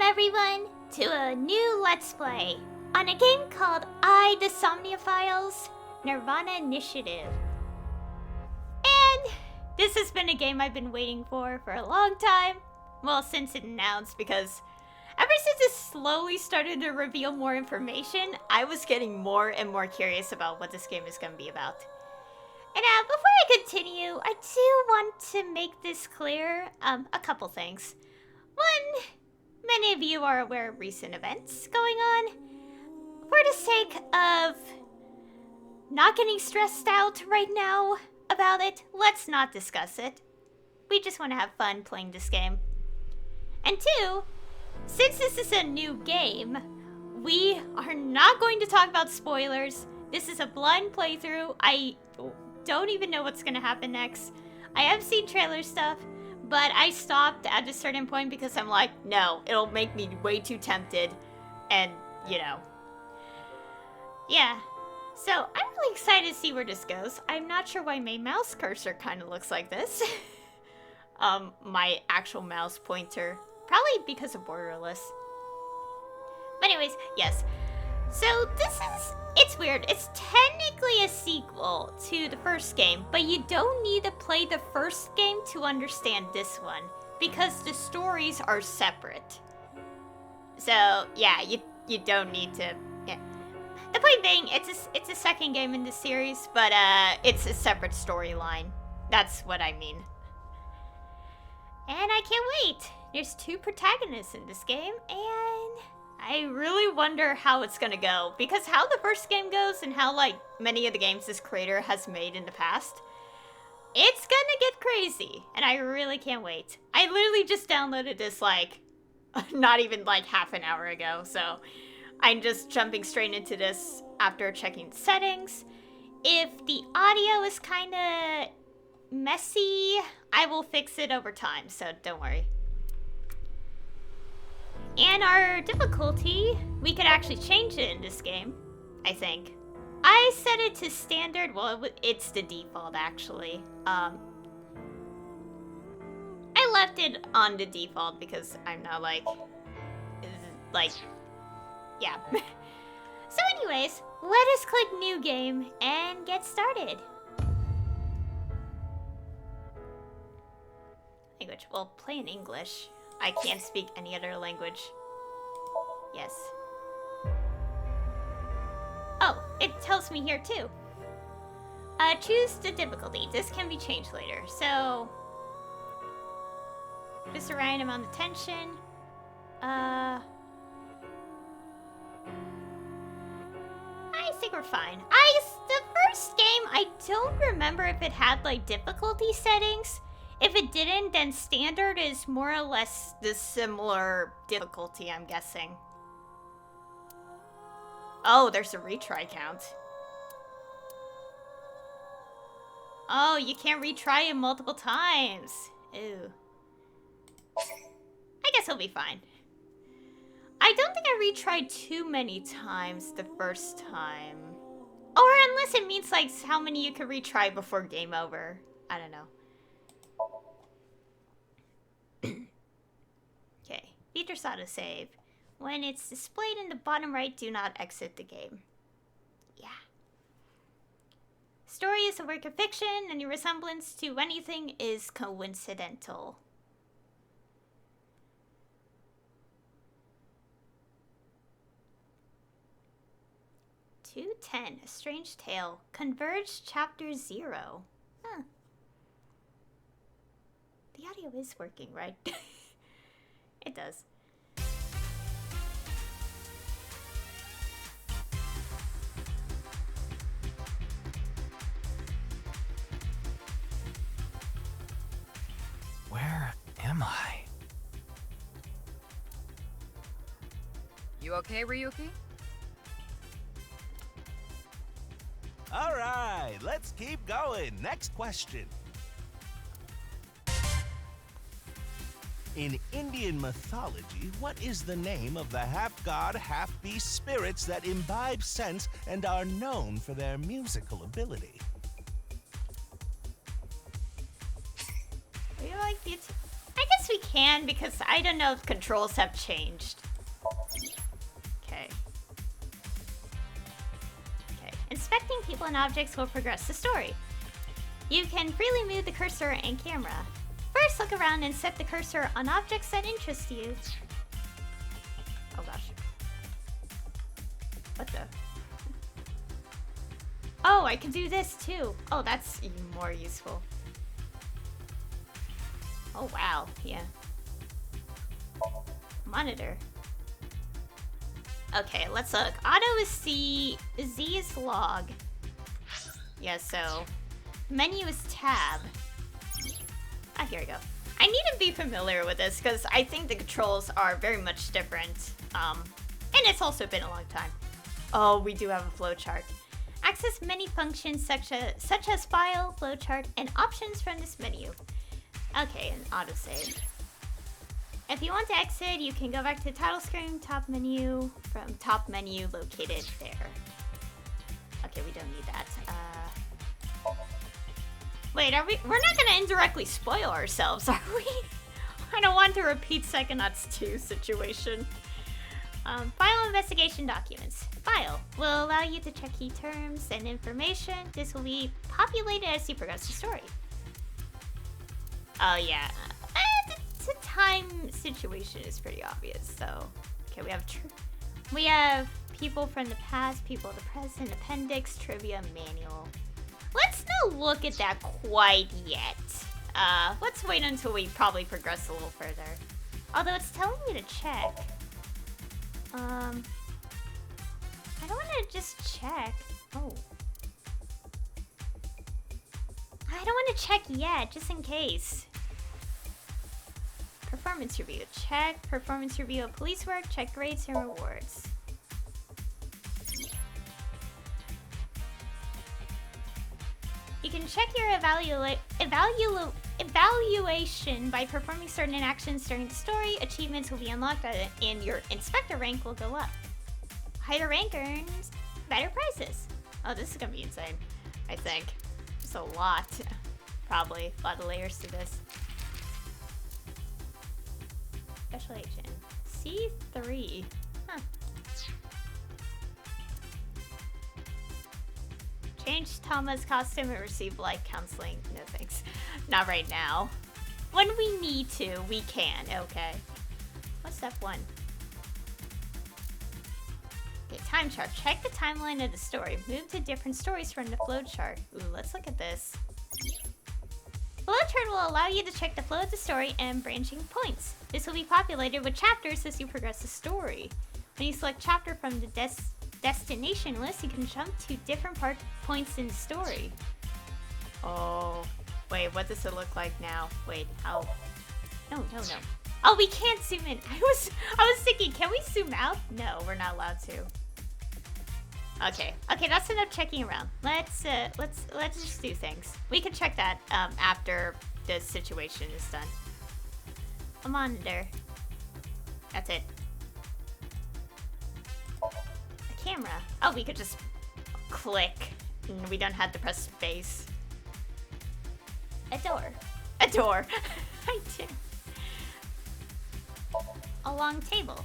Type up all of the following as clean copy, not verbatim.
everyone, to a new Let's Play on a game called the Somnium Files nirvanA Initiative. And this has been a game I've been waiting for a long time. Well, since it announced, because ever since it slowly started to reveal more information, I was getting more and more curious about what this game is going to be about. And before I continue, I do want to make this clear, a couple things. One, many of you are aware of recent events going on. For the sake of not getting stressed out right now about it, let's not discuss it. We just want to have fun playing this game. And two, since this is a new game, we are not going to talk about spoilers. This is a blind playthrough. I don't even know what's going to happen next. I have seen trailer stuff, but I stopped at a certain point because I'm like, no, it'll make me way too tempted. And, you know. Yeah. So, I'm really excited to see where this goes. I'm not sure why my mouse cursor kind of looks like this. My actual mouse pointer. Probably because of borderless. But anyways, yes. So, it's weird. It's technically a sequel to the first game, but you don't need to play the first game to understand this one, because the stories are separate. So, yeah, you don't need to, yeah. The point being, it's a second game in the series, but it's a separate storyline. That's what I mean. And I can't wait. There's 2 protagonists in this game, and I really wonder how it's gonna go, because how the first game goes and how, like, many of the games this creator has made in the past, it's gonna get crazy, and I really can't wait. I literally just downloaded this, like, not even, like, half an hour ago, so I'm just jumping straight into this after checking settings. If the audio is kinda messy, I will fix it over time, so don't worry. And our difficulty, we could actually change it in this game, I think. I set it to standard. Well, it's the default, actually. I left it on the default because I'm not like, yeah. So anyways, let us click new game and get started. Language, well, play in English. I can't speak any other language. Yes. Oh, it tells me here too. Choose the difficulty. This can be changed later. So, just a random amount of tension. I think we're fine. The first game, I don't remember if it had like difficulty settings. If it didn't, then standard is more or less the similar difficulty, I'm guessing. Oh, there's a retry count. Oh, you can't retry it multiple times. Ew. I guess it'll be fine. I don't think I retried too many times the first time. Or unless it means like how many you can retry before game over. I don't know. Okay, features autosave. When it's displayed in the bottom right, do not exit the game. Yeah. Story is a work of fiction, and your resemblance to anything is coincidental. "210, A Strange Tale. Converge Chapter 0. Huh. The audio is working, right? It does. Where am I? You okay, Ryuki? All right, let's keep going. Next question. In Indian mythology, what is the name of the half-god, half-beast spirits that imbibe sense and are known for their musical ability? We like the I guess we can because I don't know if controls have changed. Okay. Okay. Inspecting people and objects will progress the story. You can freely move the cursor and camera. First, look around and set the cursor on objects that interest you. Oh gosh. What the? Oh, I can do this too. Oh, that's even more useful. Oh wow, yeah. Monitor. Okay, let's look. Auto is C, Z is log. Yeah, so menu is tab. Ah, here we go. I need to be familiar with this because I think the controls are very much different. And it's also been a long time. Oh, we do have a flowchart. Access many functions such as file, flowchart, and options from this menu. Okay, and autosave. If you want to exit, you can go back to title screen, top menu, from top menu located there. Okay, we don't need that. Wait, are we? We're not gonna indirectly spoil ourselves, are we? I don't want to repeat Psychonauts 2 situation. File investigation documents. File will allow you to check key terms and information. This will be populated as you progress the story. Oh yeah, the time situation is pretty obvious. So, okay, we have people from the past, people of the present, appendix, trivia, manual. Let's not look at that quite yet. Let's wait until we probably progress a little further. Although it's telling me to check. I don't want to just check. Oh. I don't want to check yet, just in case. Performance review. Check. Performance review of police work. Check grades and rewards. You can check your evaluation by performing certain actions during the story. Achievements will be unlocked and your inspector rank will go up. Higher rank earns better prizes. Oh, this is gonna be insane, I think. There's a lot. Probably a lot of layers to this. Special agent. C3. Huh. Change Tama's costume and receive life counseling. No thanks. Not right now. When we need to, we can. Okay. What's step 1? Okay, time chart. Check the timeline of the story. Move to different stories from the flow chart. Ooh, let's look at this. Flow chart will allow you to check the flow of the story and branching points. This will be populated with chapters as you progress the story. When you select chapter from the destination list, you can jump to different points in the story. Oh, wait, what does it look like now? Wait, how? No. Oh, we can't zoom in. I was thinking, can we zoom out? No, we're not allowed to. Okay, that's enough checking around. Let's just do things. We can check that after the situation is done. A monitor. That's it. A camera. Oh, we could just click. And we don't have to press space. A door. A door. I do. A long table.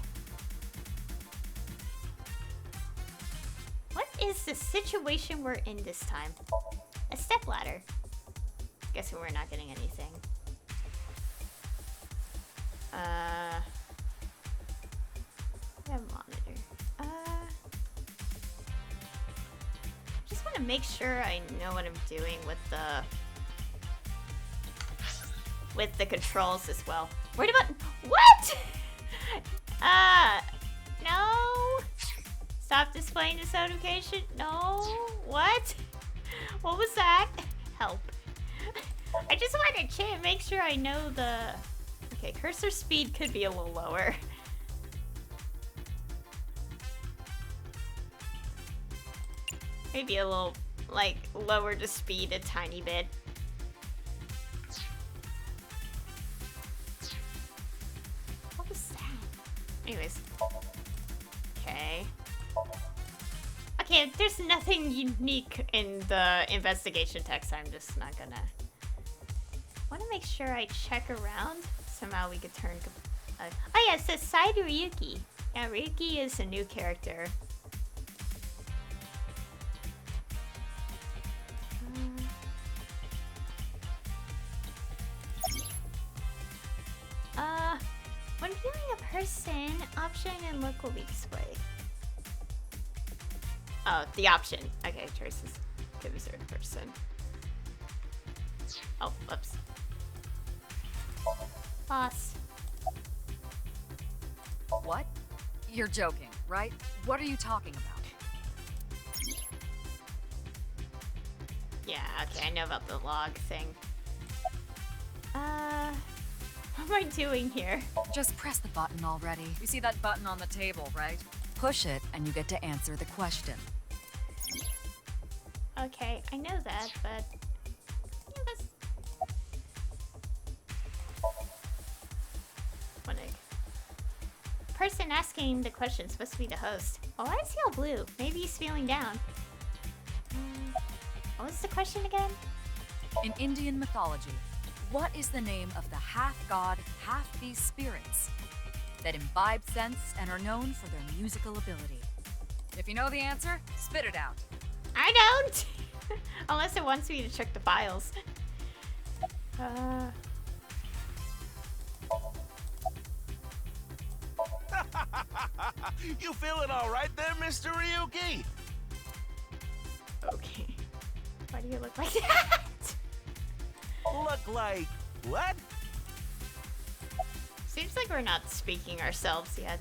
What is the situation we're in this time? A stepladder. Guessing we're not getting anything. We have a monitor. Just want to make sure I know what I'm doing with the controls as well. Where about what? No. Stop displaying this notification. No. What? What was that? Help. I just want to make sure I know the. Okay, cursor speed could be a little lower. Maybe a little, like, lower the speed a tiny bit. What was that? Anyways. Okay. Okay, there's nothing unique in the investigation text. I'm just not gonna. Want to make sure I check around. somehow we could turn. Oh yeah, it says side Ryuki. Yeah, Ryuki is a new character. When viewing a person, option and look will be displayed. Oh, the option. Okay, choices. Give a certain person. Oh, whoops. Boss. What? You're joking, right? What are you talking about? Yeah, okay, I know about the log thing. What am I doing here? Just press the button already. You see that button on the table, right? Push it and you get to answer the question. Okay, I know that, but... Yeah, that's... Person asking the question is supposed to be the host. Oh, why is he all blue? Maybe he's feeling down. What was the question again? In Indian mythology, what is the name of the half-god, half-beast spirits that imbibe sense and are known for their musical ability? If you know the answer, spit it out. I don't! Unless it wants me to check the files. You feeling all right there, Mr. Ryuki? Okay. Why do you look like that? Look like what? Seems like we're not speaking ourselves yet.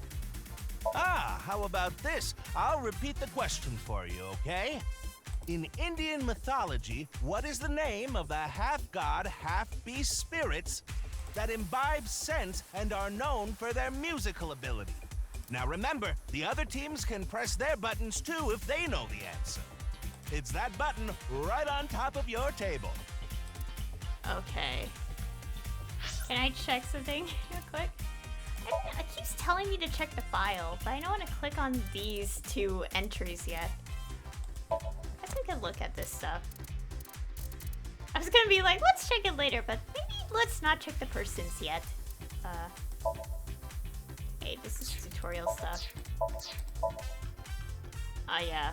Ah, how about this? I'll repeat the question for you, okay? In Indian mythology, what is the name of the half-god, half-beast spirits that imbibe sense and are known for their musical ability? Now remember, the other teams can press their buttons too if they know the answer. It's that button right on top of your table. Okay. Can I check something real quick? It keeps telling me to check the file, but I don't want to click on these two entries yet. I think I could look at this stuff. I was gonna be like, let's check it later, but maybe let's not check the persons yet. Hey, this is tutorial stuff. Oh yeah.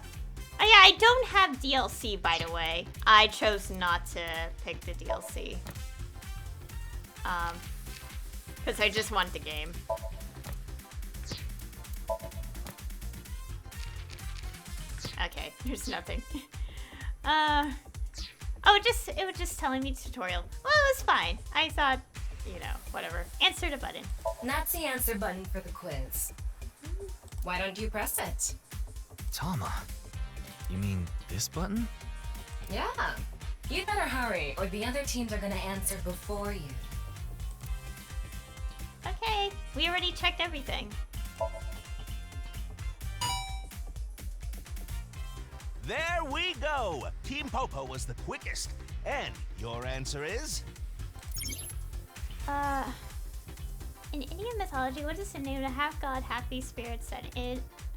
Oh yeah, I don't have DLC, by the way. I chose not to pick the DLC. Because I just want the game. Okay, there's nothing. Oh, it was just telling me tutorial. Well, it was fine. I thought, you know, whatever. Answer the button. That's the answer button for the quiz. Why don't you press it? Tama, you mean this button? Yeah. You'd better hurry, or the other teams are gonna answer before you. Okay, we already checked everything. There we go! Team Popo was the quickest. And your answer is? In Indian mythology, what is the name of the half-god, half-beast spirits that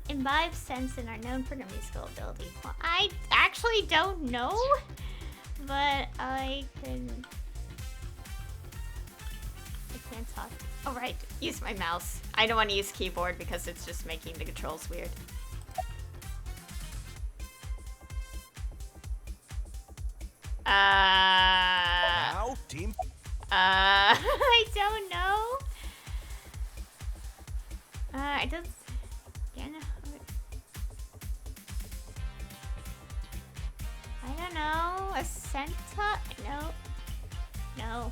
imbibe sense and are known for their musical ability? Well, I actually don't know, but I can't talk. Oh, right, use my mouse. I don't want to use keyboard because it's just making the controls weird. Now, team. I don't know. I just, yeah, no. I don't know. A Senta? No. No.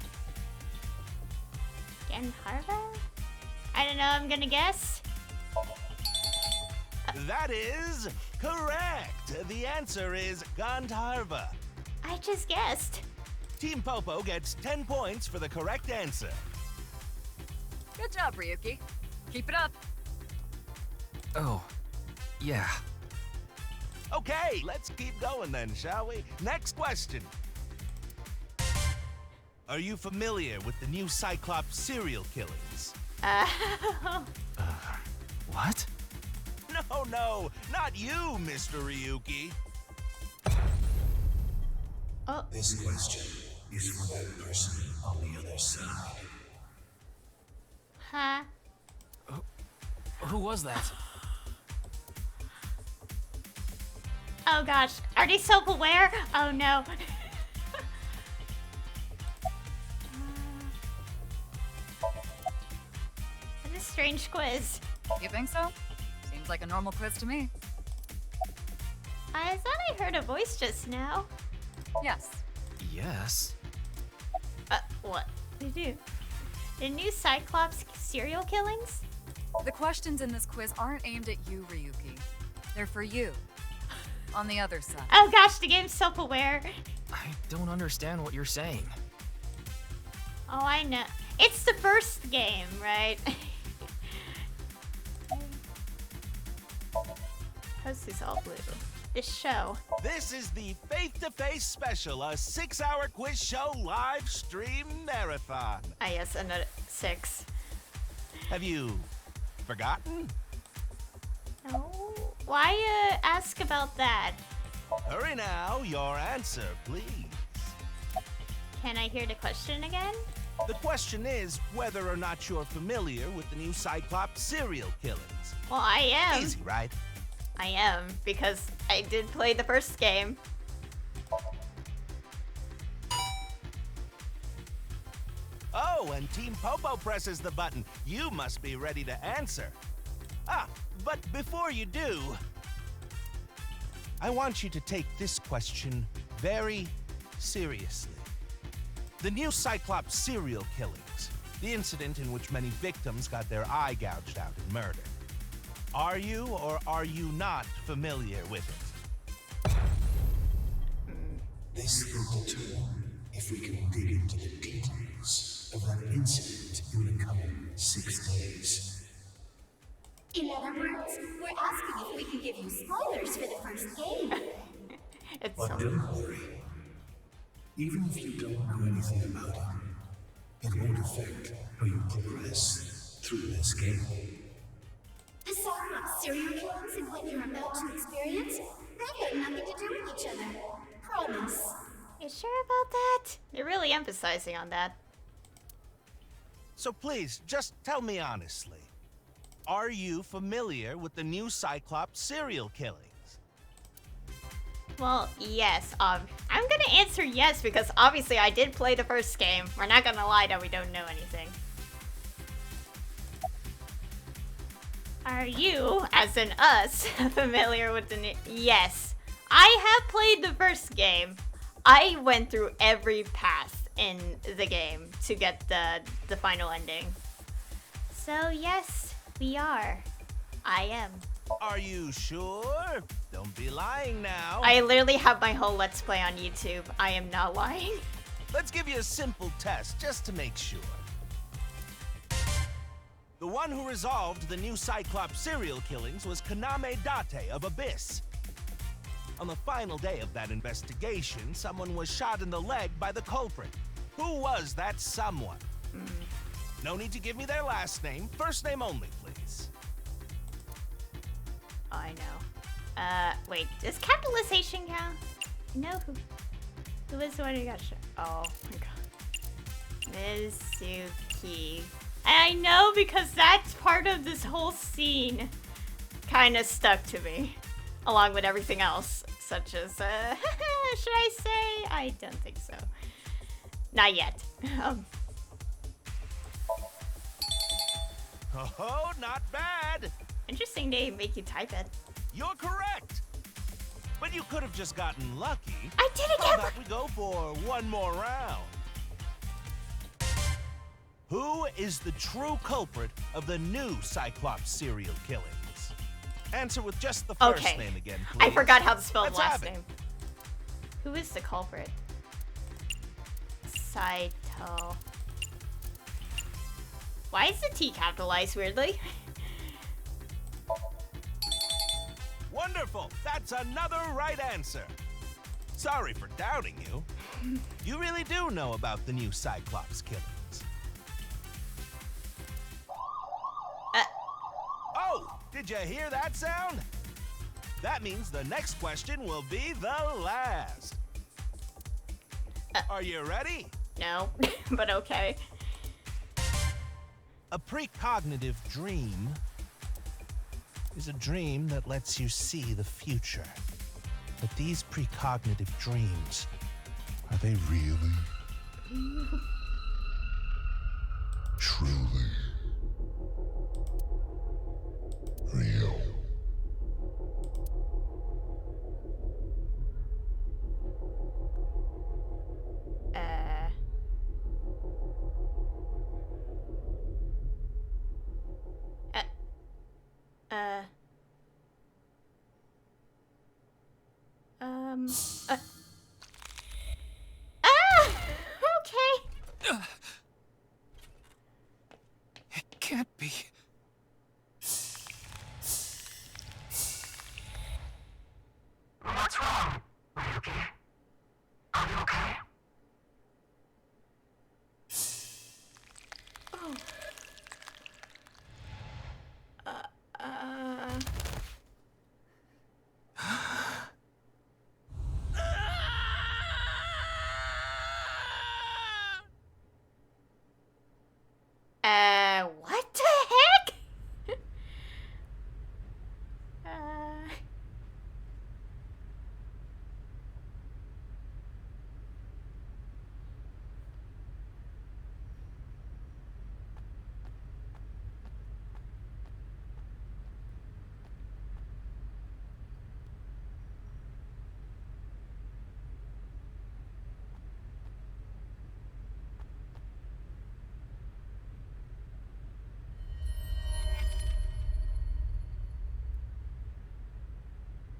Genharva? I don't know. I'm gonna guess. That is correct. The answer is Gandharva. I just guessed. Team Popo gets 10 points for the correct answer. Good job, Ryuki. Keep it up. Oh, yeah. Okay, let's keep going then, shall we? Next question. Are you familiar with the new Cyclops serial killings? What? No, not you, Mr. Ryuki. Oh. This question is for that person on the other side. Huh? Who was that? Oh gosh, are they self-aware? Oh no. What a strange quiz. You think so? Seems like a normal quiz to me. I thought I heard a voice just now. Yes. Yes. What? Did you? The new Cyclops serial killings? The questions in this quiz aren't aimed at you, Ryuki. They're for you. On the other side. Oh gosh, the game's self-aware. I don't understand what you're saying. Oh, I know. It's the first game, right? How's this all blue? This show. This is the Face-to-Face Special, a 6-hour quiz show live stream marathon. Ah, yes, another 6. Have you forgotten? No. Why ask about that? Hurry now, your answer, please. Can I hear the question again? The question is whether or not you're familiar with the new Cyclops serial killings. Well, I am. Easy, right? I am, because I did play the first game. Oh, and Team Popo presses the button. You must be ready to answer. Ah, but before you do, I want you to take this question very seriously. The new Cyclops serial killings, the incident in which many victims got their eye gouged out and murdered. Are you or are you not familiar with it? This will determine if we can dig into the details of that incident in the coming 6 days. In other words, we're asking if we can give you spoilers for the first game. It's But so... don't worry. Even if you don't know anything about it, it won't affect how you progress through this game. The Cyclops serial killings and what you're about to experience, they've got nothing to do with each other. Promise. You sure about that? They're really emphasizing on that. So please, just tell me honestly. Are you familiar with the new Cyclops serial killings? Well, yes. I'm gonna answer yes because obviously I did play the first game. We're not gonna lie that we don't know anything. Are you, as in us, familiar with the new... Yes. I have played the first game. I went through every path in the game to get the final ending. So yes, we are. I am. Are you sure? Don't be lying now. I literally have my whole Let's Play on YouTube. I am not lying. Let's give you a simple test just to make sure. The one who resolved the new Cyclops serial killings was Kaname Date of Abyss. On the final day of that investigation, someone was shot in the leg by the culprit. Who was that someone? No need to give me their last name. First name only, please. Oh, I know. Wait, does capitalization count? You know who was the one who got shot? Oh my god. Mizuki. And I know because that's part of this whole scene kind of stuck to me. Along with everything else. Such as, should I say? I don't think so. Not yet. Oh, not bad. Interesting they make you type it. You're correct. But you could have just gotten lucky. I did it How again! about we go for one more round? Who is the true culprit of the new Cyclops serial killings? Answer with just the first Okay. name again, please. I forgot how to spell the Let's last have it. name. Who is the culprit? Saito. Why is the T capitalized weirdly? Wonderful. That's another right answer. Sorry for doubting you. You really do know about the new Cyclops killings. Oh, did you hear that sound? That means the next question will be the last. Are you ready? No, but okay. A precognitive dream is a dream that lets you see the future. But these precognitive dreams, are they really, truly real? Uh, okay. It can't be. What's wrong? Are you okay? Are you okay? Oh. What the heck?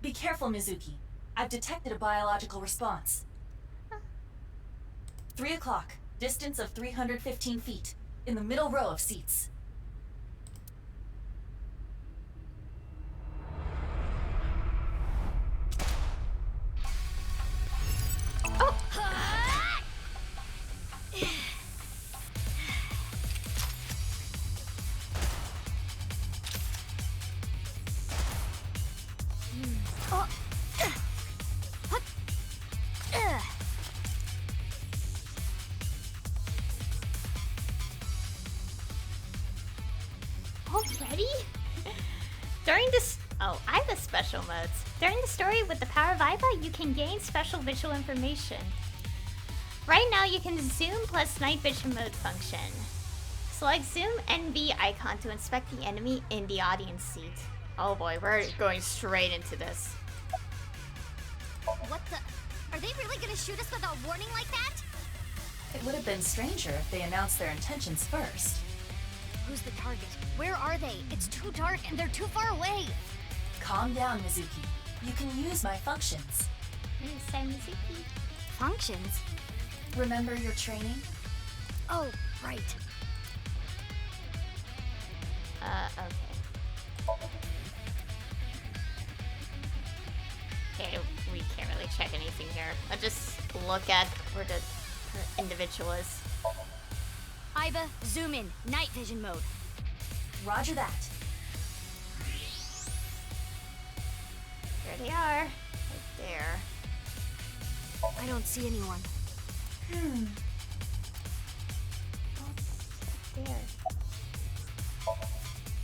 Be careful, Mizuki. I've detected a biological response. 3 o'clock, distance of 315 feet, in the middle row of seats. Already? During this... Oh, I have the special modes. During the story with the power of Iva, you can gain special visual information. Right now, you can zoom plus night vision mode function. Select zoom and V icon to inspect the enemy in the audience seat. Oh boy, we're going straight into this. What the? Are they really gonna shoot us without warning like that? It would have been stranger if they announced their intentions first. Who's the target? Where are they? It's too dark and they're too far away. Calm down, Mizuki. You can use my functions. Functions? Remember your training? Oh, right. Okay. Okay, we can't really check anything here. I'll just look at where the individual is. Iva, zoom in. Night vision mode. Roger that. There they are. Right there. I don't see anyone. There.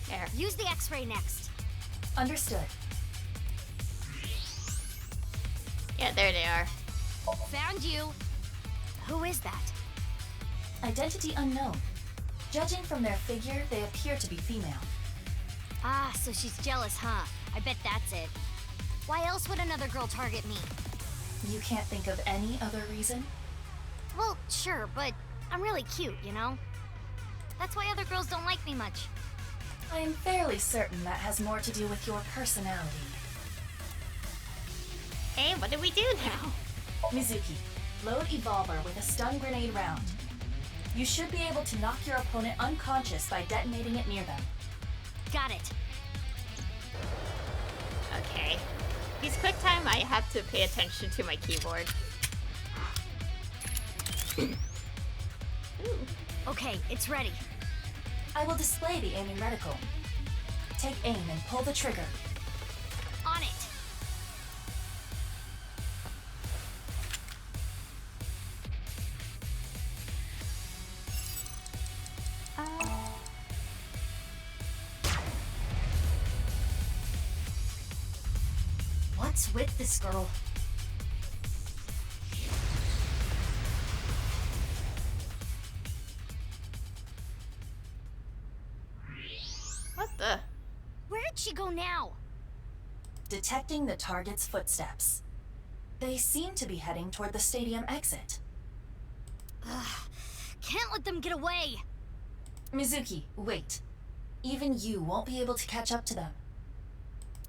There. Use the X-ray next. Understood. Yeah, there they are. Found you. Who is that? Identity unknown. Judging from their figure, they appear to be female. Ah, so she's jealous, huh? I bet that's it. Why else would another girl target me? You can't think of any other reason? Well, sure, but I'm really cute, you know? That's why other girls don't like me much. I am fairly certain that has more to do with your personality. Hey, what do we do now? Mizuki, load Evolver with a stun grenade round. You should be able to knock your opponent unconscious by detonating it near them. Got it. Okay. These quick time, I have to pay attention to my keyboard. Ooh. Okay, it's ready. I will display the aiming reticle. Take aim and pull the trigger. On it. What's with this girl? What the? Where did she go now? Detecting the target's footsteps. They seem to be heading toward the stadium exit. Ugh. Can't let them get away. Mizuki, wait. Even you won't be able to catch up to them.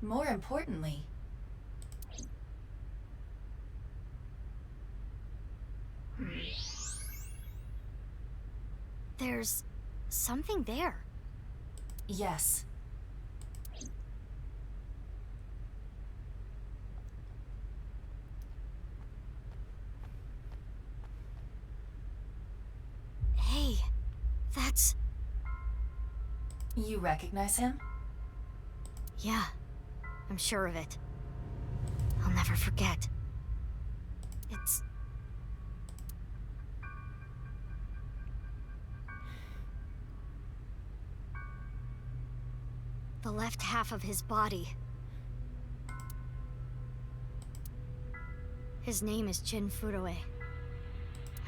More importantly... There's something there. Yes. Hey, that's... You recognize him? Yeah, I'm sure of it. I'll never forget. It's... the left half of his body. His name is Jin Furue.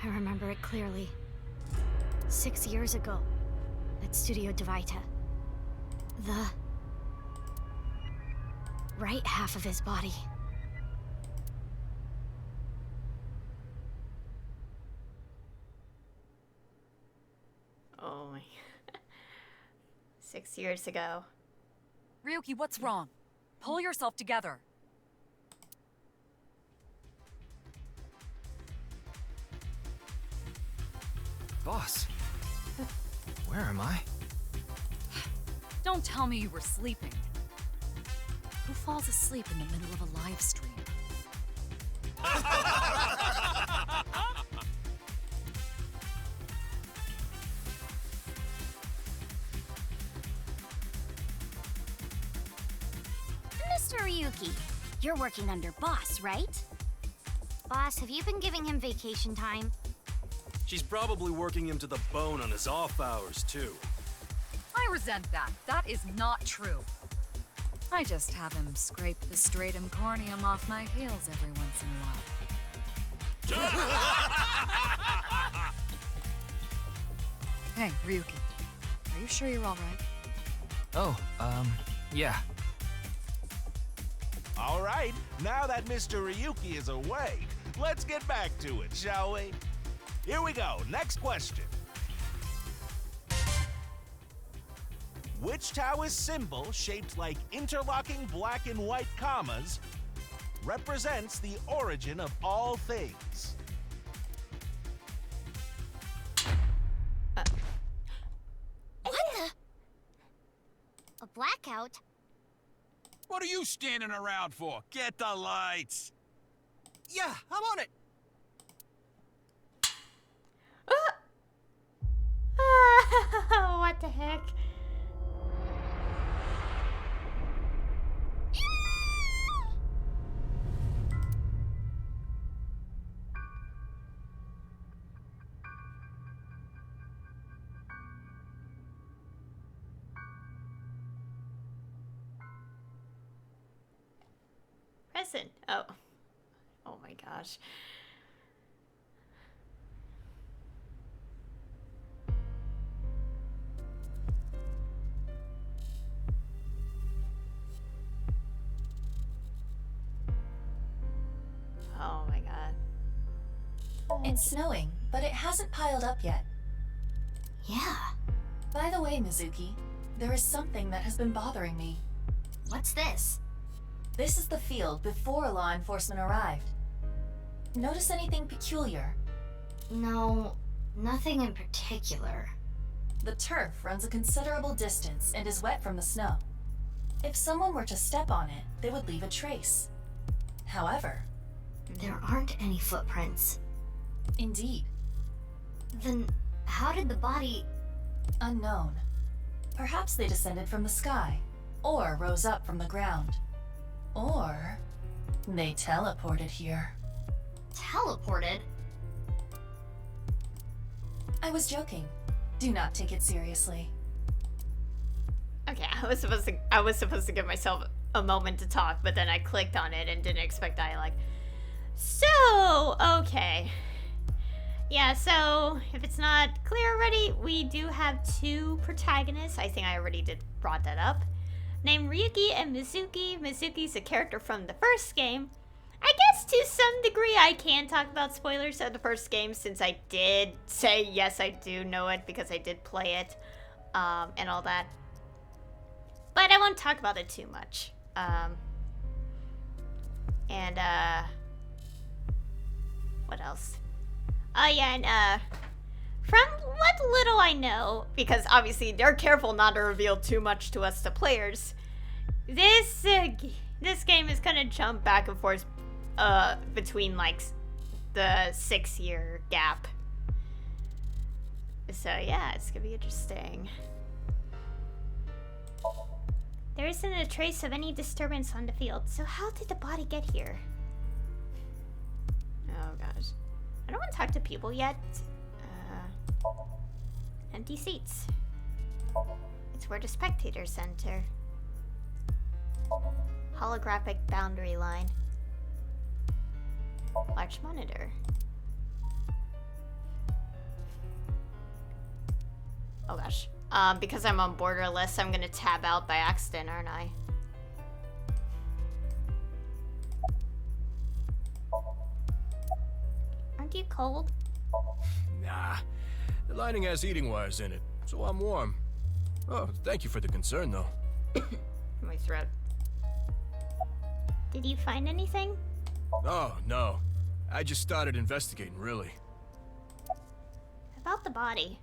I remember it clearly. 6 years ago, at Studio Devita. The right half of his body. Oh my. 6 years ago. Ryuki, what's wrong? Pull yourself together. Boss, where am I? Don't tell me you were sleeping. Who falls asleep in the middle of a live stream? Mr. Ryuki, you're working under Boss, right? Boss, have you been giving him vacation time? She's probably working him to the bone on his off hours, too. I resent that. That is not true. I just have him scrape the stratum corneum off my heels every once in a while. Hey, Ryuki. Are you sure you're all right? Oh, yeah. All right, now that Mr. Ryuki is away, let's get back to it, shall we? Here we go, next question. Which Taoist symbol, shaped like interlocking black and white commas, represents the origin of all things? What the? A blackout? What are you standing around for? Get the lights! Yeah, I'm on it. What the heck? Present. Oh. Oh my gosh. Oh my god. It's snowing, but it hasn't piled up yet. Yeah. By the way, Mizuki, there is something that has been bothering me. What's this? This is the field before law enforcement arrived. Notice anything peculiar? No, nothing in particular. The turf runs a considerable distance and is wet from the snow. If someone were to step on it, they would leave a trace. However, There aren't any footprints. indeed, Then how did the body... unknown. Perhaps they descended from the sky, or rose up from the ground. Or they teleported here. teleported? I was joking. Do not take it seriously. Okay, I was supposed to give myself a moment to talk, but then I clicked on it and didn't expect dialogue. So, okay. Yeah, so if it's not clear already, we do have two protagonists. I think I already brought that up. Named Ryuki and Mizuki. Mizuki's a character from the first game. I guess to some degree I can talk about spoilers of the first game, since I did say yes, I do know it because I did play it, and all that. But I won't talk about it too much. What else? Yeah, and from what little I know, because obviously they're careful not to reveal too much to us, the players, this game is gonna jump back and forth between like the 6-year gap. So yeah, it's gonna be interesting. There isn't a trace of any disturbance on the field, so how did the body get here? Oh gosh. I don't want to talk to people yet. Empty seats. It's where the spectators enter. Holographic boundary line. Large monitor. Oh gosh. Because I'm on borderless, I'm gonna tab out by accident, aren't I? Aren't you cold? Nah. The lining has heating wires in it, so I'm warm. Oh, thank you for the concern, though. My throat. Did you find anything? Oh, no. I just started investigating, really. About the body.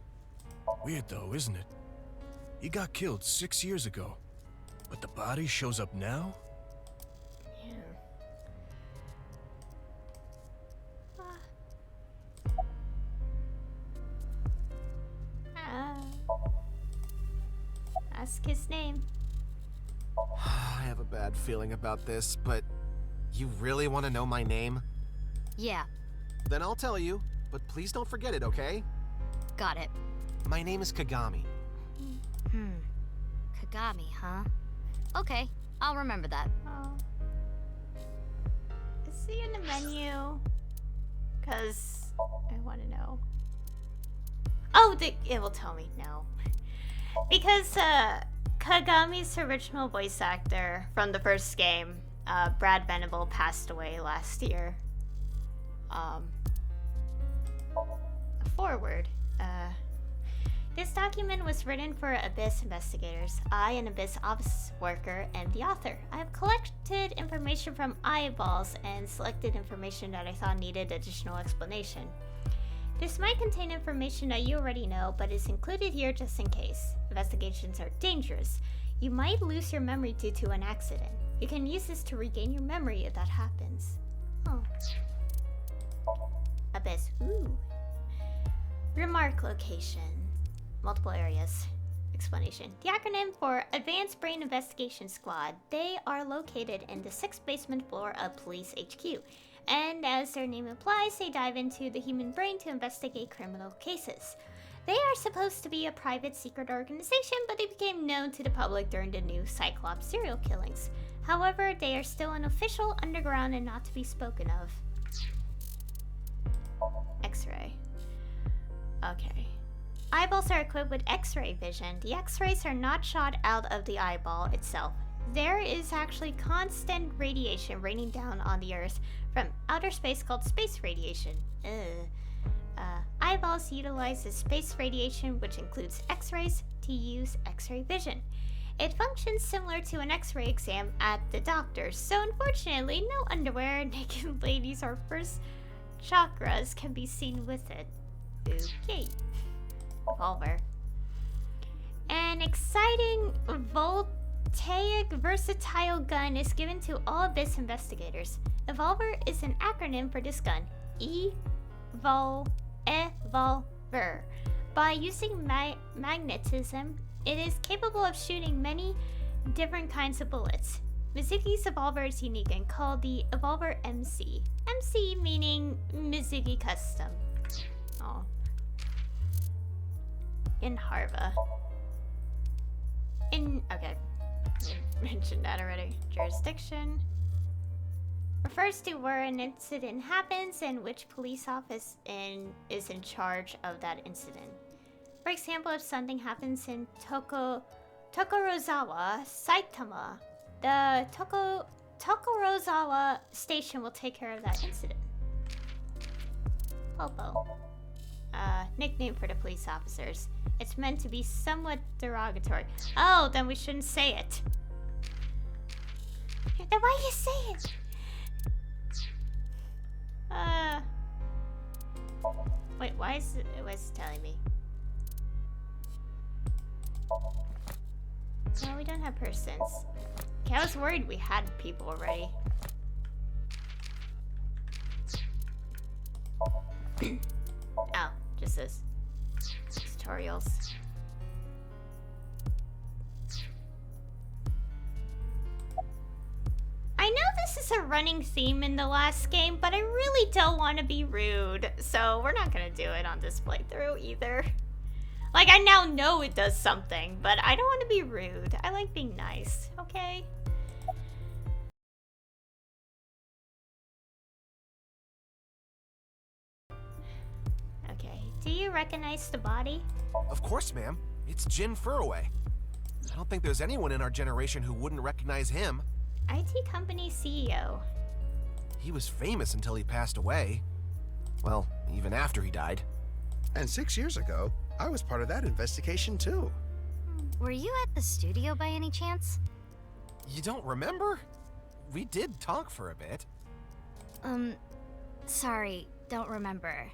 Weird, though, isn't it? He got killed 6 years ago, but the body shows up now? Ask his name. I have a bad feeling about this, but you really want to know my name? Yeah, Then I'll tell you, but please don't forget it, okay? got it. My name is Kagami. Kagami, huh? Okay, I'll remember that. Oh. Is he in the menu? Because I want to know. Oh, it will tell me no. Because Kagami's original voice actor from the first game, Brad Venable, passed away last year. Forward. This document was written for Abyss investigators. I, an Abyss office worker, am the author. I have collected information from eyeballs and selected information that I thought needed additional explanation. This might contain information that you already know, but is included here just in case. Investigations are dangerous. You might lose your memory due to an accident. You can use this to regain your memory if that happens. Oh. Abyss. Ooh. Remark location. Multiple areas. Explanation. The acronym for Advanced Brain Investigation Squad. They are located in the 6th basement floor of Police HQ. And as their name implies, they dive into the human brain to investigate criminal cases. They are supposed to be a private secret organization, but they became known to the public during the new Cyclops serial killings. However, they are still unofficial, underground, and not to be spoken of. X-ray. Okay. Eyeballs are equipped with X-ray vision. The X-rays are not shot out of the eyeball itself. There is actually constant radiation raining down on the Earth from outer space called space radiation. Eyeballs utilize the space radiation, which includes X-rays, to use X-ray vision. It functions similar to an X-ray exam at the doctor's, so unfortunately, no underwear, naked ladies, or first chakras can be seen with it. Okay. Revolver. An exciting voltaic versatile gun is given to all Abyss investigators. Evolver is an acronym for this gun. Evolver. By using magnetism, it is capable of shooting many different kinds of bullets. Mizuki's Evolver is unique and called the Evolver MC. MC meaning Mizuki Custom. Oh. In Harva. Okay. mentioned that already. Jurisdiction refers to where an incident happens and which police office is in charge of that incident. For example, if something happens in Tokorozawa, Saitama, the Tokorozawa station will take care of that incident. Popo. Nickname for the police officers. It's meant to be somewhat derogatory. Oh, then we shouldn't say it. Then why you say it? Wait, why is it telling me? No, we don't have persons. Okay, I was worried we had people already. Oh, just this. Tutorials. I know this is a running theme in the last game, but I really don't want to be rude, so we're not gonna do it on this playthrough either. Like, I now know it does something, but I don't want to be rude. I like being nice, okay? Okay, do you recognize the body? Of course, ma'am. It's Jin Furroway. I don't think there's anyone in our generation who wouldn't recognize him. IT company CEO. He was famous until he passed away. Well, even after he died. And 6 years ago, I was part of that investigation too. Were you at the studio by any chance? You don't remember? We did talk for a bit. Sorry, don't remember.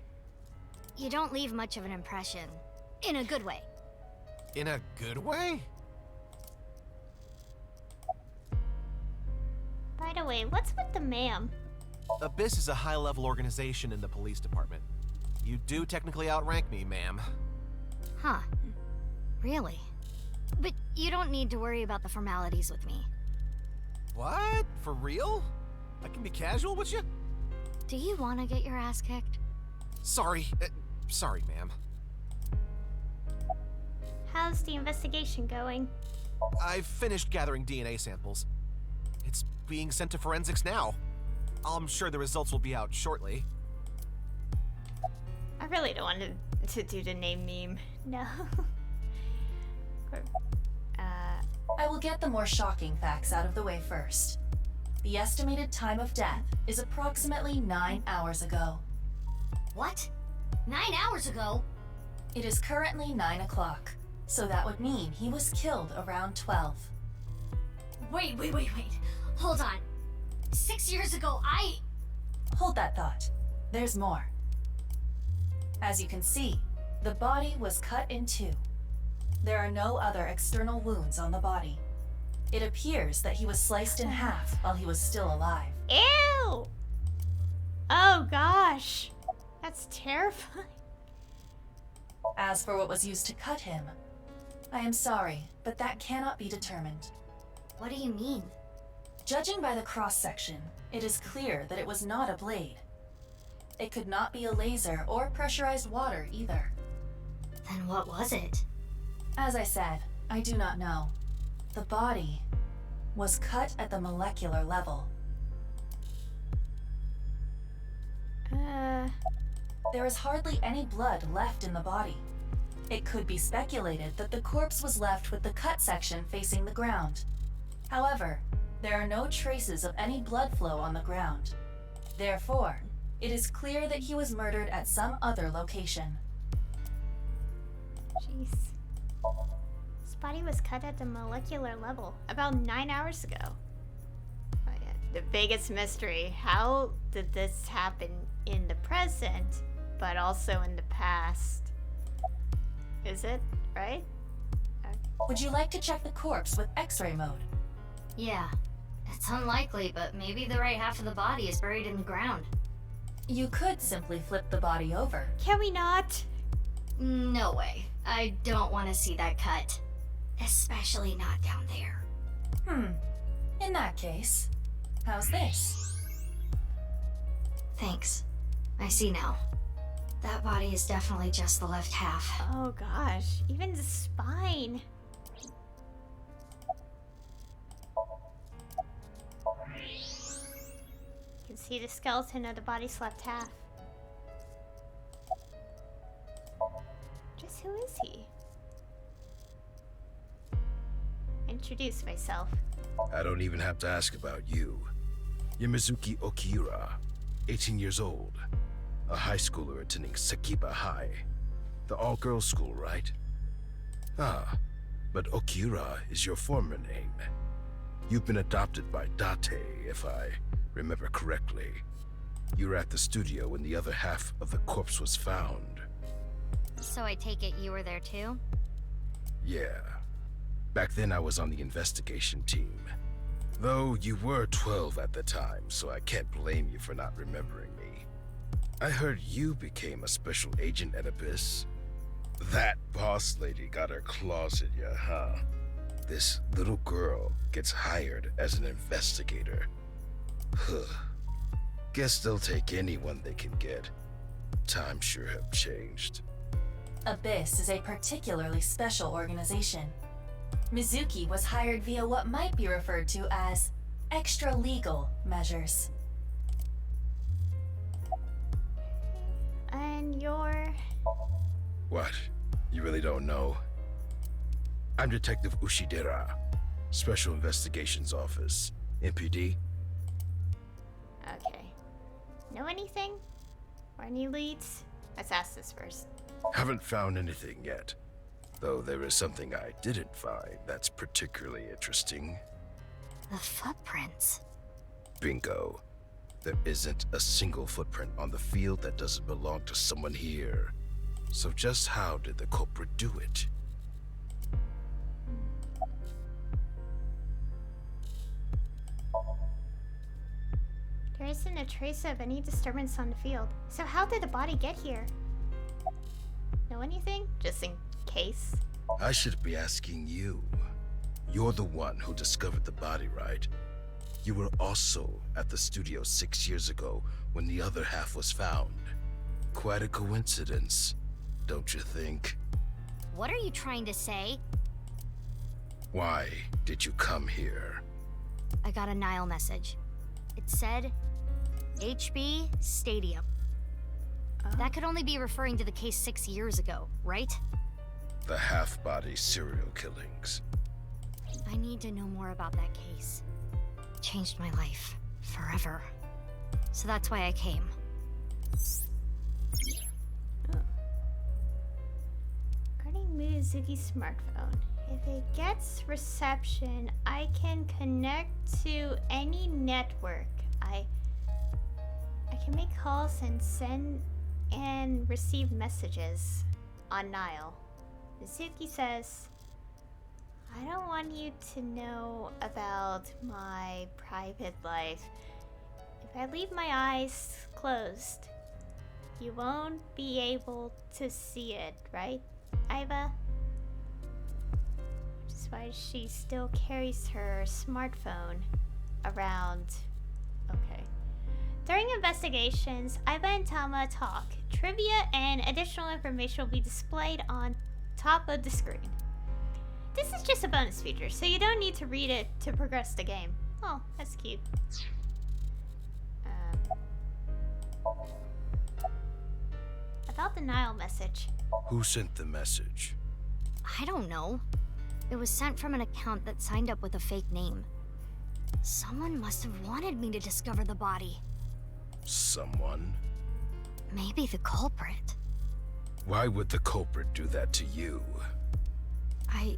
You don't leave much of an impression. In a good way. In a good way? By the way, what's with the ma'am? Abyss is a high-level organization in the police department. You do technically outrank me, ma'am. Huh. Really? But you don't need to worry about the formalities with me. What? For real? I can be casual with you? Do you want to get your ass kicked? Sorry. Sorry, ma'am. How's the investigation going? I've finished gathering DNA samples. It's being sent to forensics now. I'm sure the results will be out shortly. I really don't want to do the name meme. No. I will get the more shocking facts out of the way first. The estimated time of death is approximately 9 hours ago. What? 9 hours ago? It is currently 9 o'clock, so that would mean he was killed around 12. Wait. Hold on. 6 years ago, Hold that thought. There's more. As you can see, the body was cut in two. There are no other external wounds on the body. It appears that he was sliced in half while he was still alive. Ew! Oh gosh. That's terrifying. As for what was used to cut him, I am sorry, but that cannot be determined. What do you mean? Judging by the cross-section, it is clear that it was not a blade. It could not be a laser or pressurized water either. Then what was it? As I said, I do not know. The body was cut at the molecular level. There is hardly any blood left in the body. It could be speculated that the corpse was left with the cut section facing the ground. However, there are no traces of any blood flow on the ground. Therefore, it is clear that he was murdered at some other location. Jeez. His body was cut at the molecular level about 9 hours ago. Oh yeah, the biggest mystery. How did this happen in the present, but also in the past? Is it, right? Okay. Would you like to check the corpse with X-ray mode? Yeah. It's unlikely, but maybe the right half of the body is buried in the ground. You could simply flip the body over. Can we not? No way. I don't want to see that cut. Especially not down there. In that case, how's this? Thanks. I see now. That body is definitely just the left half. Oh gosh, even the spine. see the skeleton of the body's left half. Just who is he? Introduce myself. I don't even have to ask about you. You're Mizuki Okira, 18 years old. A high schooler attending Sakiba High. The all-girls school, right? Ah, but Okira is your former name. You've been adopted by Date, if I remember correctly. You were at the studio when the other half of the corpse was found. So I take it you were there too? Yeah. Back then I was on the investigation team. Though you were 12 at the time, so I can't blame you for not remembering me. I heard you became a special agent at Abyss. That boss lady got her claws in you, huh? This little girl gets hired as an investigator. Huh. Guess they'll take anyone they can get. Times sure have changed. Abyss is a particularly special organization. Mizuki was hired via what might be referred to as extra-legal measures. And you're... What? You really don't know? I'm Detective Ushidera, Special Investigations Office, MPD. Okay. Know anything? Or any leads? Let's ask this first. Haven't found anything yet. Though there is something I didn't find that's particularly interesting. The footprints. Bingo. There isn't a single footprint on the field that doesn't belong to someone here. So just how did the culprit do it? There isn't a trace of any disturbance on the field. So how did the body get here? Know anything? Just in case. I should be asking you. You're the one who discovered the body, right? You were also at the studio 6 years ago when the other half was found. Quite a coincidence, don't you think? What are you trying to say? Why did you come here? I got a Nile message. It said, HB Stadium. That could only be referring to the case 6 years ago, right? The half-body serial killings. I need to know more about that case. It changed my life. Forever. So that's why I came. Regarding Mizuki's smartphone, if it gets reception, I can connect to any network. I can make calls and send and receive messages on Nile. Mizuki says, I don't want you to know about my private life. If I leave my eyes closed, you won't be able to see it, right, Iva? Which is why she still carries her smartphone around. Okay. During investigations, Iva and Tama talk. Trivia and additional information will be displayed on top of the screen. This is just a bonus feature, so you don't need to read it to progress the game. Oh, that's cute. About the Nile message. Who sent the message? I don't know. It was sent from an account that signed up with a fake name. Someone must have wanted me to discover the body. Someone? Maybe the culprit. Why would the culprit do that to you? I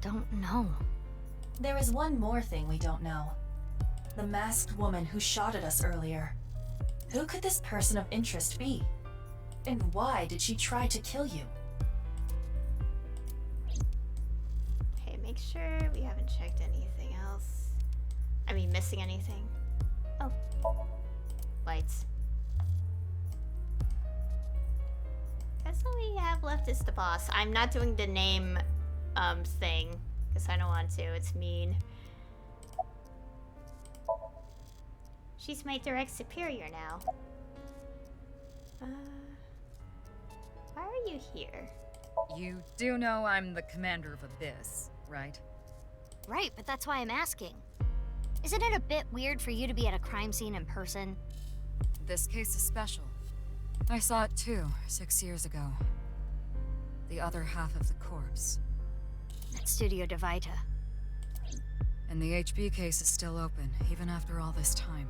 don't know. There is one more thing we don't know. The masked woman who shot at us earlier. Who could this person of interest be? And why did she try to kill you? Okay, make sure we haven't checked anything else. I mean, missing anything. Oh. Lights. Guess all we have left is the boss. I'm not doing the name thing because I don't want to. It's mean. She's my direct superior now. Why are you here? You do know I'm the commander of Abyss, right? Right, but that's why I'm asking. Isn't it a bit weird for you to be at a crime scene in person? This case is special. I saw it too, 6 years ago. The other half of the corpse. At Studio DeVita. And the HB case is still open, even after all this time.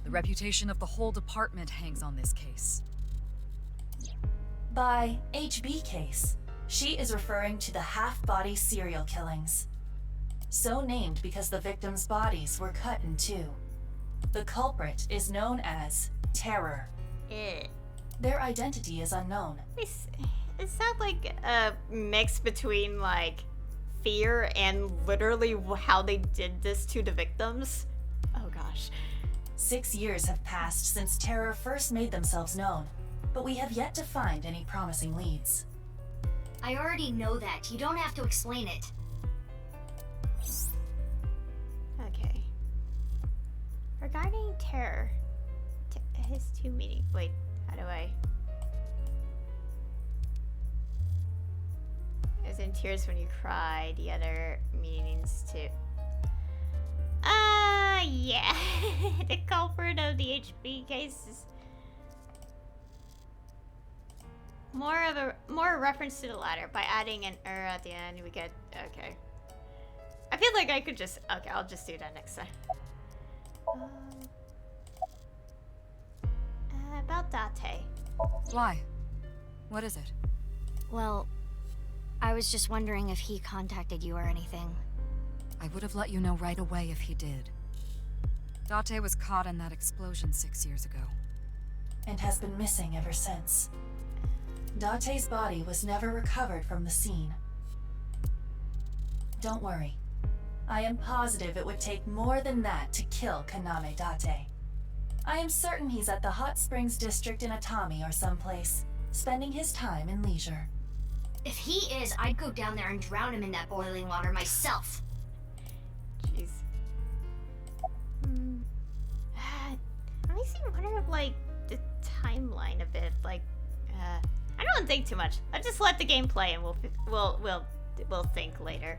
The reputation of the whole department hangs on this case. By HB case, she is referring to the half-body serial killings. So named because the victims' bodies were cut in two. The culprit is known as Terror. Their identity is unknown. Is that like a mix between like fear and literally how they did this to the victims? Oh gosh. 6 years have passed since Terror first made themselves known, but we have yet to find any promising leads. I already know that. You don't have to explain it. Okay. Regarding Terror, his two meaning. Wait, how do I? As in tears when you cry. The other meanings too. Yeah. The culprit of the HB case is more reference to the latter. By adding an at the end, we get okay. I feel like I could just okay. I'll just do that next time. About Date. Why? What is it? Well, I was just wondering if he contacted you or anything. I would have let you know right away if he did. Date was caught in that explosion 6 years ago. And has been missing ever since. Date's body was never recovered from the scene. Don't worry. I am positive it would take more than that to kill Kaname Date. I am certain he's at the Hot Springs district in Atami or someplace, spending his time in leisure. If he is, I'd go down there and drown him in that boiling water myself. Jeez. It makes me wonder, like, the timeline a bit. Like, I don't want to think too much. I'll just let the game play, and we'll think later.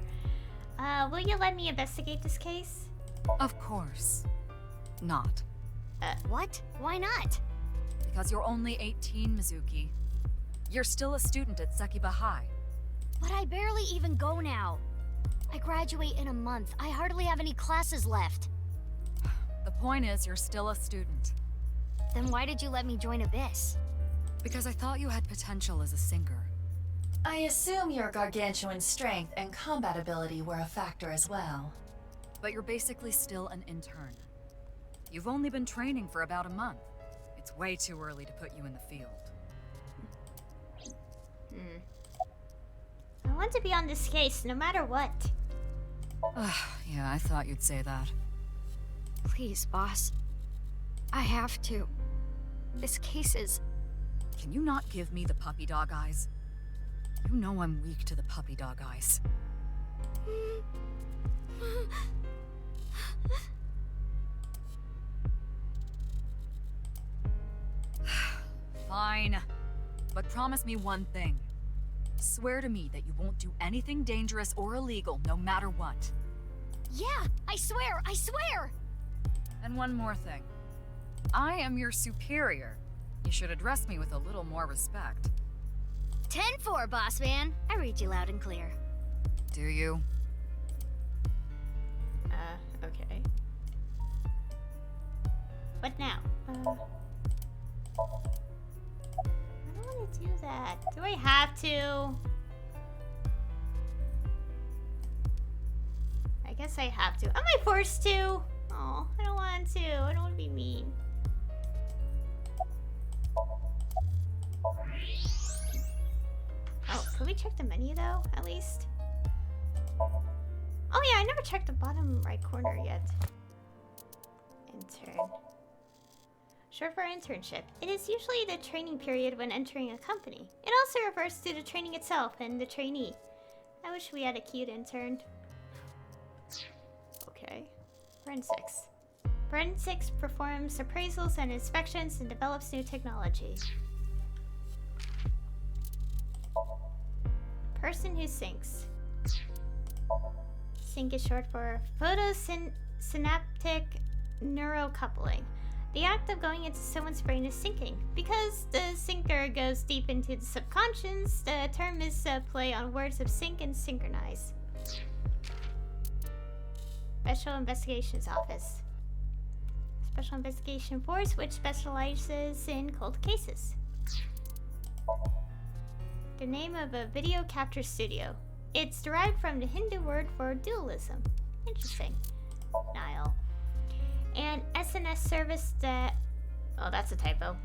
Will you let me investigate this case? Of course. Not. What? Why not? Because you're only 18, Mizuki. You're still a student at Sekiba High. But I barely even go now. I graduate in a month. I hardly have any classes left. The point is, you're still a student. Then why did you let me join Abyss? Because I thought you had potential as a singer. I assume your gargantuan strength and combat ability were a factor as well. But you're basically still an intern. You've only been training for about a month. It's way too early to put you in the field. I want to be on this case no matter what. Yeah, I thought you'd say that. Please, boss. I have to. This case is... Can you not give me the puppy dog eyes? You know I'm weak to the puppy dog eyes. Fine. But promise me one thing. Swear to me that you won't do anything dangerous or illegal, no matter what. Yeah, I swear, I swear! And one more thing. I am your superior. You should address me with a little more respect. 10-4, boss man. I read you loud and clear. Do you? Okay. What now? I don't want to do that. Do I have to? I guess I have to. Am I forced to? Oh, I don't want to. I don't want to be mean. Oh, can we check the menu though, at least? Oh yeah, I never checked the bottom right corner yet. Intern. Short for internship. It is usually the training period when entering a company. It also refers to the training itself and the trainee. I wish we had a cute intern. Okay. Forensics. Forensics performs appraisals and inspections and develops new technology. Person who sinks. Sync is short for photosynaptic neurocoupling. The act of going into someone's brain is syncing. Because the syncer goes deep into the subconscious, the term is a play on words of sync and synchronize. Special Investigations Office. Special Investigation Force, which specializes in cold cases. The name of a video capture studio. It's derived from the Hindu word for dualism. Interesting. Nile. An SNS service that... Oh, that's a typo.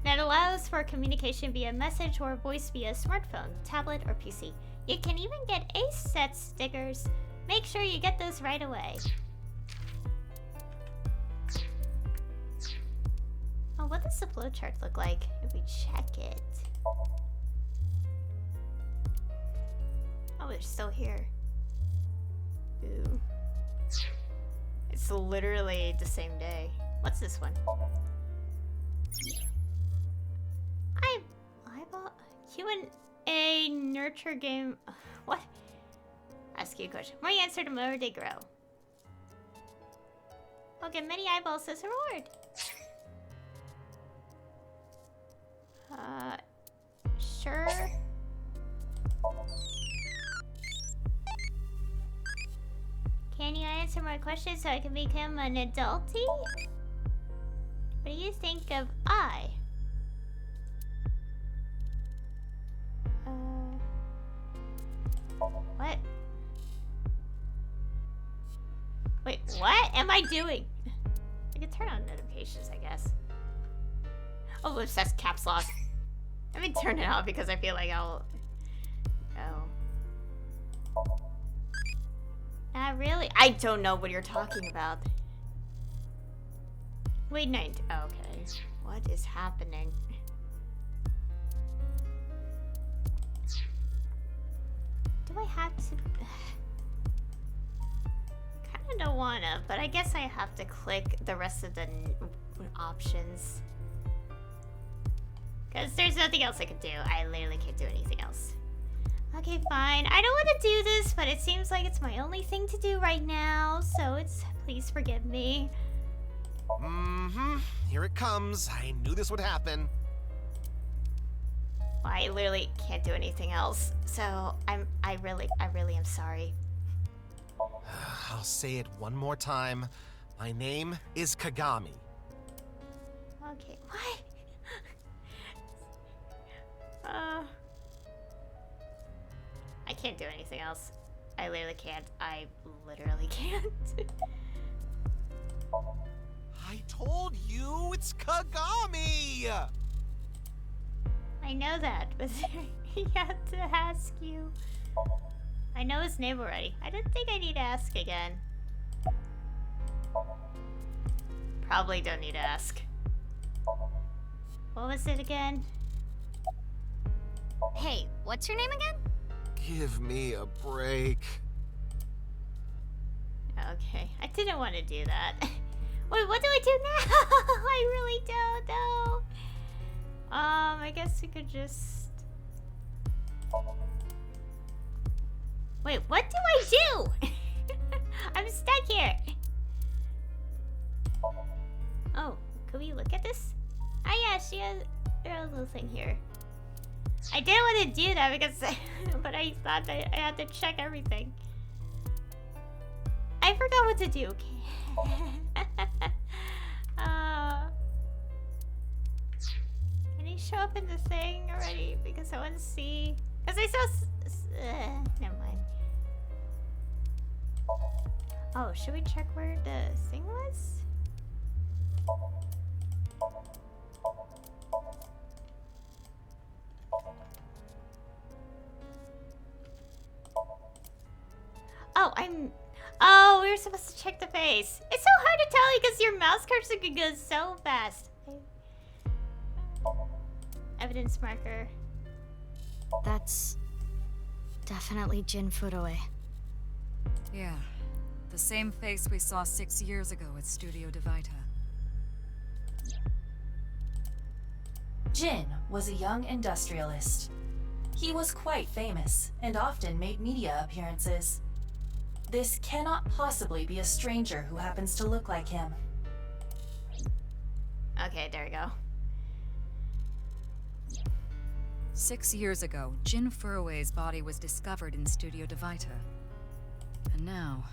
That allows for communication via message or voice via smartphone, tablet, or PC. You can even get Ace Set stickers. Make sure you get those right away. Oh, what does the flowchart look like if we check it? Oh, they're still here. Ooh. It's literally the same day. What's this one? Eyeball Q&A nurture game. What? Ask you a question. More you answer, the more they grow. I'll get many eyeballs as a reward. Sure. Can you answer more questions so I can become an adultie? What do you think of I? What? Wait, what am I doing? I can turn on notifications, I guess. Oh, oops, that's caps lock. Let me turn it off because I feel like I'll... Oh. Not really. I don't know what you're talking about. Wait, no. Okay. What is happening? Do I have to... Kinda don't wanna, but I guess I have to click the rest of the options. Because there's nothing else I can do. I literally can't do anything else. Okay, fine. I don't want to do this, but it seems like it's my only thing to do right now, so please forgive me. Here it comes. I knew this would happen. I literally can't do anything else, so I really am sorry. I'll say it one more time. My name is Kagami. Okay, what? I can't do anything else. I literally can't. I literally can't. I told you it's Kagami! I know that, but I have to ask you. I know his name already. I don't think I need to ask again. Probably don't need to ask. What was it again? Hey, what's your name again? Give me a break. Okay, I didn't want to do that. Wait, what do I do now? I really don't know. I guess we could just... Wait, what do I do? I'm stuck here. Oh, could we look at this? Oh yeah, she has her little thing here. I didn't want to do that because, but I thought that I had to check everything. I forgot what to do. Okay. Can he show up in the thing already? Because I want to see. Because I saw. Never mind. Oh, should we check where the thing was? Oh, we were supposed to check the face. It's so hard to tell because your mouse cursor can go so fast. Evidence marker. That's definitely Jin Furue. Yeah, the same face we saw 6 years ago at Studio Divita. Jin was a young industrialist. He was quite famous and often made media appearances. This cannot possibly be a stranger who happens to look like him. Okay, there we go. 6 years ago, Jin Furue's body was discovered in Studio Divita. And now,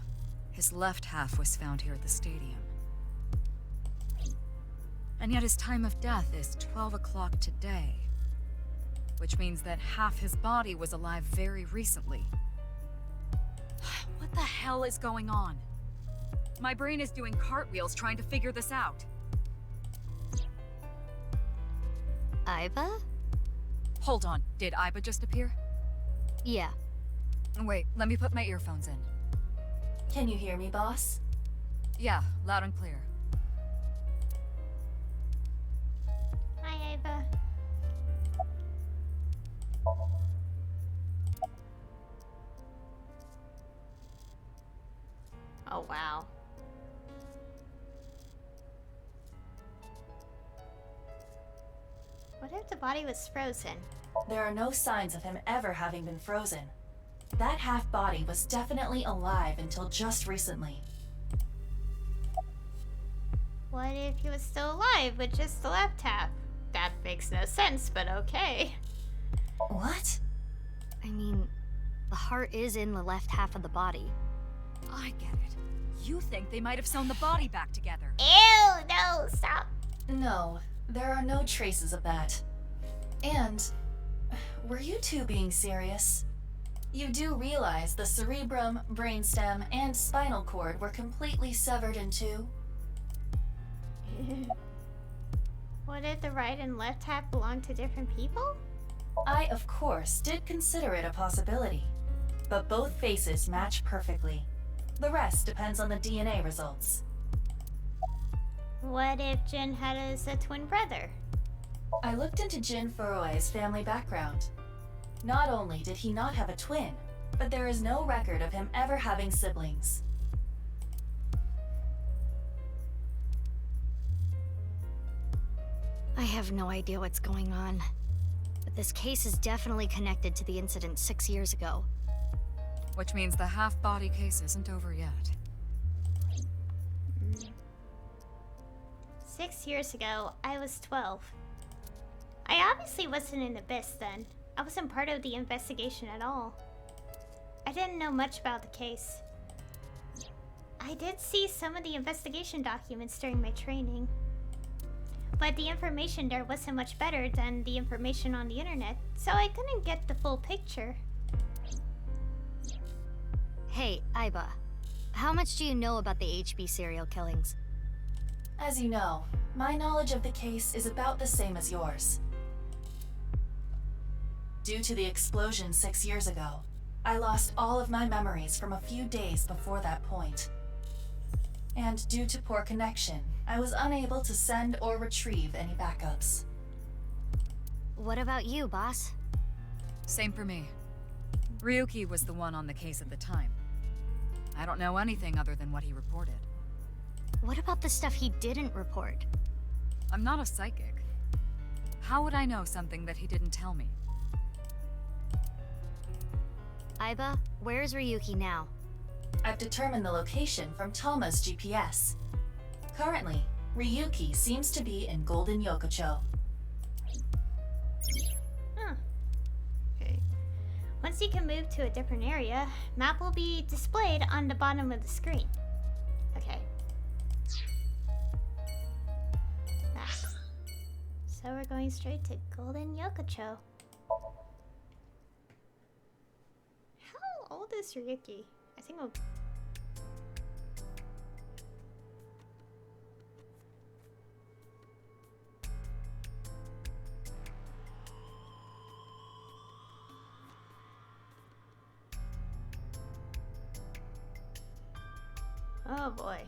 his left half was found here at the stadium. And yet his time of death is 12 o'clock today. Which means that half his body was alive very recently. What the hell is going on? My brain is doing cartwheels trying to figure this out. Aiba? Hold on, did Aiba just appear? Yeah. Wait, let me put my earphones in. Can you hear me, boss? Yeah, loud and clear. Hi, Ava. Oh, wow. What if the body was frozen? There are no signs of him ever having been frozen. That half-body was definitely alive until just recently. What if he was still alive with just the left half? That makes no sense, but okay. What? I mean, the heart is in the left half of the body. I get it. You think they might have sewn the body back together. Ew, no, stop. No, there are no traces of that. And, were you two being serious? You do realize the cerebrum, brainstem, and spinal cord were completely severed in two? What if the right and left half belong to different people? I, of course, did consider it a possibility. But both faces match perfectly. The rest depends on the DNA results. What if Jin had a twin brother? I looked into Jin Furue's family background. Not only did he not have a twin, but there is no record of him ever having siblings. I have no idea what's going on. But this case is definitely connected to the incident 6 years ago. Which means the half-body case isn't over yet. 6 years ago, I was 12. I obviously wasn't in Abyss then. I wasn't part of the investigation at all. I didn't know much about the case. I did see some of the investigation documents during my training. But the information there wasn't much better than the information on the internet, so I couldn't get the full picture. Hey, Aiba. How much do you know about the HB serial killings? As you know, my knowledge of the case is about the same as yours. Due to the explosion 6 years ago, I lost all of my memories from a few days before that point. And due to poor connection, I was unable to send or retrieve any backups. What about you, boss? Same for me. Ryuki was the one on the case at the time. I don't know anything other than what he reported. What about the stuff he didn't report? I'm not a psychic. How would I know something that he didn't tell me? Aiba, where's Ryuki now? I've determined the location from Toma's GPS. Currently, Ryuki seems to be in Golden Yokocho. Huh. Okay. Once you can move to a different area, map will be displayed on the bottom of the screen. Okay. Maps. So we're going straight to Golden Yokocho. How old is Ryuki? I think we'll... Oh boy.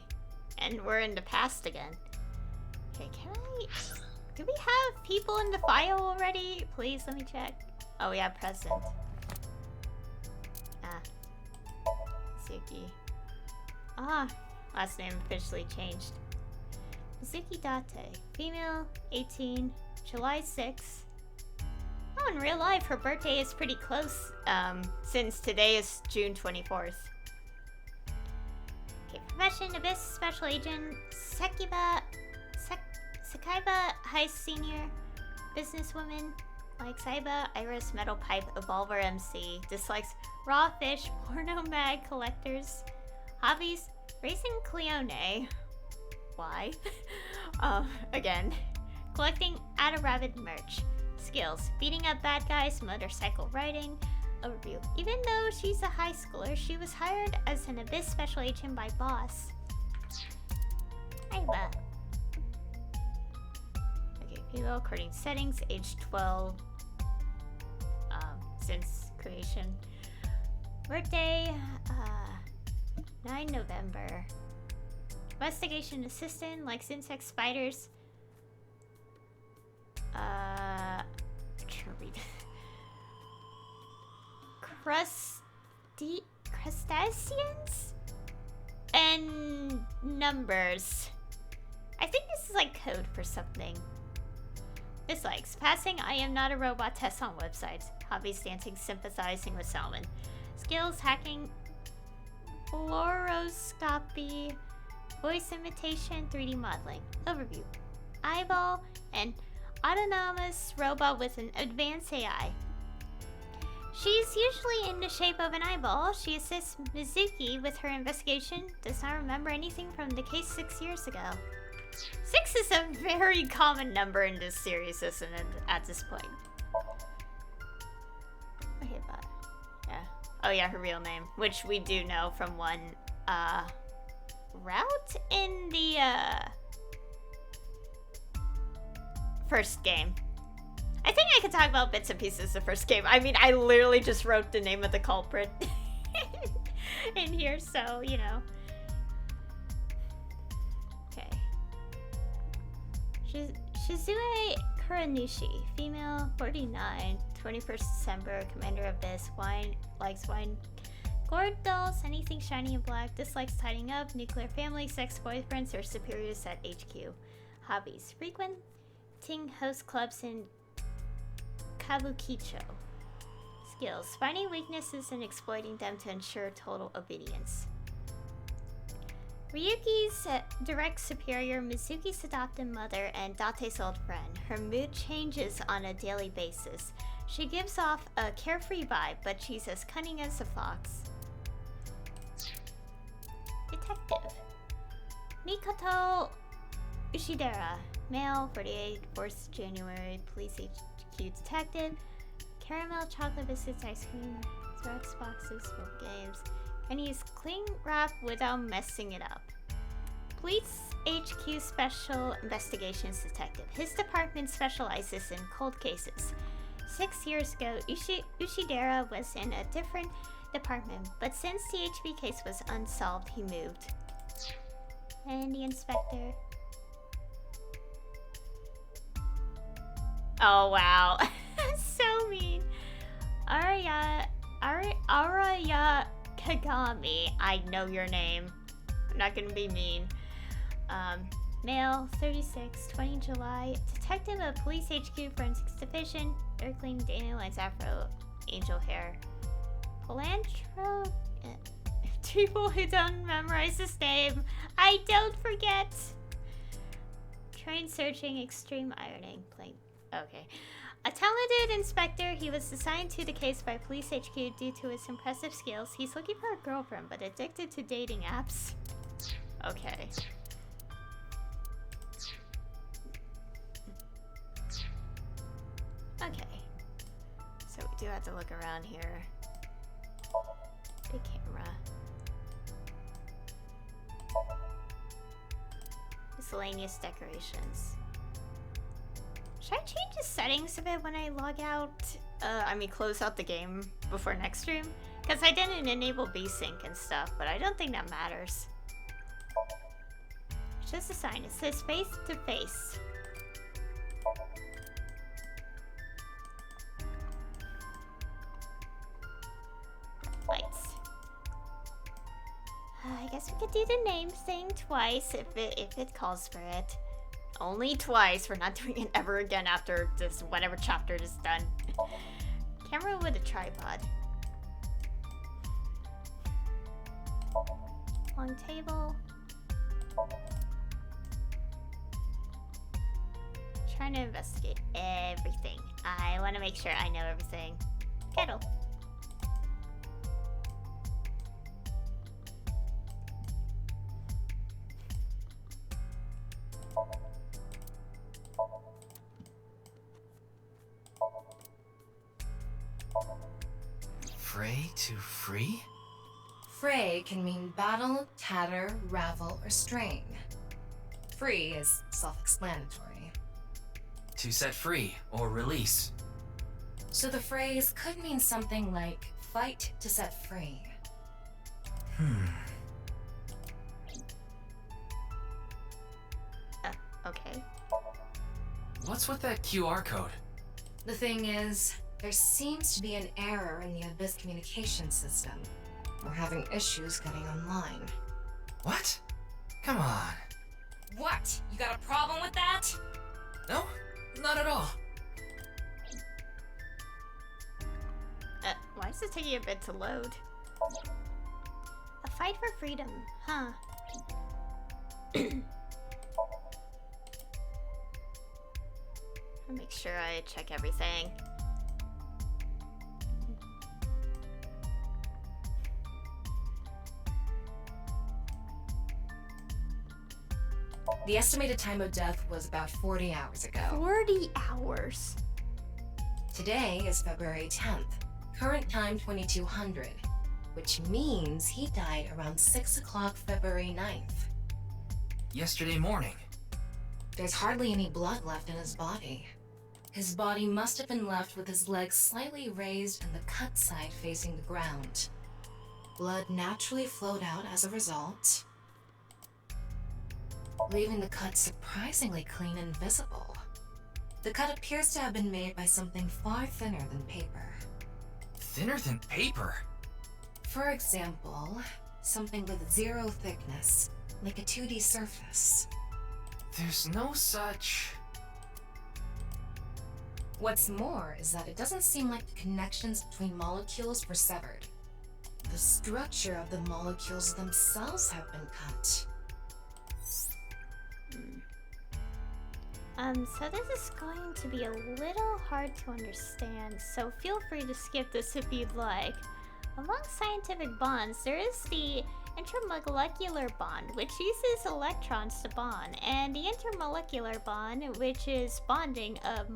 And we're in the past again. Okay, can I... Do we have people in the file already? Please, let me check. Oh, we have present. Ah. Suki. Ah, last name officially changed. Suki Date. Female, 18, July 6. Oh, in real life, her birthday is pretty close, since today is June 24th. Profession, Abyss Special Agent, Sekaiba High Senior, Businesswoman, likes Aiba, Iris, Metal Pipe, Evolver MC, dislikes raw fish, porno mag collectors, hobbies, racing Cleone. Why? Again, collecting Ada Rabbit merch, skills, beating up bad guys, motorcycle riding. Overview. Even though she's a high schooler, she was hired as an Abyss Special Agent by Boss. Aiba. Okay, female, according settings, age 12. Since creation. Birthday, 9 November. Investigation assistant, likes insects, spiders. I'm trying to read. Crustaceans? And numbers. I think this is like code for something. Dislikes. Passing I am not a robot test on websites. Hobbies dancing, sympathizing with Salmon. Skills hacking, fluoroscopy, voice imitation, 3D modeling. Overview. Eyeball, an autonomous robot with an advanced AI. She's usually in the shape of an eyeball. She assists Mizuki with her investigation. Does not remember anything from the case 6 years ago. 6 is a very common number in this series, isn't it, at this point? Okay, but yeah. Oh yeah, her real name, which we do know from one route in the first game. I think I could talk about bits and pieces of the first game. I mean, I literally just wrote the name of the culprit in here, so, you know. Okay. Shizue Kuranushi, female, 49, 21st December, commander of Abyss, likes wine, gourd dolls, anything shiny and black, dislikes tidying up, nuclear family, sex boyfriends, or superiors at HQ. Hobbies, frequenting host clubs in Kabukicho. Skills, finding weaknesses and exploiting them to ensure total obedience. Ryuki's direct superior, Mizuki's adopted mother, and Date's old friend. Her mood changes on a daily basis. She gives off a carefree vibe, but she's as cunning as a fox. Detective. Mikoto Ushidera, male, 48, 4th January, police HQ detective. Caramel, chocolate biscuits, ice cream, Xerox boxes, smoke games. And use cling wrap without messing it up. Police HQ Special Investigations Detective. His department specializes in cold cases. 6 years ago, Ushidera was in a different department, but since the HB case was unsolved, he moved. And the inspector. Oh wow, so mean. Araya Kagami, I know your name. I'm not gonna be mean. Male, 36, 20 July, detective of Police HQ Forensics Division, Dirkling, Dandelions Afro, angel hair. Palantro? People who don't memorize this name, I don't forget. Train searching, extreme ironing, plain. Okay. A talented inspector, he was assigned to the case by Police HQ due to his impressive skills. He's looking for a girlfriend, but addicted to dating apps. Okay. Okay. So we do have to look around here. Big camera. Miscellaneous decorations. Should I change the settings a bit when I log out? Close out the game before next stream? Because I didn't enable VSync and stuff, but I don't think that matters. It's just a sign. It says face to face. Lights. I guess we could do the name thing twice if it calls for it. Only twice. We're not doing it ever again after this whatever chapter is done. Camera with a tripod. Long table. Trying to investigate everything. I want to make sure I know everything. Kettle. Fray to free? Fray can mean battle, tatter, ravel, or strain. Free is self-explanatory. To set free or release. So the phrase could mean something like fight to set free. Okay. What's with that QR code? The thing is, there seems to be an error in the Abyss communication system. We're having issues getting online. What? Come on. What? You got a problem with that? No, not at all. Why is it taking a bit to load? A fight for freedom, huh? I'll make sure I check everything. The estimated time of death was about 40 hours ago. 40 hours? Today is February 10th. Current time 2200, which means he died around 6 o'clock February 9th. Yesterday morning. There's hardly any blood left in his body. His body must have been left with his legs slightly raised and the cut side facing the ground. Blood naturally flowed out as a result, leaving the cut surprisingly clean and visible. The cut appears to have been made by something far thinner than paper. Thinner than paper? For example, something with zero thickness, like a 2D surface. There's no such... What's more is that it doesn't seem like the connections between molecules were severed. The structure of the molecules themselves have been cut. So this is going to be a little hard to understand, so feel free to skip this if you'd like. Among scientific bonds, there is the intermolecular bond, which uses electrons to bond, and the intermolecular bond, which is bonding of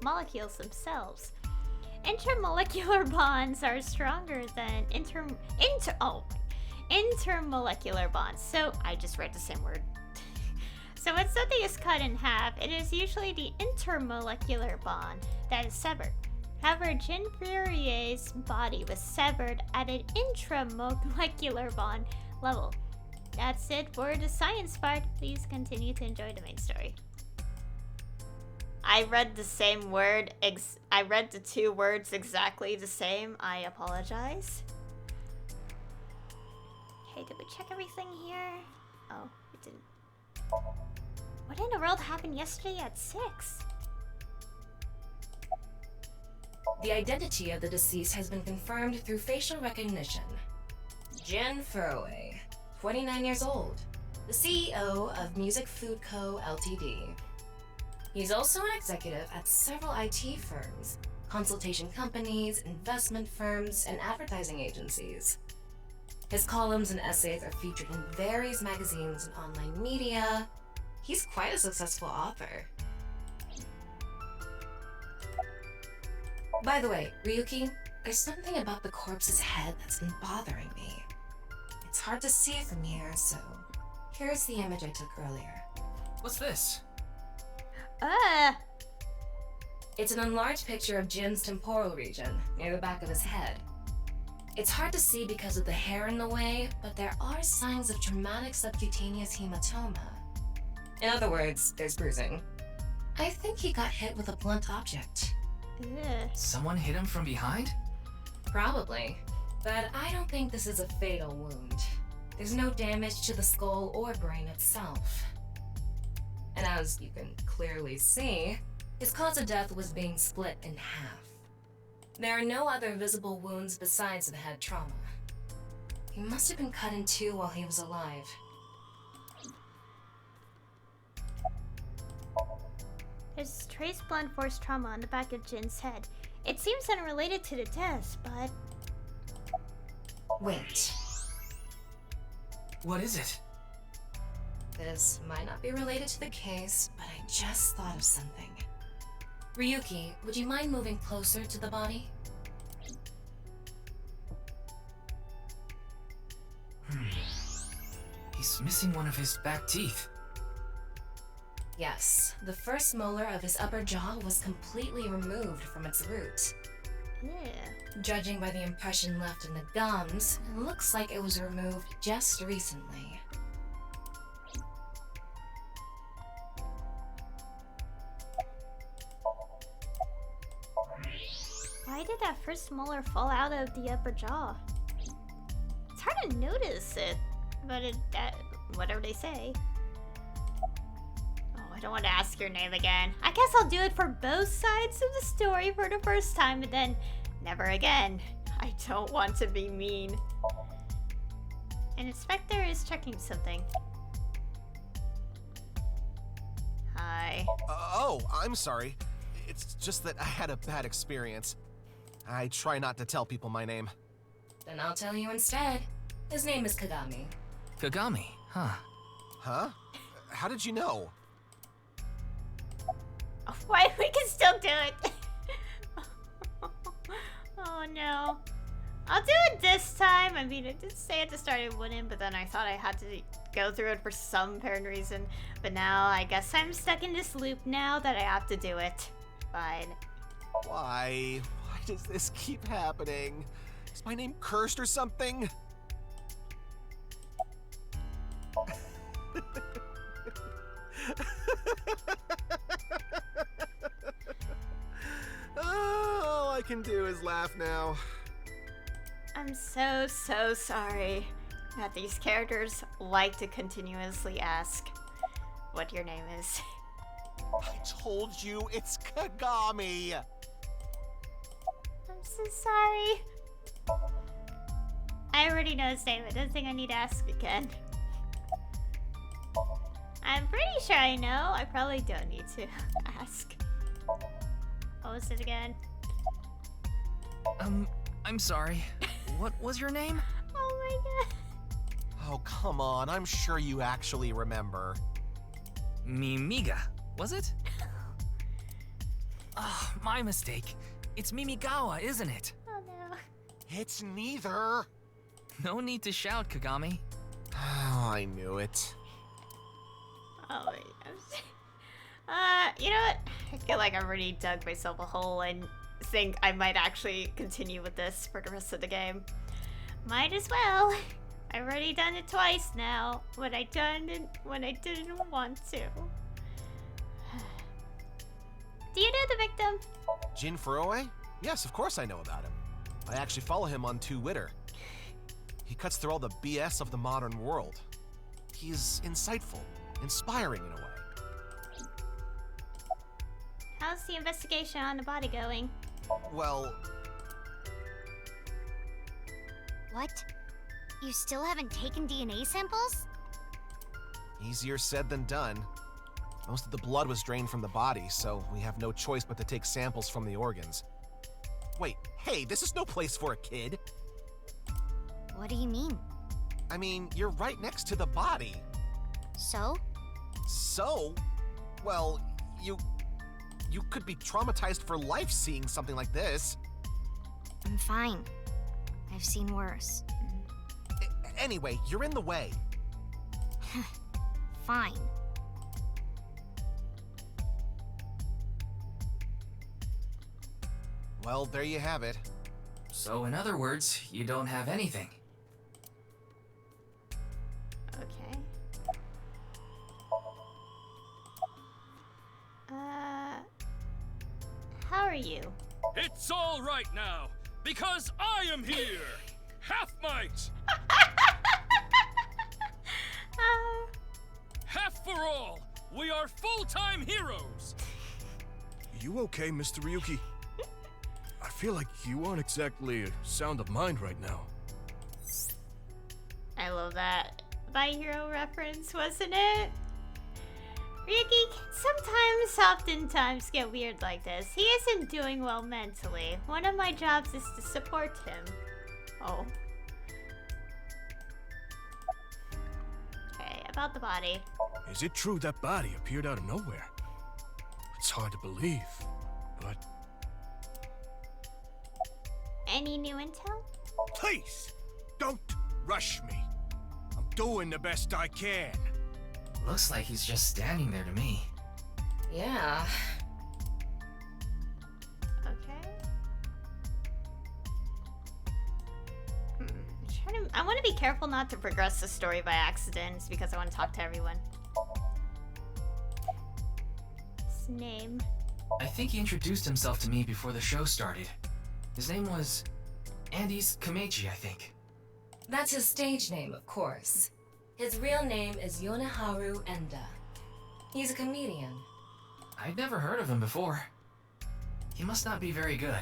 molecules themselves. Intermolecular bonds are stronger than intermolecular bonds. So I just read the same word. So when something is cut in half, it is usually the intermolecular bond that is severed. However, Jin Furier's body was severed at an intramolecular bond level. That's it for the science part. Please continue to enjoy the main story. I read the same word. I read the two words exactly the same. I apologize. Okay, did we check everything here? Oh, we didn't. What in the world happened yesterday at 6? The identity of the deceased has been confirmed through facial recognition. Jin Furway, 29 years old, the CEO of Music Food Co. Ltd. He's also an executive at several IT firms, consultation companies, investment firms, and advertising agencies. His columns and essays are featured in various magazines and online media. He's quite a successful author. By the way, Ryuki, there's something about the corpse's head that's been bothering me. It's hard to see from here, so here's the image I took earlier. What's this? It's an enlarged picture of Jin's temporal region, near the back of his head. It's hard to see because of the hair in the way, but there are signs of traumatic subcutaneous hematoma. In other words, there's bruising. I think he got hit with a blunt object. Ugh. Someone hit him from behind? Probably. But I don't think this is a fatal wound. There's no damage to the skull or brain itself. And as you can clearly see, his cause of death was being split in half. There are no other visible wounds besides the head trauma. He must have been cut in two while he was alive. There's trace blunt force trauma on the back of Jin's head. It seems unrelated to the deaths, but... Wait. What is it? This might not be related to the case, but I just thought of something. Ryuki, would you mind moving closer to the body? He's missing one of his back teeth. Yes, the first molar of his upper jaw was completely removed from its root. Yeah. Judging by the impression left in the gums, it looks like it was removed just recently. Why did that first molar fall out of the upper jaw? It's hard to notice it, but whatever they say. Oh, I don't want to ask your name again. I guess I'll do it for both sides of the story for the first time, and then never again. I don't want to be mean. An inspector is checking something. Hi. Oh, I'm sorry. It's just that I had a bad experience. I try not to tell people my name. Then I'll tell you instead. His name is Kagami. Kagami, huh? Huh? How did you know? Why, we can still do it. Oh no. I'll do it this time. I mean, it did say at the start it wouldn't, but then I thought I had to go through it for some apparent reason. But now I guess I'm stuck in this loop now that I have to do it. Fine. Why? Why does this keep happening? Is my name cursed or something? All I can do is laugh now. I'm so sorry that these characters like to continuously ask what your name is. I told you it's Kagami. I'm so sorry. I already know his name. I don't think I need to ask again. I'm pretty sure I know. I probably don't need to ask. What was it again? I'm sorry. What was your name? Oh my god. Oh, come on. I'm sure you actually remember. Mimiga, was it? Ah, my mistake. It's Mimigawa, isn't it? Oh no. It's neither. No need to shout, Kagami. Oh, I knew it. Oh my gosh. You know what? I feel like I've already dug myself a hole and think I might actually continue with this for the rest of the game. Might as well. I've already done it twice now. When I didn't want to. Do you know the victim? Jin Furue? Yes, of course I know about him. I actually follow him on Twitter. He cuts through all the BS of the modern world. He's insightful, inspiring in a way. How's the investigation on the body going? Well... What? You still haven't taken DNA samples? Easier said than done. Most of the blood was drained from the body, so we have no choice but to take samples from the organs. Wait, hey, this is no place for a kid. What do you mean? I mean, you're right next to the body. So? So? Well, you could be traumatized for life seeing something like this. I'm fine. I've seen worse. Anyway, you're in the way. Fine. Well, there you have it. So in other words, you don't have anything. Okay. How are you? It's all right now, because I am here! Half might! Half for all! We are full-time heroes! You okay, Mr. Ryuki? I feel like you aren't exactly sound of mind right now. I love that My Hero reference, wasn't it? Ryuki, sometimes Things oftentimes get weird like this. He isn't doing well mentally. One of my jobs is to support him. Oh. Okay, about the body. Is it true that body appeared out of nowhere? It's hard to believe, but... Any new intel? Please! Don't rush me. I'm doing the best I can. Looks like he's just standing there to me. Yeah. Okay. I want to be careful not to progress the story by accident because I want to talk to everyone. His name. I think he introduced himself to me before the show started. His name was Andes Kameji, I think. That's his stage name, of course. His real name is Yoneharu Enda. He's a comedian. I'd never heard of him before. He must not be very good.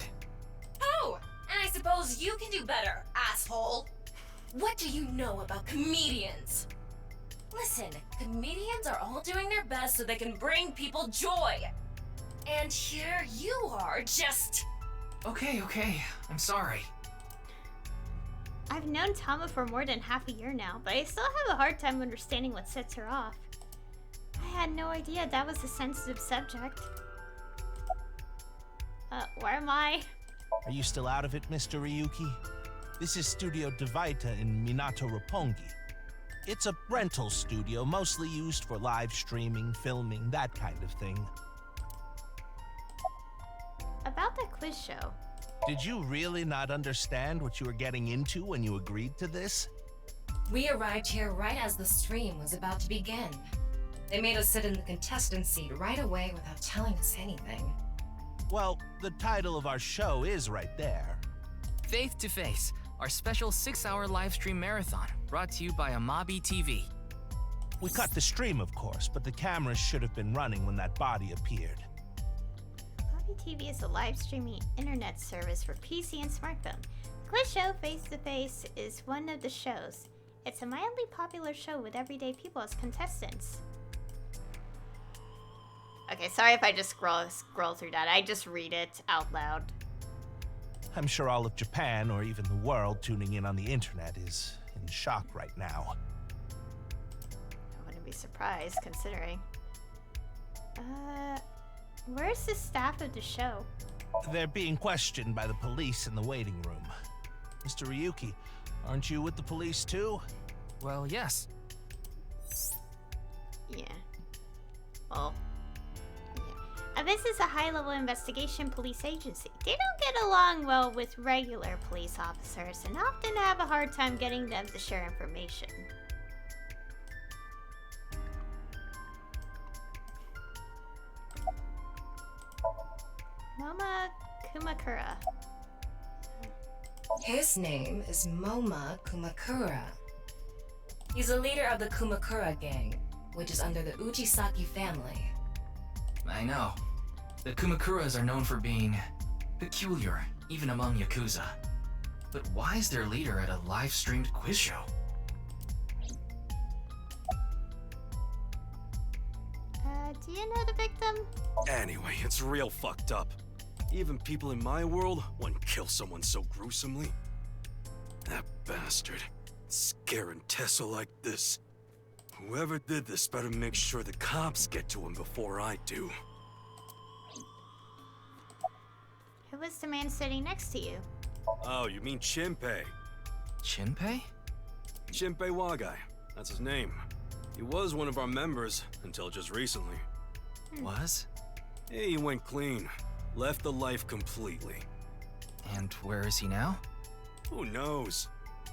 Oh, and I suppose you can do better, asshole. What do you know about comedians? Listen, comedians are all doing their best so they can bring people joy. And here you are, just... Okay, I'm sorry. I've known Tama for more than half a year now, but I still have a hard time understanding what sets her off. I had no idea that was a sensitive subject. Where am I? Are you still out of it, Mr. Ryuki? This is Studio Divaita in Minato Roppongi. It's a rental studio mostly used for live streaming, filming, that kind of thing. About that quiz show. Did you really not understand what you were getting into when you agreed to this? We arrived here right as the stream was about to begin. They made us sit in the contestant seat right away without telling us anything. Well, the title of our show is right there. Faith to Face, our special 6-hour live stream marathon, brought to you by Amabi TV. We cut the stream, of course, but the cameras should have been running when that body appeared. Amabi TV is a live streaming internet service for PC and smartphone. The quiz show Face to Face is one of the shows. It's a mildly popular show with everyday people as contestants. Okay, sorry if I just scroll through that. I just read it out loud. I'm sure all of Japan, or even the world, tuning in on the internet is in shock right now. I wouldn't be surprised, considering. Where's the staff of the show? They're being questioned by the police in the waiting room. Mr. Ryuki, aren't you with the police too? Well, yes. Yeah. Well, yeah. This is a high-level investigation police agency. They don't get along well with regular police officers and often have a hard time getting them to share information. Moma Kumakura. His name is Moma Kumakura. He's a leader of the Kumakura gang, which is under the Uchisaki family. I know. The Kumakuras are known for being peculiar, even among Yakuza. But why is their leader at a live-streamed quiz show? Do you know the victim? Anyway, it's real fucked up. Even people in my world wouldn't kill someone so gruesomely. That bastard. Scaring Tessa like this. Whoever did this better make sure the cops get to him before I do. Who was the man sitting next to you? Oh, you mean Shinpei? Shinpei? Shinpei Wagai. That's his name. He was one of our members until just recently. Was? He went clean. Left the life completely. And where is he now? Who knows?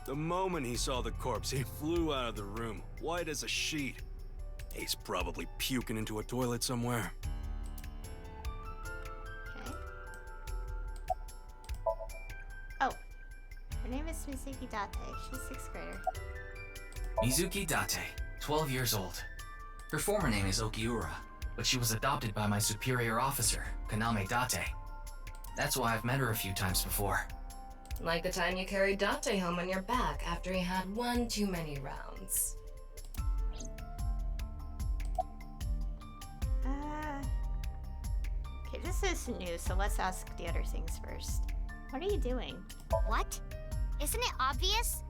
The moment he saw the corpse, he flew out of the room, white as a sheet. He's probably puking into a toilet somewhere. Okay. Oh. Her name is Mizuki Date. She's 6th grader. Mizuki Date, 12 years old. Her former name is Okiura, but she was adopted by my superior officer, Kaname Date. That's why I've met her a few times before. Like the time you carried Date home on your back after he had one too many rounds. this is new, so let's ask the other things first. What are you doing? What? Isn't it obvious?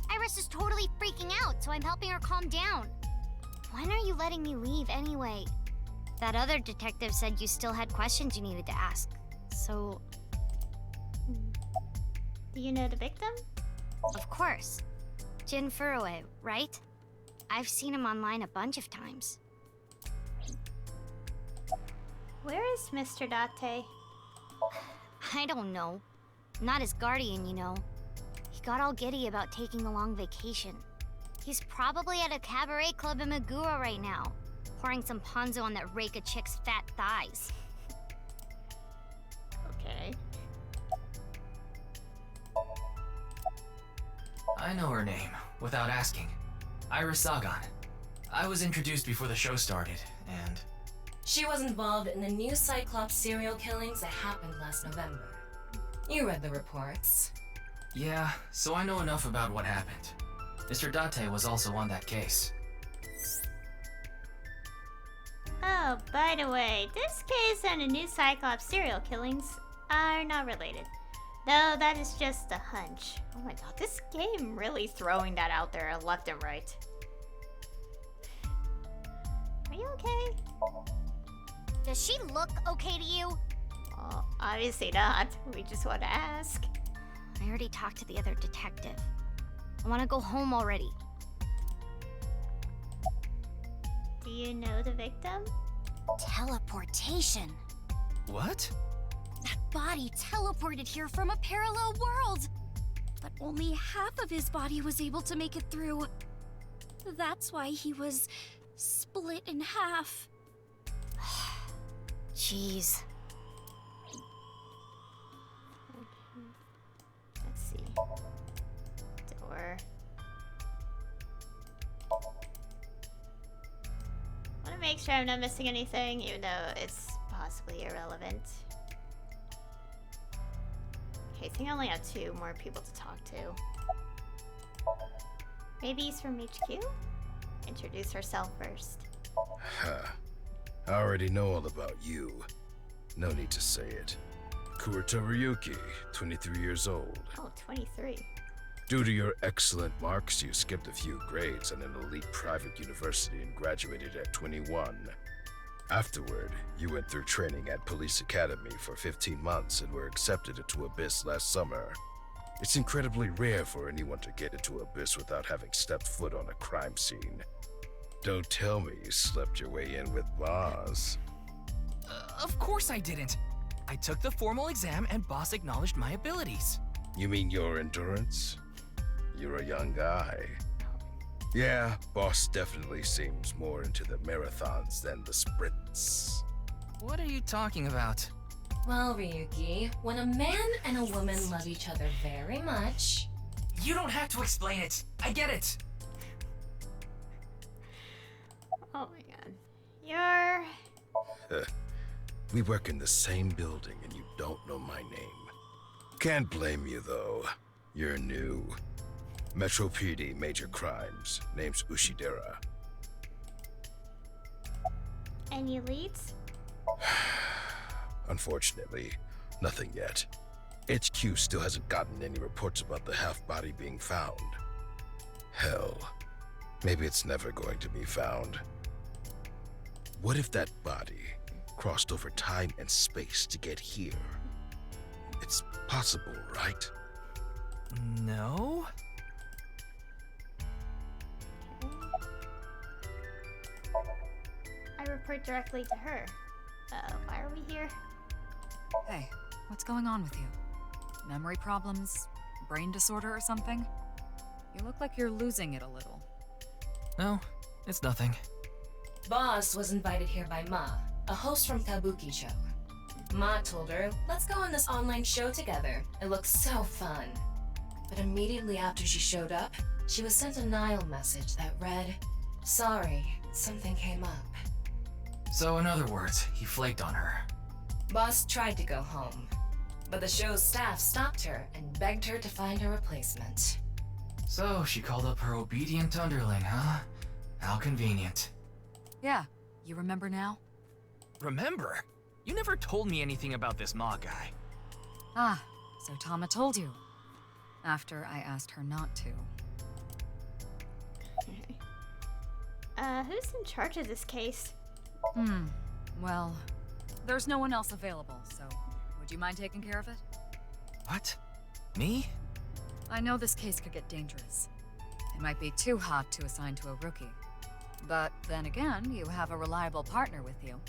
Iris is totally freaking out, so I'm helping her calm down. When are you letting me leave anyway? That other detective said you still had questions you needed to ask. So... Do you know the victim? Of course. Jin Furue, right? I've seen him online a bunch of times. Where is Mr. Date? I don't know. Not his guardian, you know. He got all giddy about taking a long vacation. He's probably at a cabaret club in Magura right now, pouring some ponzo on that rake of chick's fat thighs. Okay. I know her name, without asking. Iris Sagan. I was introduced before the show started, and... She was involved in the new Cyclops serial killings that happened last November. You read the reports. Yeah, so I know enough about what happened. Mr. Date was also on that case. Oh, by the way, this case and the new Cyclops serial killings are not related. Though that is just a hunch. Oh my god, this game really throwing that out there left and right. Are you okay? Does she look okay to you? Well, obviously not. We just want to ask. I already talked to the other detective. I want to go home already. Do you know the victim? Teleportation. What? That body teleported here from a parallel world! But only half of his body was able to make it through. That's why he was split in half. Jeez. Let's see. Door. Want to make sure I'm not missing anything, even though it's possibly irrelevant. Okay, I think I only have 2 more people to talk to. Maybe he's from HQ? Introduce herself first. Huh. I already know all about you. No need to say it. Kurita Ryuki, 23 years old. Oh, 23. Due to your excellent marks, you skipped a few grades at an elite private university and graduated at 21. Afterward, you went through training at Police Academy for 15 months and were accepted into Abyss last summer. It's incredibly rare for anyone to get into Abyss without having stepped foot on a crime scene. Don't tell me you slept your way in with Boss. Of course I didn't. I took the formal exam and Boss acknowledged my abilities. You mean your endurance? You're a young guy. Yeah, Boss definitely seems more into the marathons than the sprints. What are you talking about? Well, Ryuki, when a man and a woman love each other very much... You don't have to explain it. I get it. Oh my god. You're... We work in the same building and you don't know my name. Can't blame you though. You're new. Metro PD, major crimes. Name's Ushidera. Any leads? Unfortunately, nothing yet. HQ still hasn't gotten any reports about the half-body being found. Hell, maybe it's never going to be found. What if that body crossed over time and space to get here? It's possible, right? No? I report directly to her. Why are we here? Hey, what's going on with you? Memory problems? Brain disorder or something? You look like you're losing it a little. No, it's nothing. Boss was invited here by Ma, a host from Kabuki Show. Ma told her, let's go on this online show together. It looks so fun. But immediately after she showed up, she was sent a Nile message that read, sorry, something came up. So in other words, he flaked on her. Boss tried to go home, but the show's staff stopped her and begged her to find a replacement. So she called up her obedient underling, huh? How convenient. Yeah, you remember now? Remember? You never told me anything about this Ma guy. Ah, so Tama told you. After I asked her not to. Who's in charge of this case? Well, there's no one else available, so would you mind taking care of it? What? Me? I know this case could get dangerous. It might be too hot to assign to a rookie. But then again, you have a reliable partner with you.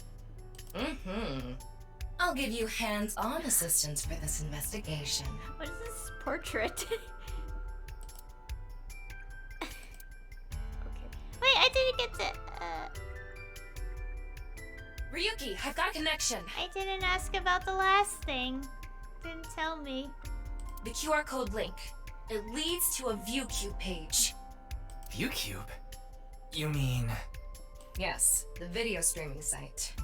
I'll give you hands-on assistance for this investigation. What is this portrait? Okay. Wait, I didn't get to. Ryuki, I've got a connection. I didn't ask about the last thing. Didn't tell me. The QR code link. It leads to a ViewCube page. ViewCube? You mean... Yes, the video streaming site.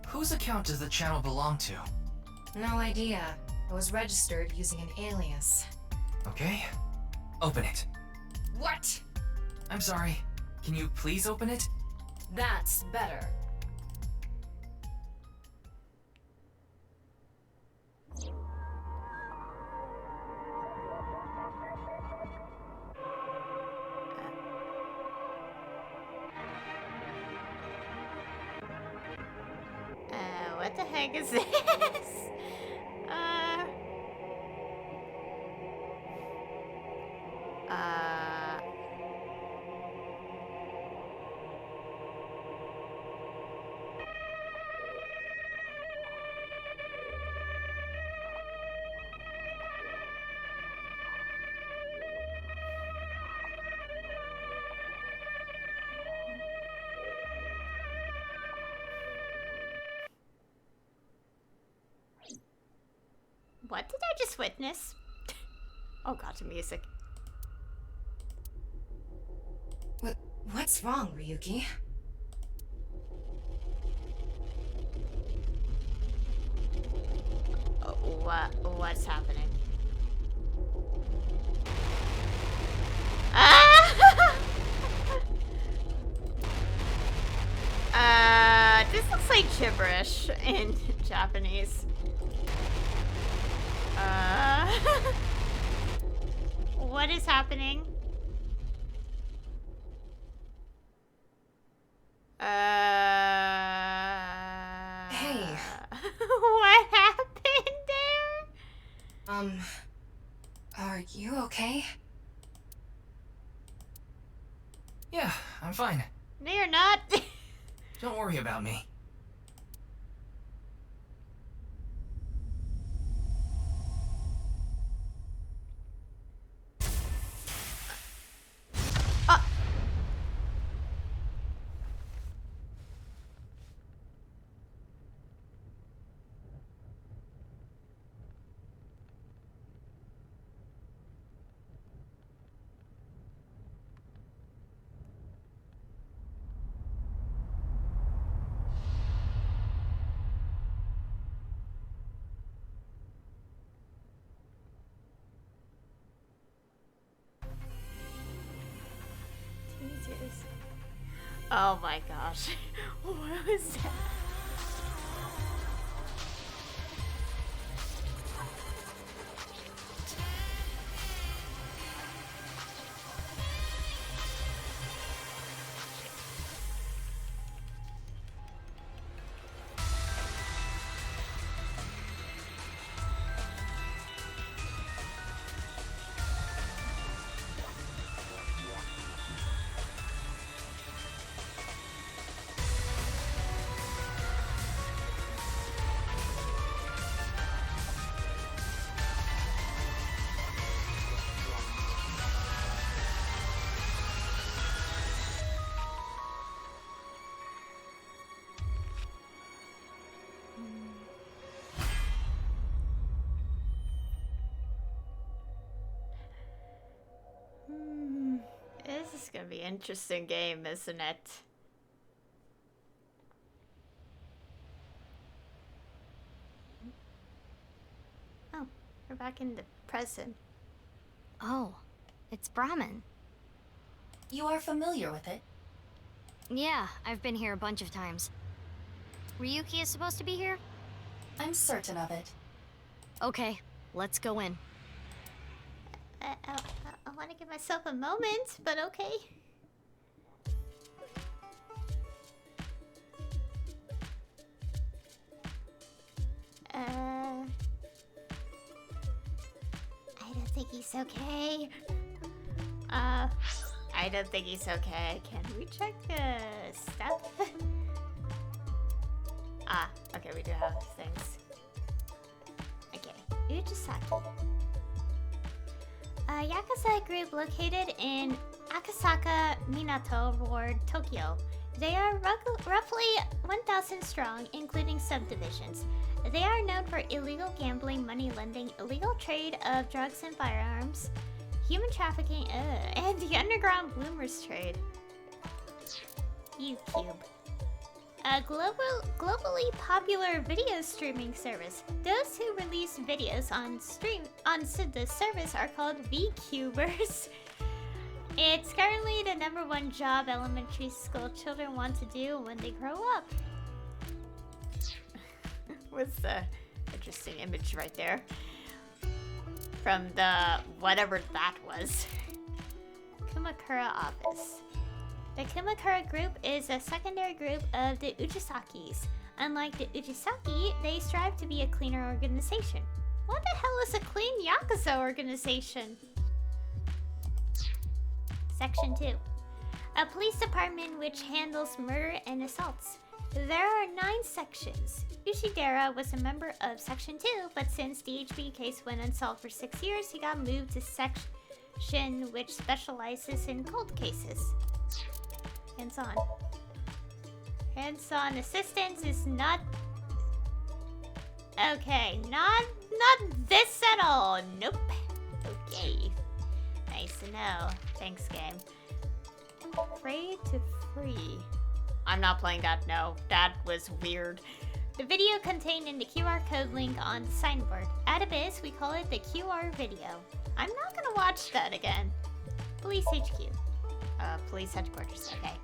Whose account does the channel belong to? No idea. It was registered using an alias. Okay. Open it. What? I'm sorry. Can you please open it? That's better. What the heck is this? What did I just witness? Oh god, the music. What's wrong, Ryuki? What's happening? This looks like gibberish in Japanese. What is happening? Hey. What happened there? Are you okay? Yeah, I'm fine. No, you're not. Don't worry about me. Oh my gosh. What was that? This is gonna be an interesting game, isn't it? Oh, we're back in the present. Oh, it's Brahmin. You are familiar with it? Yeah, I've been here a bunch of times. Ryuki is supposed to be here? I'm certain of it. Okay, let's go in. I want to give myself a moment, but okay. I don't think he's okay. I don't think he's okay. Can we check stuff? Okay, we do have things. Okay, Uchisaki. A Yakuza group located in Akasaka Minato Ward, Tokyo. They are roughly 1,000 strong, including subdivisions. They are known for illegal gambling, money lending, illegal trade of drugs and firearms, human trafficking, and the underground bloomers trade. YouTube. A globally popular video streaming service. Those who release videos on the service are called VTubers. It's currently the #1 job elementary school children want to do when they grow up. What's the interesting image right there? From the whatever that was. Kumakura office. The Kumakura group is a secondary group of the Uchisakis. Unlike the Uchisaki, they strive to be a cleaner organization. What the hell is a clean Yakuza organization? Section 2. A police department which handles murder and assaults. There are 9 sections. Ushidera was a member of Section 2, but since the HB case went unsolved for 6 years, he got moved to Section which specializes in cold cases. Hands-on. Hands-on assistance is not... Okay, not this at all. Nope. Okay. Nice to know. Thanks, game. Afraid to free. I'm not playing that, no. That was weird. The video contained in the QR code link on the signboard. At Abyss, we call it the QR video. I'm not gonna watch that again. Police HQ. Police headquarters, okay.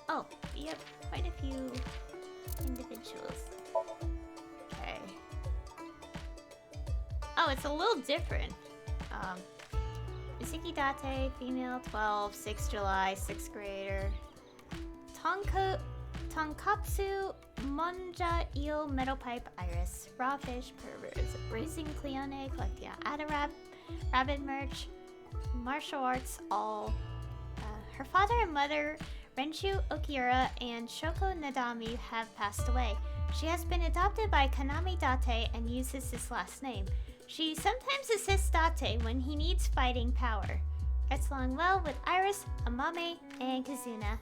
Oh, we have quite a few individuals. Okay. Oh, it's a little different. Mizuki Date, female, 12, 6 July, 6th grader. Tonkatsu Monja Eel Metal Pipe Iris. Raw fish perverts. Raising Cleone, collecting Adarab, rabbit merch, martial arts, all. Her father and mother, Renshu Okiura and Shoko Nadami, have passed away. She has been adopted by Kanami Date and uses his last name. She sometimes assists Date when he needs fighting power. Gets along well with Iris, Amame, and Kazuna.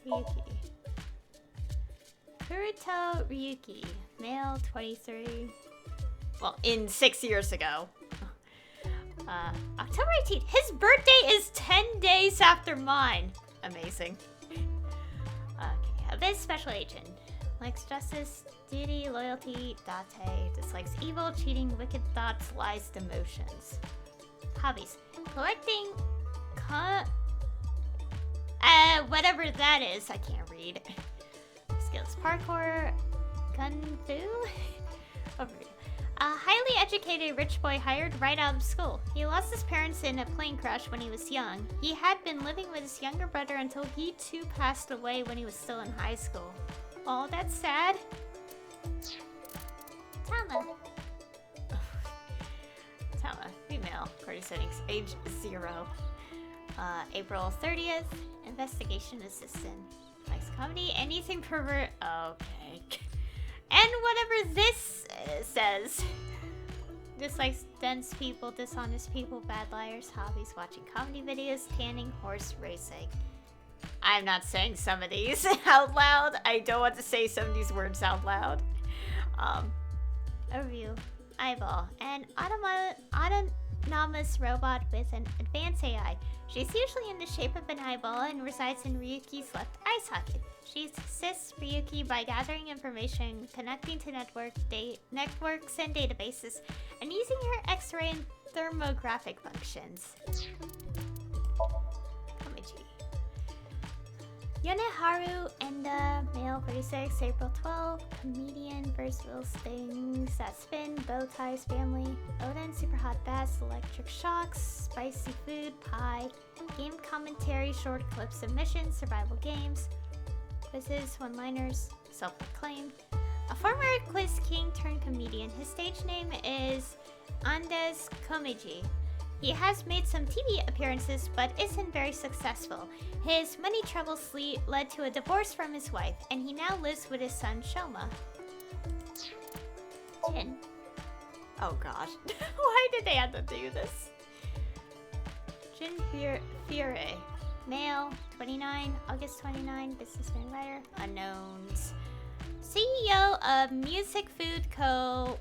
Ryuki. Kuruto Ryuki, male, 23. Well, in 6 years ago. October 18th. His birthday is 10 days after mine. Amazing. Okay, Abyss Special Agent. Likes justice, duty, loyalty, Date. Dislikes evil, cheating, wicked thoughts, lies, demotions. Hobbies. Collecting, whatever that is, I can't read. Skills, parkour, kung fu. Overview. A highly educated rich boy hired right out of school. He lost his parents in a plane crash when he was young. He had been living with his younger brother until he too passed away when he was still in high school. Oh, that's sad. Tama. Tama, female, party settings, age 0. April 30th, investigation assistant. Likes comedy, anything pervert. Okay. And whatever this says. Dislikes dense people, dishonest people, bad liars, hobbies, watching comedy videos, tanning, horse racing. I'm not saying some of these out loud. I don't want to say some of these words out loud. Overview. Eyeball. An autonomous robot with an advanced AI. She's usually in the shape of an eyeball and resides in Ryuki's left eye socket. She assists Ryuki by gathering information, connecting to networks and databases, and using her X-ray and thermographic functions. Komichi. Yoneharu Enda, male 46, April 12, comedian, versatile things that spin, bow ties, family, Odin, super hot bass, electric shocks, spicy food, pie, game commentary, short clips of missions, survival games, quizzes, one-liners, self-proclaimed. A former quiz king turned comedian. His stage name is Andes Komiji. He has made some TV appearances, but isn't very successful. His money troubles led to a divorce from his wife, and he now lives with his son, Shoma. Jin. Oh god. Why did they have to do this? Jin Fiore. Male, 29, August 29, businessman, writer, unknowns. CEO of Music Food Co.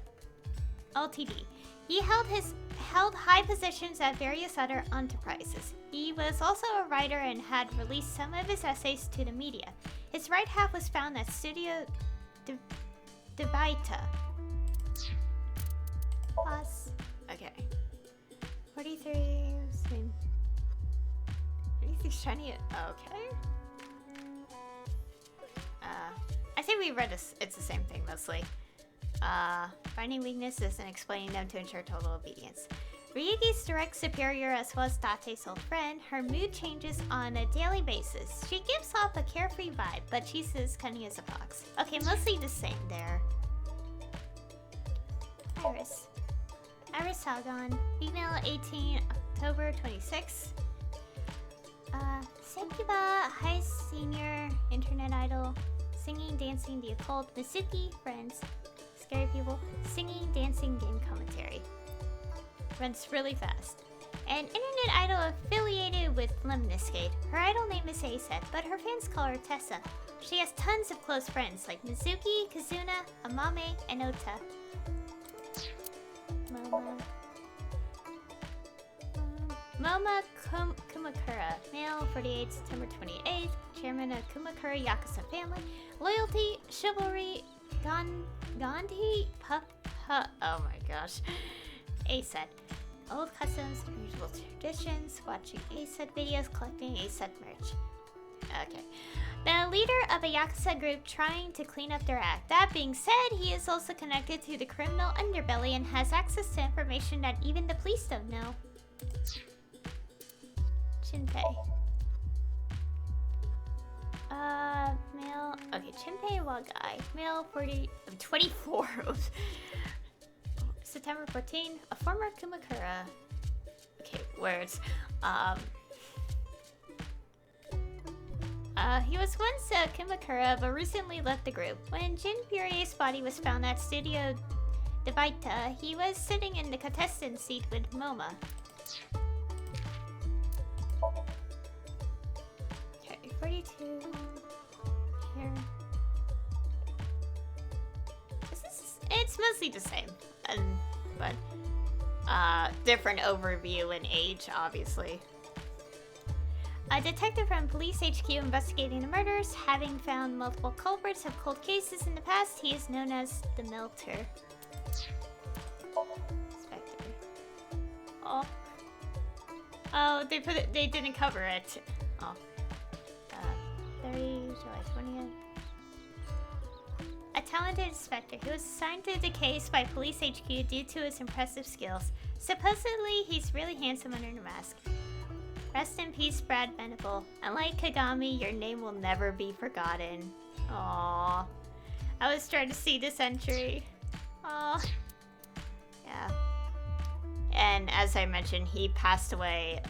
Ltd. He held high positions at various other enterprises. He was also a writer and had released some of his essays to the media. His right half was found at Studio Devita. Pause. Okay. 43. Same. 43 shiny. Okay. I think we read this. It's the same thing mostly. Finding weaknesses and explaining them to ensure total obedience. Ryugi's direct superior as well as Date's old friend, her mood changes on a daily basis. She gives off a carefree vibe, but she's as cunning as a fox. Okay, mostly the same there. Iris. Iris Salgon, female, 18, October 26. Sekiba, high senior, internet idol, singing, dancing, the occult, Mizuki, friends, scary people, singing, dancing, game commentary. Runs really fast. An internet idol affiliated with Lemniscate. Her idol name is Aset, but her fans call her Tessa. She has tons of close friends like Mizuki, Kazuna, Amame, and Ota. Moma Kumakura, male, 48, September 28th, chairman of Kumakura Yakuza family, loyalty, chivalry, Gandhi, oh my gosh, ASET, old customs, unusual traditions, watching ASET videos, collecting ASET merch. Okay. The leader of a Yakuza group trying to clean up their act. That being said, he is also connected to the criminal underbelly and has access to information that even the police don't know. Shinpei. Male. Okay, Shinpei Wagai. Male, 24. September 14. A former Kumakura. Okay, words. He was once a Kumakura, but recently left the group. When Jin Furie's body was found at Studio Devita, he was sitting in the contestant seat with Moma. Okay, 42. Here. It's mostly the same, but different overview and age, obviously. A detective from Police HQ investigating the murders, having found multiple culprits of cold cases in the past, he is known as the Melter. Spectre. Oh. Oh, they didn't cover it. Oh. 30, July 20th. A talented inspector who was assigned to the case by Police HQ due to his impressive skills. Supposedly, he's really handsome under the mask. Rest in peace, Brad Venable. Unlike Kagami, your name will never be forgotten. Aww. I was trying to see this entry. Aww. Yeah. And as I mentioned, he passed away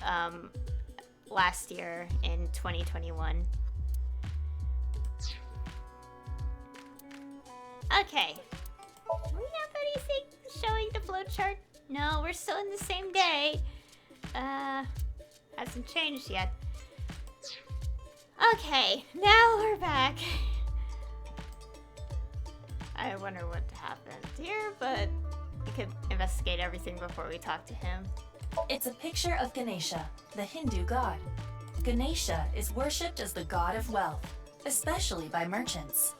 last year in 2021. Okay. We have anything showing the flowchart? No, we're still in the same day. Hasn't changed yet. Okay, now we're back. I wonder what happened here, but we could investigate everything before we talk to him. It's a picture of Ganesha, the Hindu god. Ganesha is worshipped as the god of wealth, especially by merchants.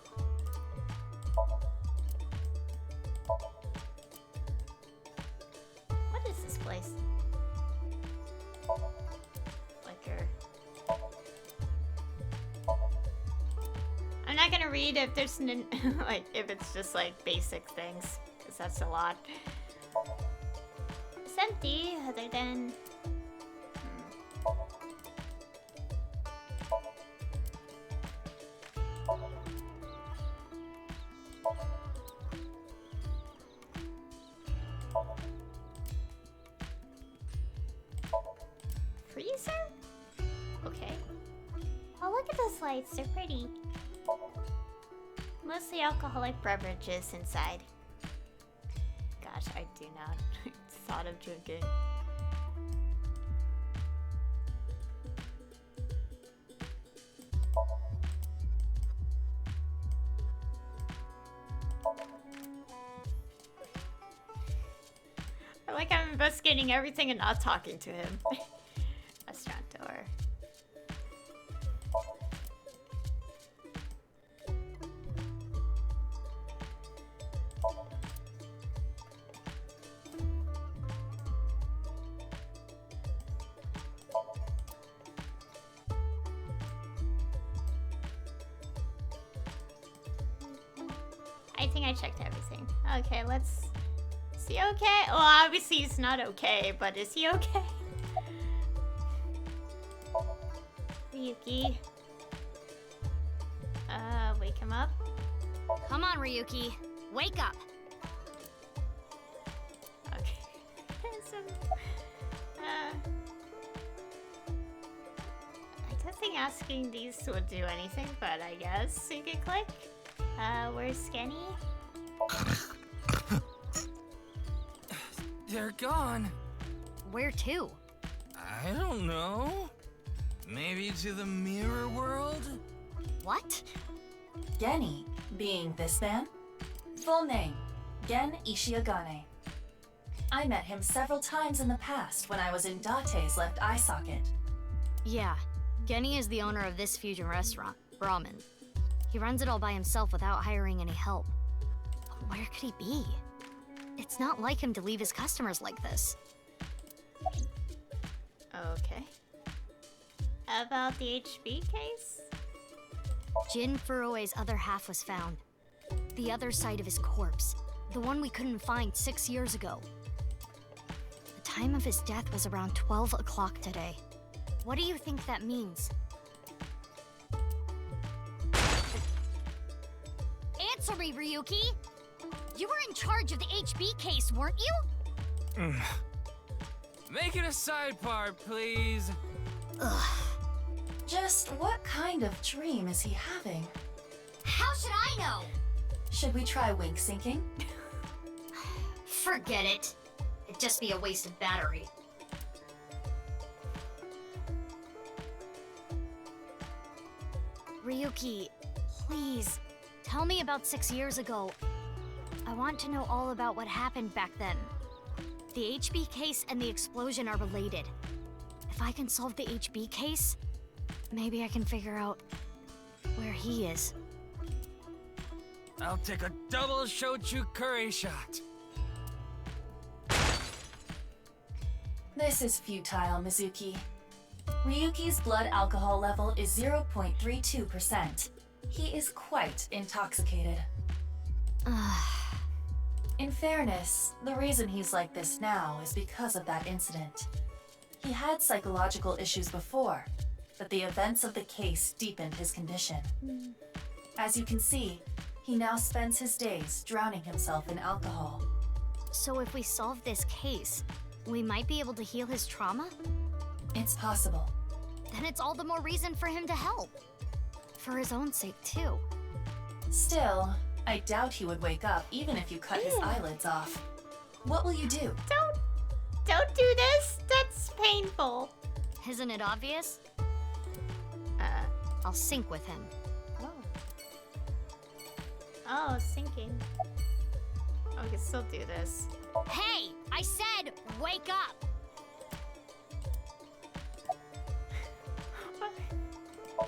What is this place? Liquor. I'm not gonna read if there's like if it's just like basic things, because that's a lot. It's empty, other than. Freezer? Okay. Oh, look at those lights. They're pretty. Mostly alcoholic beverages inside. Gosh, I do not thought of drinking. I like I'm investigating everything and not talking to him. Restaurant door. I think I checked everything. Okay, let's... Is he okay? Well, obviously he's not okay, but is he okay? Ryuki. Wake him up. Come on, Ryuki. Wake up. Okay. I don't think asking these would do anything, but I guess you could click. Where's Skenny? They're gone. Where to? I don't know. Maybe to the mirror world? What? Genny, being this man? Full name, Gen Ishiagane. I met him several times in the past when I was in Date's left eye socket. Yeah, Genny is the owner of this fusion restaurant, Brahmin. He runs it all by himself without hiring any help. But where could he be? It's not like him to leave his customers like this. Okay. About the HB case? Jin Furue's other half was found. The other side of his corpse. The one we couldn't find 6 years ago. The time of his death was around 12 o'clock today. What do you think that means? Answer me, Ryuki! You were in charge of the HB case, weren't you? Make it a side part, please. Ugh. Just what kind of dream is he having? How should I know? Should we try wink syncing? Forget it. It'd just be a waste of battery. Ryuki, please, tell me about 6 years ago. I want to know all about what happened back then. The HB case and the explosion are related. If I can solve the HB case, maybe I can figure out where he is. I'll take a double shochu curry shot. This is futile, Mizuki. Ryuki's blood alcohol level is 0.32%. He is quite intoxicated. In fairness, the reason he's like this now is because of that incident. He had psychological issues before, but the events of the case deepened his condition. As you can see, he now spends his days drowning himself in alcohol. So if we solve this case, we might be able to heal his trauma? It's possible. Then it's all the more reason for him to help. For his own sake, too. Still, I doubt he would wake up even if you cut his eyelids off. What will you do? Don't do this. That's painful. Isn't it obvious? I'll sync with him. Oh, syncing. I can still do this. Hey! I said, wake up!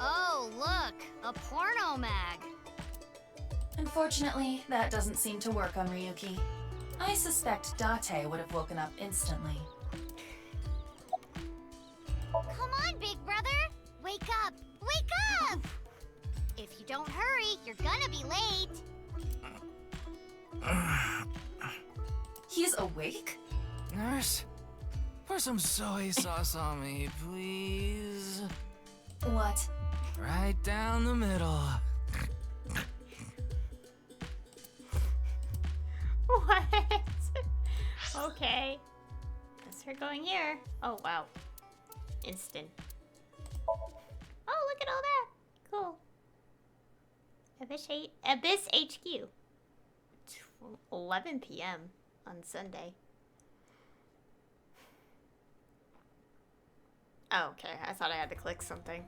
Oh, look! A porno mag! Unfortunately, that doesn't seem to work on Ryuki. I suspect Date would have woken up instantly. Come on, big brother! Wake up! Wake up! If you don't hurry, You're gonna be late. He's awake? Nurse, pour some soy sauce on me, please. What? Right down the middle. What? Okay. Guess we're going here. Oh, wow. Instant. Oh, look at all that. Cool. Abyss HQ. 11 p.m. on Sunday. Oh, okay. I thought I had to click something.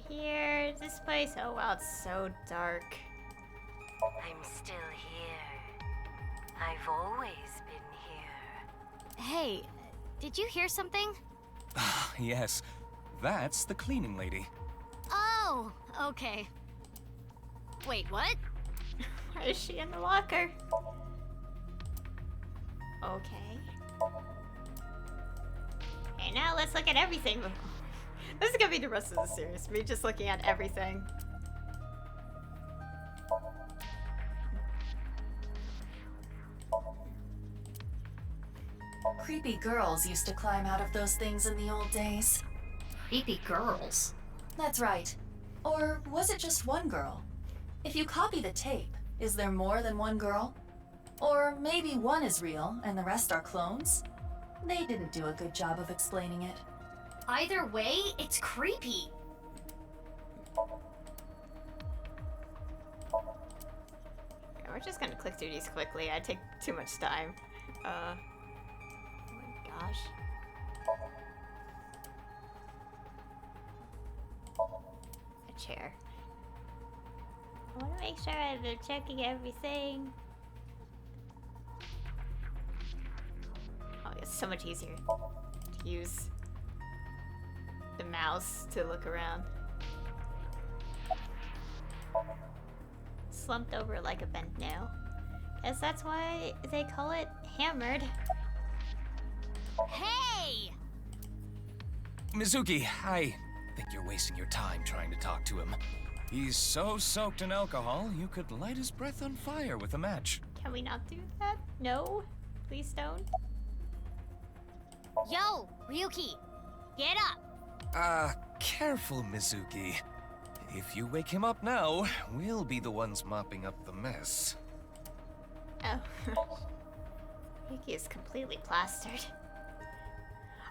Here, this place. Oh wow, it's so dark. I'm still here. I've always been here. Hey, did you hear something? Yes, that's the cleaning lady. Oh, okay. Wait, what? Why is she in the locker? Okay. Okay, now let's look at everything. This is gonna be the rest of the series. Me just looking at everything. Creepy girls used to climb out of those things in the old days. Creepy girls? That's right. Or was it just one girl? If you copy the tape, is there more than one girl? Or maybe one is real and the rest are clones? They didn't do a good job of explaining it. Either way, it's creepy. Okay, we're just gonna click through these quickly. I take too much time. Oh my gosh. A chair. I want to make sure I've been checking everything. Oh, it's so much easier to use the mouse to look around. Slumped over like a bent nail. Guess that's why they call it hammered. Hey! Mizuki, I think you're wasting your time trying to talk to him. He's so soaked in alcohol, you could light his breath on fire with a match. Can we not do that? No? Please don't. Yo, Ryuki, get up! Careful, Mizuki. If you wake him up now, we'll be the ones mopping up the mess. Oh. Yuki is completely plastered.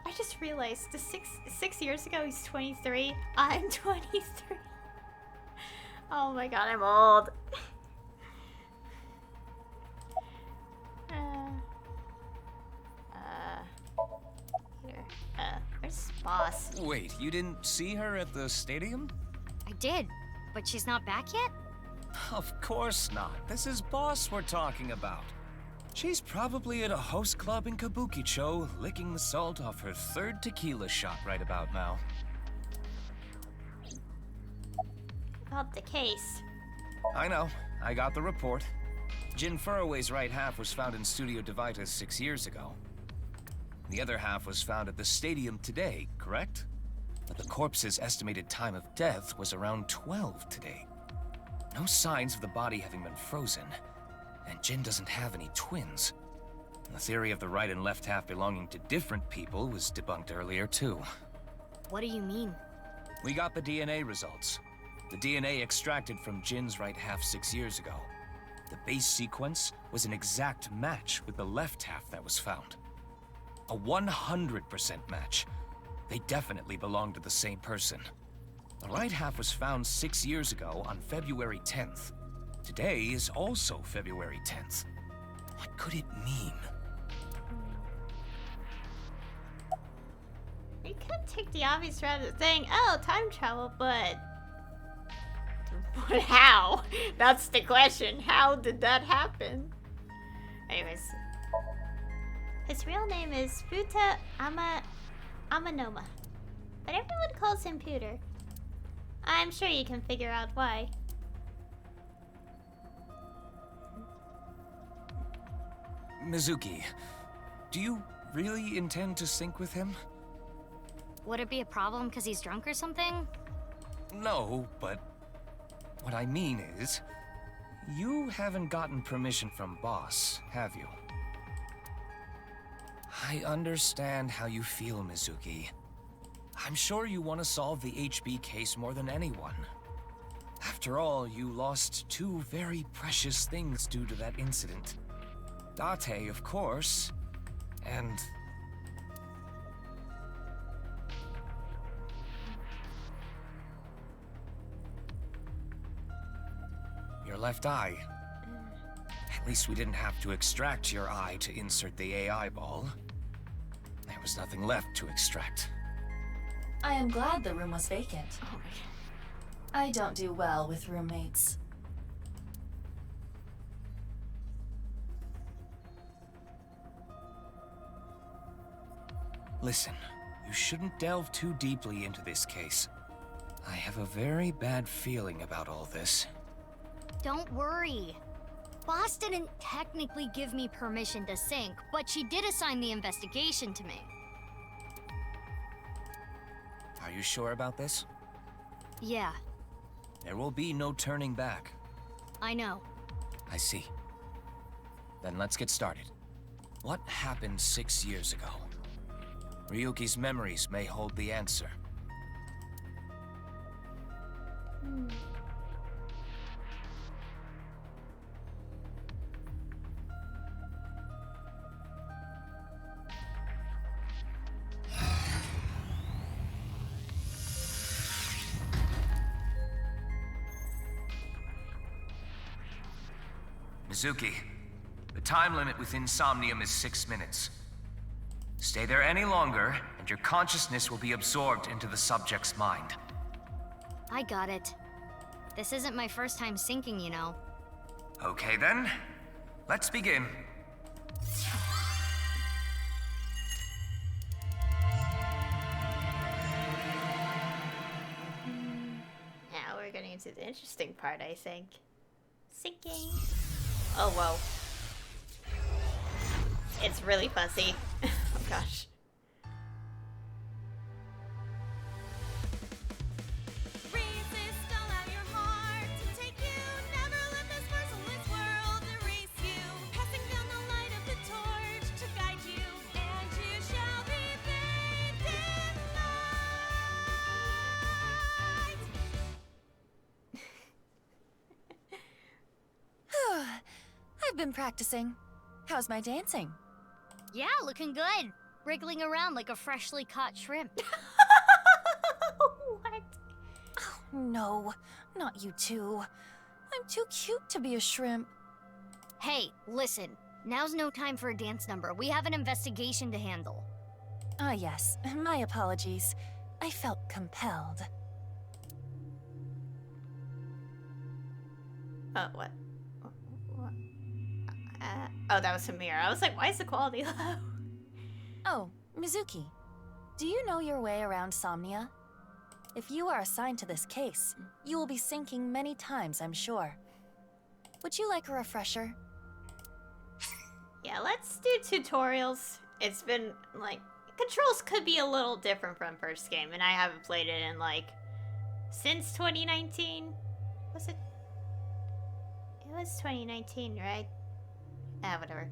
I just realized the 6 years ago he's 23. I'm 23. Oh my god, I'm old. Here. Where's Boss? Wait, you didn't see her at the stadium? I did, but she's not back yet? Of course not. This is Boss we're talking about. She's probably at a host club in Kabukicho, licking the salt off her third tequila shot right about now. About the case. I know. I got the report. Jin Furroway's right half was found in Studio Devitas 6 years ago. The other half was found at the stadium today, correct? But the corpse's estimated time of death was around 12 today. No signs of the body having been frozen. And Jin doesn't have any twins. The theory of the right and left half belonging to different people was debunked earlier, too. What do you mean? We got the DNA results. The DNA extracted from Jin's right half 6 years ago. The base sequence was an exact match with the left half that was found. A 100% match. They definitely belong to the same person. The right half was found 6 years ago on February 10th. Today is also February 10th. What could it mean? We could take the obvious route of saying, oh, time travel, but how? That's the question. How did that happen? Anyways. His real name is Futa Amanoma, but everyone calls him Pooter. I'm sure you can figure out why. Mizuki, do you really intend to sync with him? Would it be a problem because he's drunk or something? No, but what I mean is, you haven't gotten permission from Boss, have you? I understand how you feel, Mizuki. I'm sure you want to solve the HB case more than anyone. After all, you lost two very precious things due to that incident. Date, of course, and... your left eye. At least we didn't have to extract your eye to insert the AI ball. There was nothing left to extract. I am glad the room was vacant. I don't do well with roommates. Listen, you shouldn't delve too deeply into this case. I have a very bad feeling about all this. Don't worry. Boss didn't technically give me permission to sync, but she did assign the investigation to me. Are you sure about this? Yeah, There will be no turning back. I know. I see. Then let's get started. What happened 6 years ago? Ryuki's memories may hold the answer. Mizuki, the time limit within Somnium is 6 minutes. Stay there any longer, and your consciousness will be absorbed into the subject's mind. I got it. This isn't my first time syncing, you know. Okay then, let's begin. Now we're getting into the interesting part, I think. Syncing. Oh, whoa. It's really fuzzy. Oh, gosh. I've been practicing. How's my dancing? Yeah, looking good. Wriggling around like a freshly caught shrimp. What? Oh, no, not you too. I'm too cute to be a shrimp. Hey, listen. Now's no time for a dance number. We have an investigation to handle. Ah, yes. My apologies. I felt compelled. What? Oh, that was Samir. I was like, why is the quality low? Oh, Mizuki. Do you know your way around Somnia? If you are assigned to this case, you will be syncing many times, I'm sure. Would you like a refresher? Yeah, let's do tutorials. It's been, like, controls could be a little different from first game, and I haven't played it in, like, since 2019. Was it? It was 2019, right? Whatever.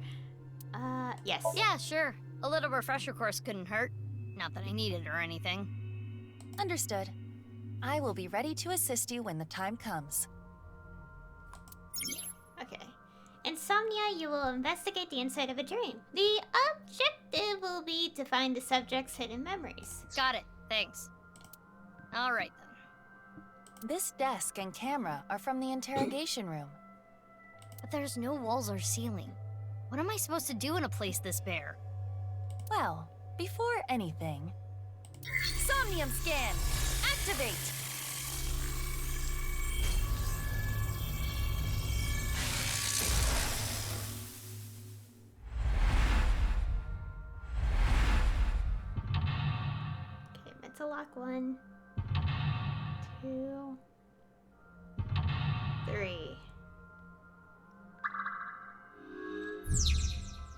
Yes. Yeah, sure. A little refresher course couldn't hurt. Not that I need it or anything. Understood. I will be ready to assist you when the time comes. Okay. In Somnia, you will investigate the inside of a dream. The objective will be to find the subject's hidden memories. Got it. Thanks. All right, then. This desk and camera are from the interrogation room. But there's no walls or ceiling. What am I supposed to do in a place this bare? Well, before anything... Somnium scan! Activate! Okay, mental lock 1, 2, 3.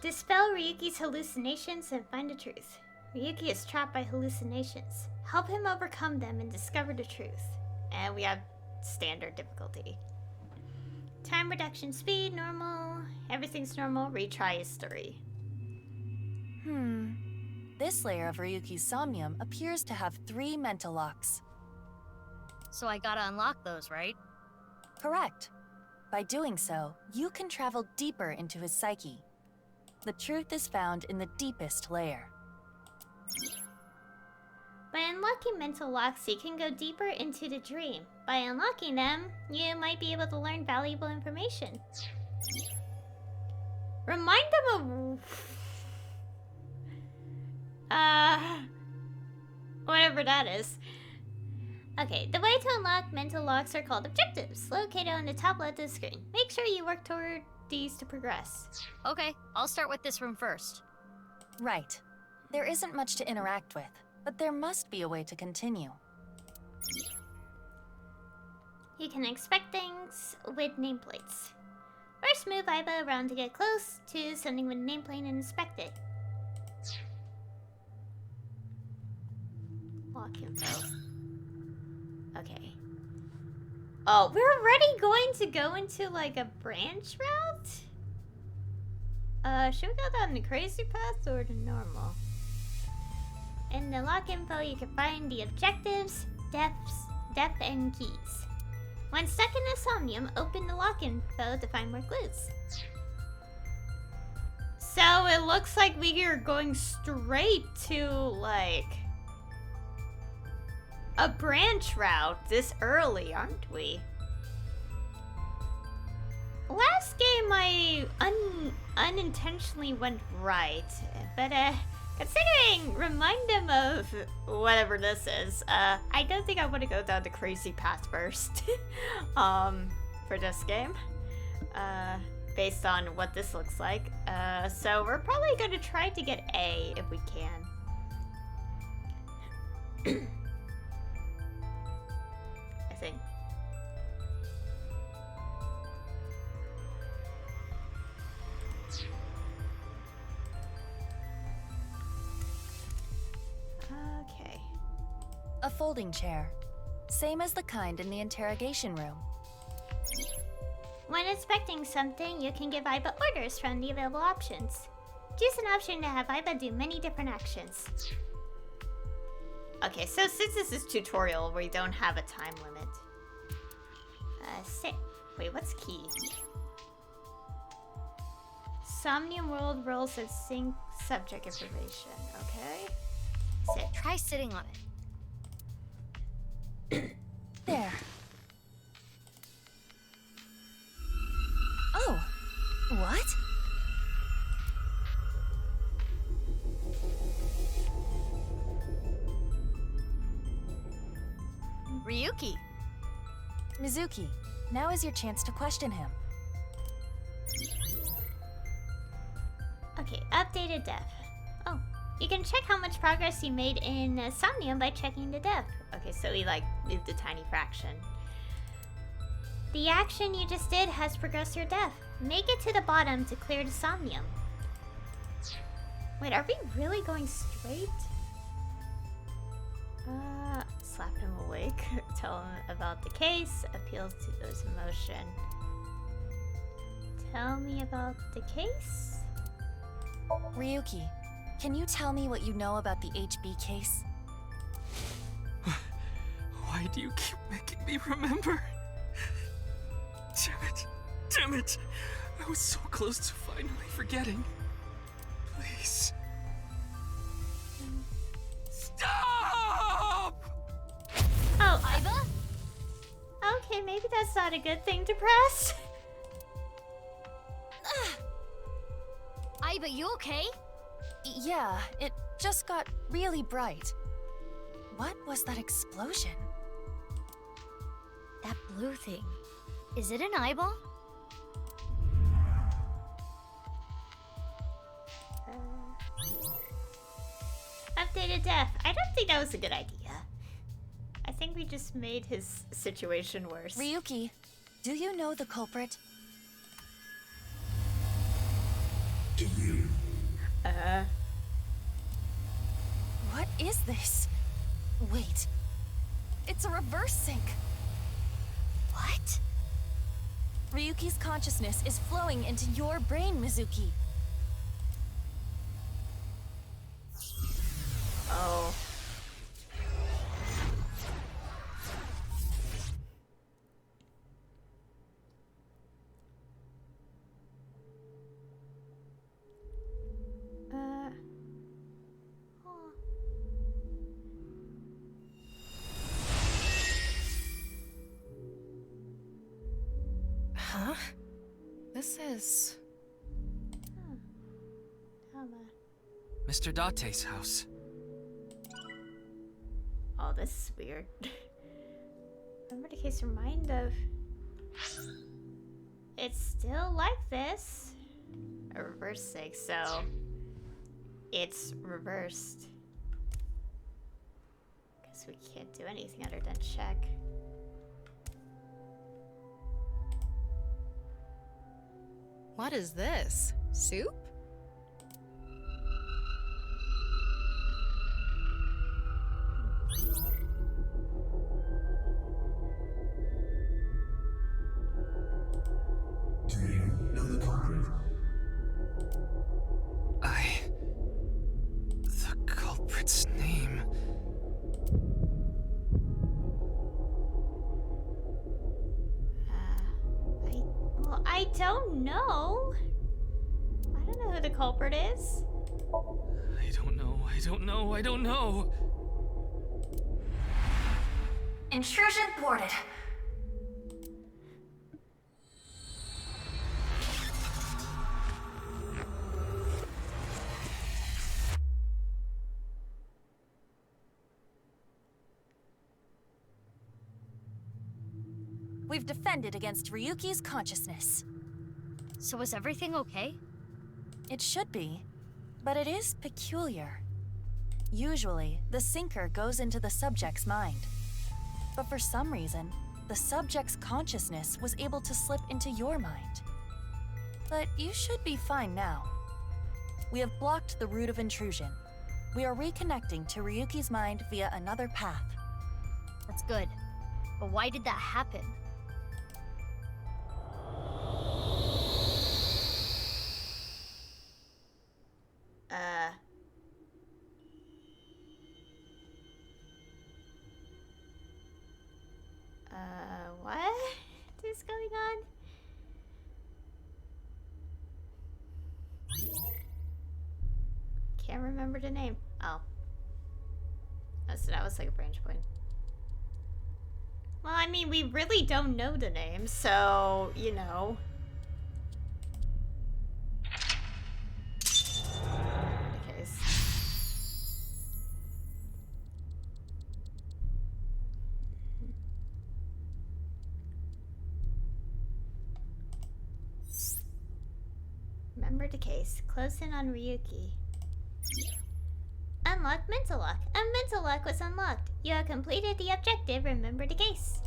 Dispel Ryuki's hallucinations and find the truth. Ryuki is trapped by hallucinations. Help him overcome them and discover the truth. And we have standard difficulty. Time reduction, speed, normal. Everything's normal. Retry is 3. This layer of Ryuki's Somnium appears to have 3 mental locks. So I gotta unlock those, right? Correct. By doing so, you can travel deeper into his psyche. The truth is found in the deepest layer. By unlocking mental locks, you can go deeper into the dream. By unlocking them, you might be able to learn valuable information. Remind them of... whatever that is. Okay, the way to unlock mental locks are called objectives, located on the top left of the screen. Make sure you work toward these to progress. Okay, I'll start with this room first. Right. There isn't much to interact with, but there must be a way to continue. You can inspect things with nameplates. First, move Aiba around to get close to something with a nameplate and inspect it. Lock info. Okay. Oh, we're already going to go into like a branch route? Should we go down the crazy path or the normal? In the lock info, you can find the objectives, depth, and keys. When stuck in a Somnium, open the lock info to find more clues. So it looks like we are going straight to like a branch route this early, aren't we? Last game I unintentionally went right, but considering remind them of whatever this is, I don't think I want to go down the crazy path first. For this game. Based on what this looks like. So we're probably gonna try to get A if we can. I think. Okay. A folding chair. Same as the kind in the interrogation room. When inspecting something, you can give Aiba orders from the available options. Choose an option to have Aiba do many different actions. Okay, so since this is tutorial, we don't have a time limit. Sit. Wait, what's key? Somnium world roles and sync subject information. Okay. Sit. Try sitting on it. There. Oh. What? Ryuki. Mizuki, now is your chance to question him. Okay, updated depth. Oh, you can check how much progress you made in Somnium by checking the depth. Okay, so we like moved a tiny fraction. The action you just did has progressed your depth. Make it to the bottom to clear the Somnium. Wait, are we really going straight? Slap him awake. Tell him about the case. Appeal to his emotion. Tell me about the case? Ryuki, can you tell me what you know about the HB case? Why do you keep making me remember? Damn it. Damn it. I was so close to finally forgetting. Please. Stop! Oh, Aiba? Okay, maybe that's not a good thing to press. Aiba, you okay? Yeah, it just got really bright. What was that explosion? That blue thing. Is it an eyeball? Updated death. I don't think that was a good idea. I think we just made his situation worse. Ryuki, do you know the culprit? Do you? What is this? Wait. It's a reverse sync. What? Ryuki's consciousness is flowing into your brain, Mizuki. Oh. Huh? This is... Mr. Date's house. Oh, this is weird. Remember the case remind of... It's still like this. A reverse sig, so... It's reversed. Guess we can't do anything other than check. What is this? Soup? Do you know the culprit? The culprit's name. Well, I don't know. I don't know who the culprit is. I don't know. Intrusion thwarted. We've defended against Ryuki's consciousness. So is everything okay? It should be, but it is peculiar. Usually, the sinker goes into the subject's mind. But for some reason, the subject's consciousness was able to slip into your mind. But you should be fine now. We have blocked the route of intrusion. We are reconnecting to Ryuki's mind via another path. That's good. But why did that happen? What is going on? Can't remember the name. Oh. So that was like a branch point. Well, I mean, we really don't know the name, so, you know. Remember the case. Close in on Ryuki. Unlock mental lock. A mental lock was unlocked. You have completed the objective. Remember the case.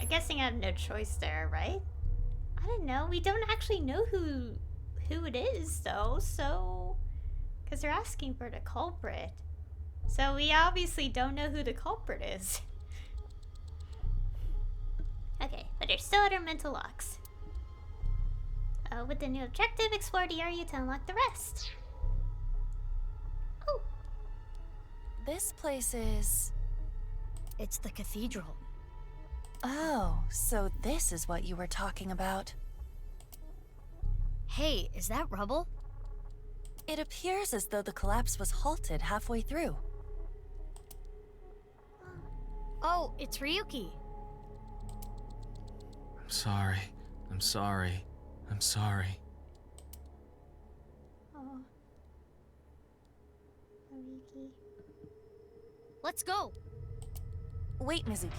I'm guessing I have no choice there, right? I don't know. We don't actually know who it is, though, so... Because they're asking for the culprit. So we obviously don't know who the culprit is. Okay, but there's still other mental locks. With the new objective, explore the area to unlock the rest. Oh. This place is... It's the cathedral. Oh, so this is what you were talking about. Hey, is that rubble? It appears as though the collapse was halted halfway through. Oh, it's Ryuki. I'm sorry. Oh. Ryuki. Let's go. Wait, Mizuki.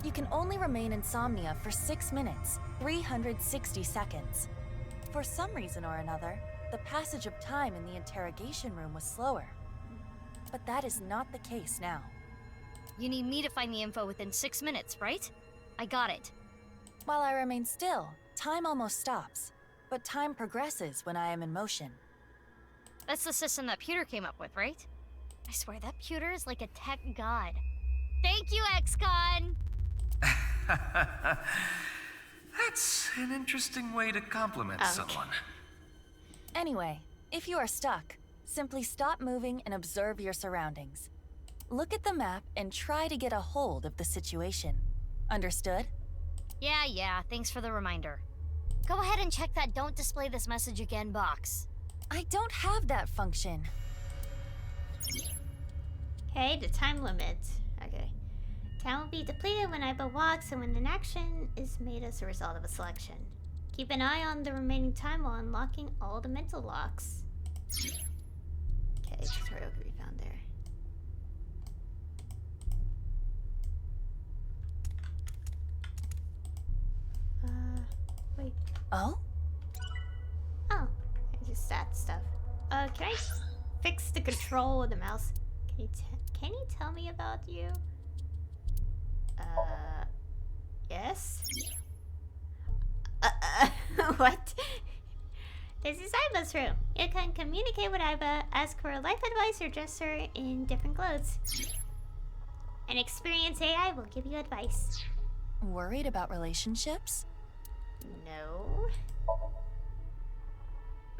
You can only remain in Somnia for 6 minutes, 360 seconds. For some reason or another, the passage of time in the interrogation room was slower. But that is not the case now. You need me to find the info within 6 minutes, right? I got it. While I remain still, time almost stops. but time progresses when I am in motion. That's the system that Pewter came up with, right? I swear that Pewter is like a tech god. Thank you, ex-con! That's an interesting way to compliment someone. Anyway, if you are stuck, simply stop moving and observe your surroundings. Look at the map and try to get a hold of the situation. Understood? Yeah, thanks for the reminder. Go ahead and check that "Don't display this message again" box. I don't have that function. Okay, the time limit. Okay. Time will be depleted when Aiba walks and when an action is made as a result of a selection. Keep an eye on the remaining time while unlocking all the mental locks. Okay, tutorial can be found there. Wait. Oh? Oh, I just sat stuff. Can I fix the control of the mouse? Can you tell me about you? Yes? What? This is Aiba's room. You can communicate with Aiba, ask for life advice, or dress her in different clothes. An experienced AI will give you advice. Worried about relationships? No.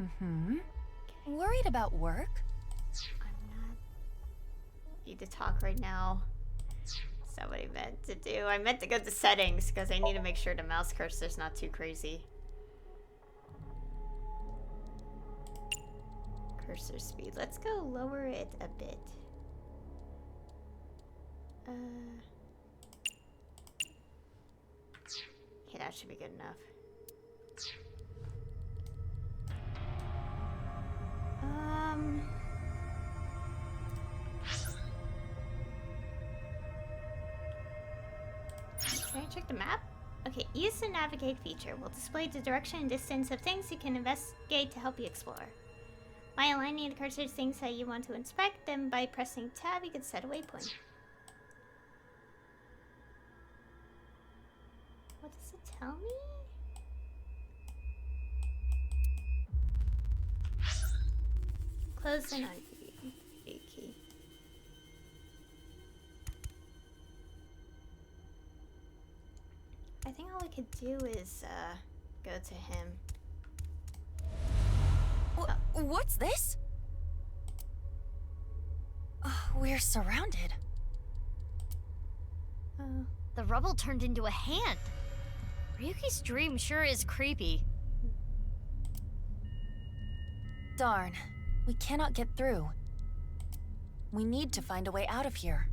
Mm-hmm. Worried about work? I'm not... Need to talk right now. That's not what I meant to do. I meant to go to settings because I need to make sure the mouse cursor's not too crazy. Cursor speed. Let's go lower it a bit. Okay, that should be good enough. Can I check the map? Okay, use the navigate feature. Will display the direction and distance of things you can investigate to help you explore. By aligning the cursor to things that you want to inspect, then by pressing tab, you can set a waypoint. What does it tell me? Close and unkey. Key. I think all I could do is go to him. What's this? We're surrounded. The rubble turned into a hand. Ryuki's dream sure is creepy. Darn. We cannot get through. We need to find a way out of here.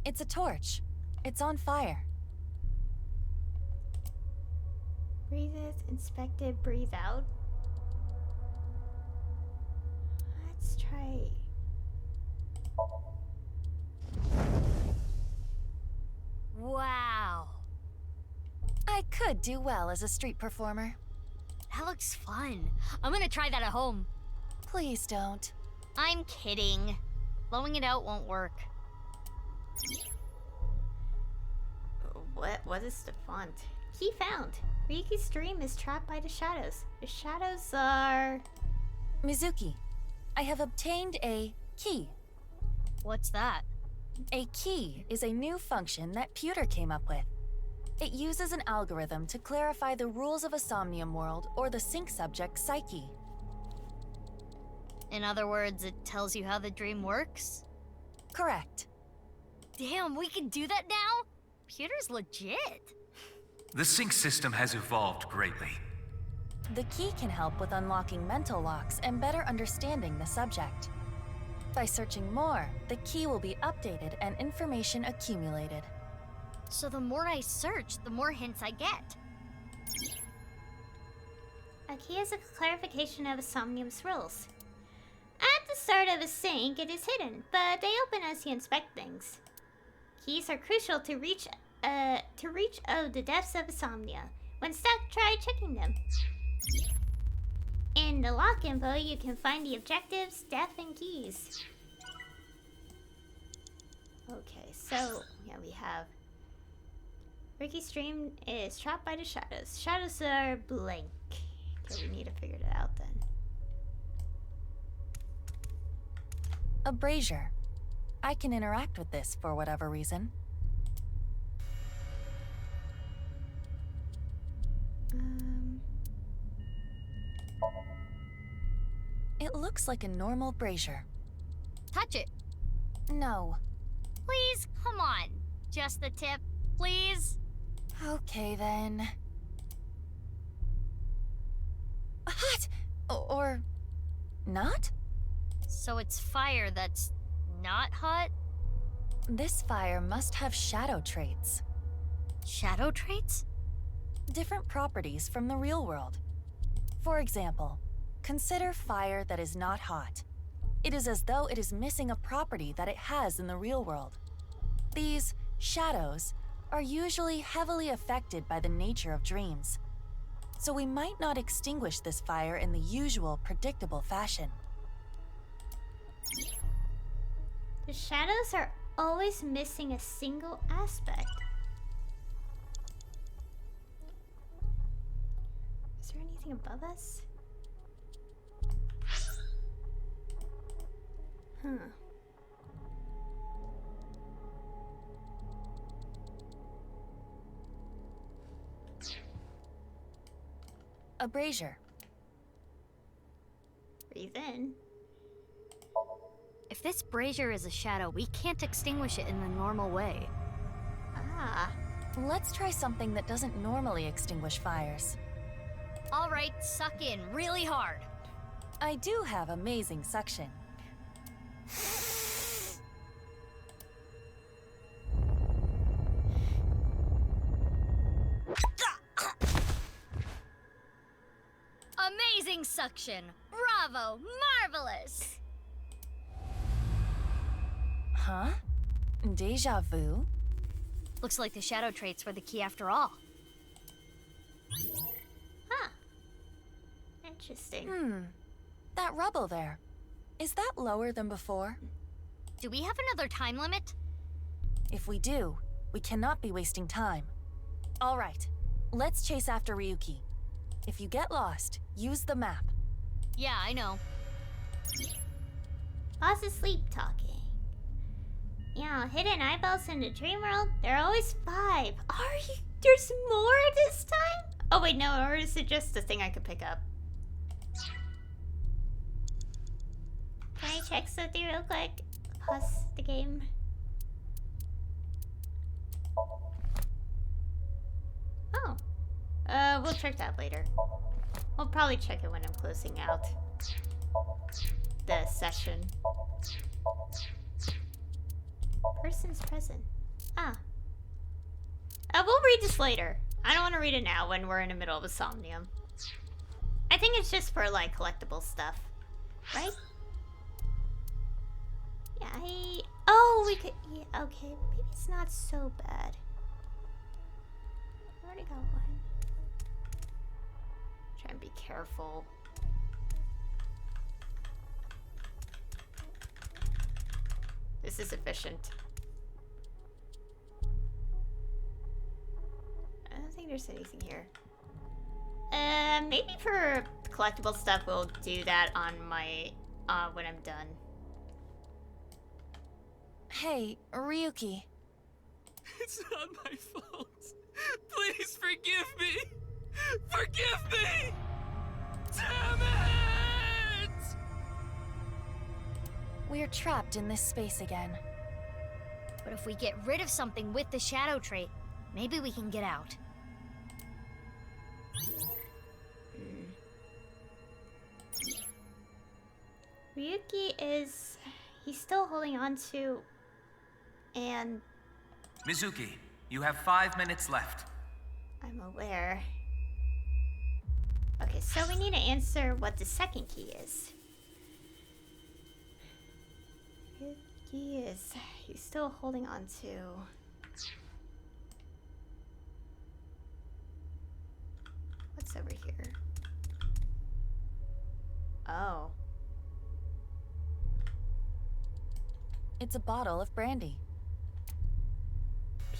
It's a torch. It's on fire. Breathe it, inspect it, breathe out. Let's try. Wow. I could do well as a street performer. That looks fun. I'm gonna try that at home. Please don't. I'm kidding. Blowing it out won't work. What is the font? Key found. Ryuki's dream is trapped by the shadows. The shadows are... Mizuki, I have obtained a key. What's that? A key is a new function that Pewter came up with. It uses an algorithm to clarify the rules of a Somnium world or the sync subject's psyche. In other words, it tells you how the dream works? Correct. Damn, we can do that now? Pewter's legit. The sync system has evolved greatly. The key can help with unlocking mental locks and better understanding the subject. By searching more, the key will be updated and information accumulated. So the more I search, the more hints I get. A key is a clarification of a Somnium's rules. At the start of a sync, it is hidden, but they open as you inspect things. Keys are crucial to reach the depths of Somnia. When stuck, try checking them. In the lock info, you can find the objectives, depth, and keys. Okay, so yeah, we have Ricky's dream is trapped by the shadows. Shadows are blank. Okay, we need to figure that out then. A brazier. I can interact with this for whatever reason. It looks like a normal brazier. Touch it. No. Please, come on. Just the tip, please. Okay then. Hot! Or not? So it's fire that's not hot? This fire must have shadow traits. Shadow traits? Different properties from the real world. For example, consider fire that is not hot. It is as though it is missing a property that it has in the real world. These shadows are usually heavily affected by the nature of dreams. So we might not extinguish this fire in the usual, predictable fashion. The shadows are always missing a single aspect. Is there anything above us? Huh. A brazier. Breathe in. If this brazier is a shadow, we can't extinguish it in the normal way. Ah. Let's try something that doesn't normally extinguish fires. All right, suck in really hard. I do have amazing suction. Amazing suction! Bravo! Marvelous! Huh? Deja vu? Looks like the shadow traits were the key after all. Huh. Interesting. That rubble there. Is that lower than before? Do we have another time limit? If we do, we cannot be wasting time. All right, let's chase after Ryuki. If you get lost, use the map. Yeah, I know. Boss is sleep talking. Yeah, hidden eyeballs in the dream world. There are always 5. Are you? There's more this time? Oh wait, no, or is it just a thing I could pick up? Can I check something real quick? Pause the game. Oh. We'll check that later. We'll probably check it when I'm closing out the session. Persons present. Ah. We'll read this later. I don't want to read it now when we're in the middle of a Somnium. I think it's just for, like, collectible stuff. Right? Yeah, oh, we could... Yeah, okay. Maybe it's not so bad. I already got one. Try and be careful. This is efficient. I don't think there's anything here. Maybe for collectible stuff we'll do that on my, when I'm done. Hey, Ryuki. It's not my fault. Please forgive me. Forgive me! Damn it! We're trapped in this space again. But if we get rid of something with the shadow trait, maybe we can get out. Ryuki is... He's still holding on to... And... Mizuki, you have 5 minutes left. I'm aware. Okay, so we need to answer what the second key is. Ryuki is... He's still holding on to... What's over here? Oh. It's a bottle of brandy.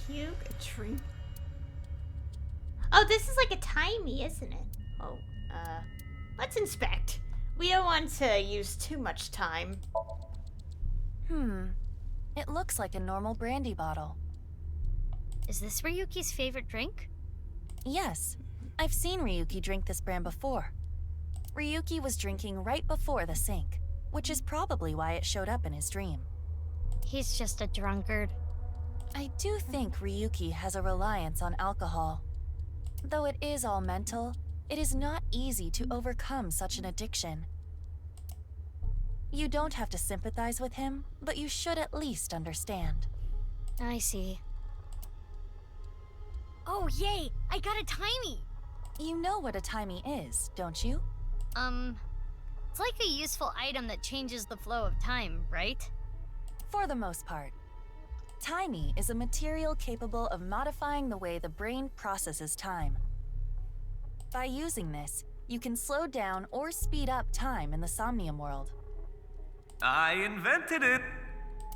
puke, a drink. Oh, this is like a timey, isn't it? Oh, let's inspect. We don't want to use too much time. It looks like a normal brandy bottle. Is this Ryuki's favorite drink? Yes, I've seen Ryuki drink this brand before. Ryuki was drinking right before the sink, which is probably why it showed up in his dream. He's just a drunkard. I do think Ryuki has a reliance on alcohol. Though it is all mental, it is not easy to overcome such an addiction. You don't have to sympathize with him, but you should at least understand. I see. Oh, yay! I got a timey! You know what a timey is, don't you? It's like a useful item that changes the flow of time, right? For the most part. Timey is a material capable of modifying the way the brain processes time. By using this, you can slow down or speed up time in the Somnium world. I invented it!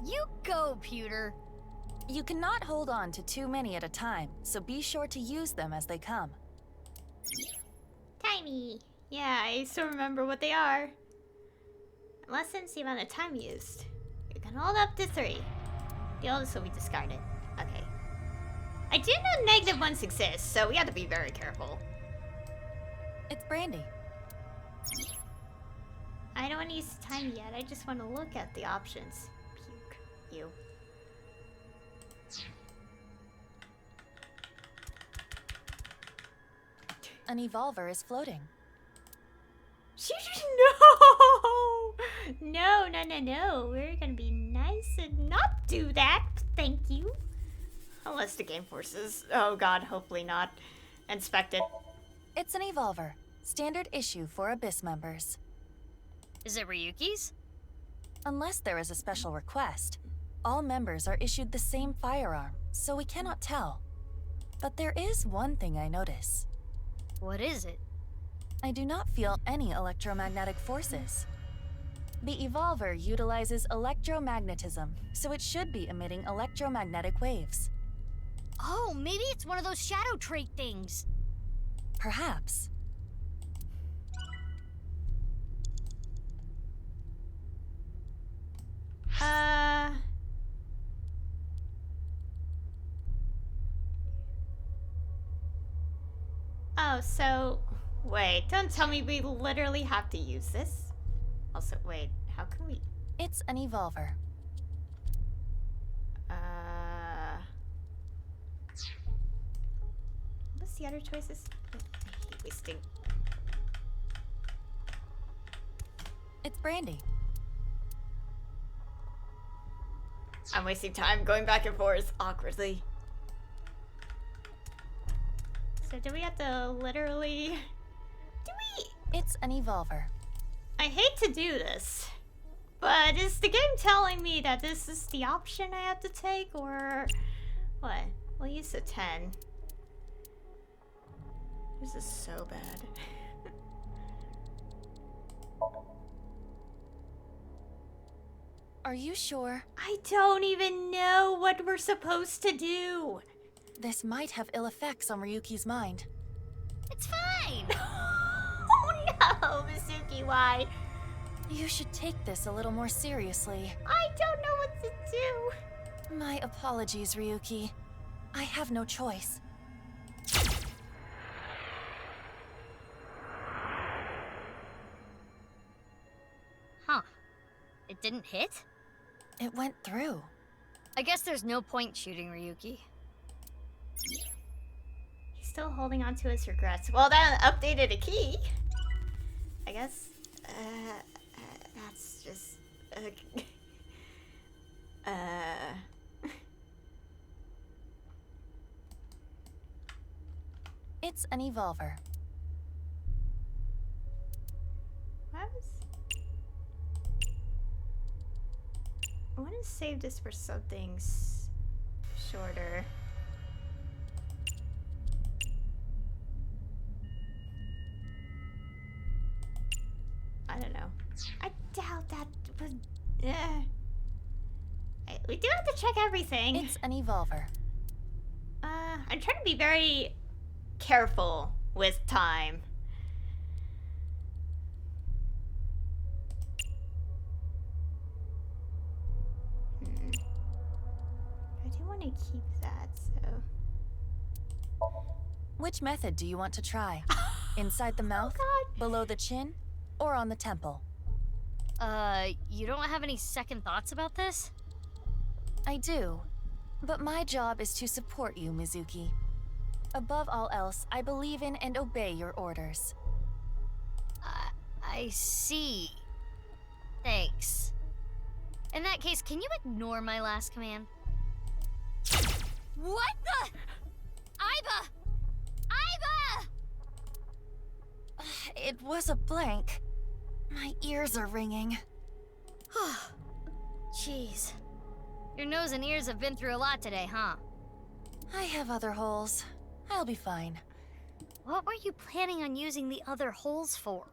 You go, Pewter! You cannot hold on to too many at a time, so be sure to use them as they come. Timey. Yeah, I still remember what they are. Lessens the amount of time used. You can hold up to 3. The oldest will be discarded. Okay. I do know negative ones exist, so we have to be very careful. It's brandy. I don't want to use the time yet. I just want to look at the options. Puke. You. An evolver is floating. No! No. We're gonna be nice and not do that. Thank you. Unless the game forces. Oh god, hopefully not. Inspect it. It's an evolver. Standard issue for Abyss members. Is it Ryuki's? Unless there is a special request, all members are issued the same firearm, so we cannot tell. But there is one thing I notice. What is it? I do not feel any electromagnetic forces. The evolver utilizes electromagnetism, so it should be emitting electromagnetic waves. Oh, maybe it's one of those shadow trait things. Perhaps. Oh, so... Wait, don't tell me we literally have to use this. Also, wait, how can we... It's an evolver. What's the other choices? I hate wasting. It's brandy. I'm wasting time going back and forth awkwardly. So do we have to literally... It's an evolver. I hate to do this, but is the game telling me that this is the option I have to take, or... What? We'll use the 10. This is so bad. Are you sure? I don't even know what we're supposed to do. This might have ill effects on Ryuki's mind. It's fine! Oh no, Mizuki, why? You should take this a little more seriously. I don't know what to do. My apologies, Ryuki. I have no choice. Huh. It didn't hit? It went through. I guess there's no point shooting Ryuki. He's still holding on to his regrets. Well, that updated a key. I guess. That's just. It's an evolver. What? I want to save this for something shorter. I don't know. I doubt that would... We do have to check everything. It's an evolver. I'm trying to be very careful with time. I do want to keep that, so... Which method do you want to try? Inside the mouth, below the chin, or on the temple? You don't have any second thoughts about this? I do. But my job is to support you, Mizuki. Above all else, I believe in and obey your orders. I see. Thanks. In that case, can you ignore my last command? What the? Aiba! Aiba! It was a blank. My ears are ringing. Jeez. Your nose and ears have been through a lot today, huh? I have other holes. I'll be fine. What were you planning on using the other holes for?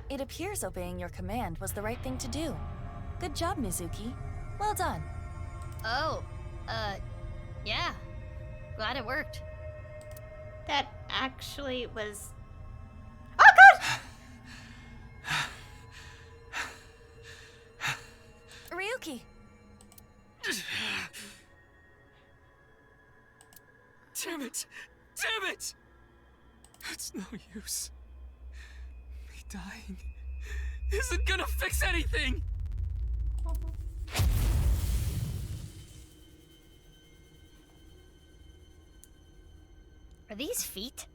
It appears obeying your command was the right thing to do. Good job, Mizuki. Well done. Oh, yeah. Glad it worked. That actually was... Ryuki! Damn it! Damn it! It's no use. Me dying isn't gonna fix anything! Are these feet?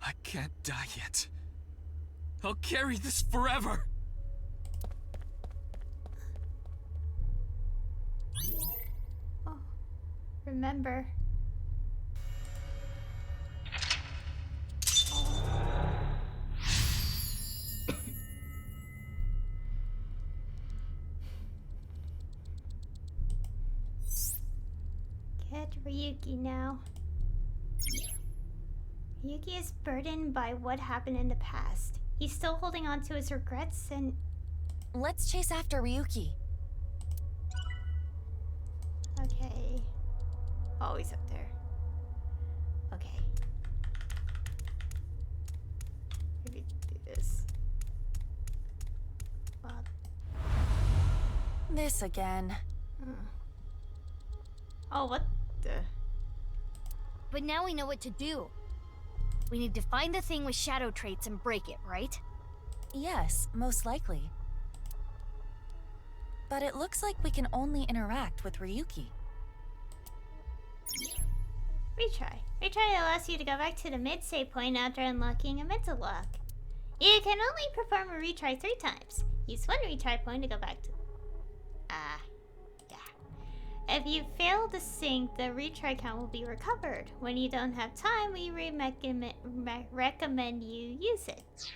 I can't die yet. I'll carry this forever! Oh, remember. Get Ryuki now. Ryuki is burdened by what happened in the past. He's still holding on to his regrets and... Let's chase after Ryuki. Okay. Oh, he's up there. Okay. Maybe do this. Well... This again. Oh, what the... But now we know what to do. We need to find the thing with shadow traits and break it, right? Yes, most likely. But it looks like we can only interact with Ryuki. Retry. Retry allows you to go back to the mid-save point after unlocking a mental lock. You can only perform a retry 3 times. Use 1 retry point to go back to... yeah. If you fail to sync, the retry count will be recovered. When you don't have time, we recommend you use it.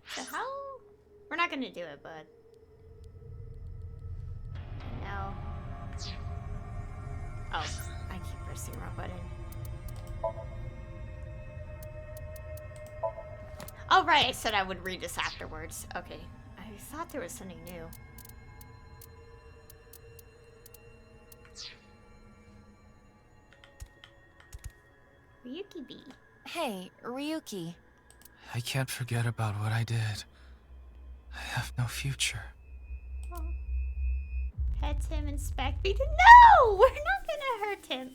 So how... We're not gonna do it, but... No. Oh, I keep pressing the wrong button. Oh, right, I said I would read this afterwards. Okay. I thought there was something new. Ryuki B. Hey, Ryuki. I can't forget about what I did. I have no future. Oh. Pet him, inspect me. No! We're not gonna hurt him.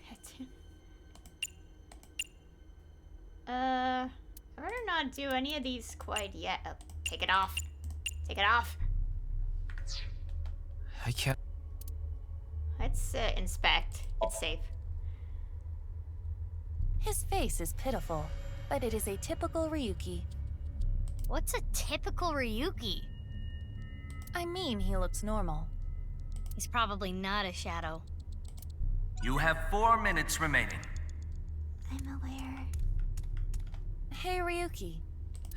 Pet him. I better not do any of these quite yet. Oh, take it off. Take it off. I can't. Let's inspect. It's safe. His face is pitiful, but it is a typical Ryuki. What's a typical Ryuki? I mean, he looks normal. He's probably not a shadow. You have 4 minutes remaining. I'm aware. Hey, Ryuki.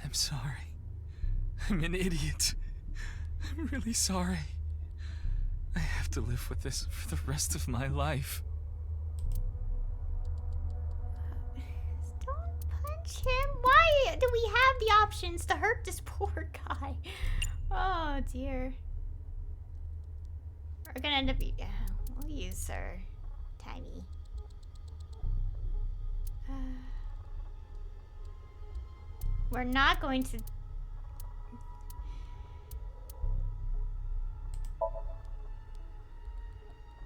I'm sorry. I'm an idiot. I'm really sorry. I have to live with this for the rest of my life. Don't punch him. Why? do we have the options to hurt this poor guy? Oh dear. We're gonna end up. We'll use our tiny. We're not going to.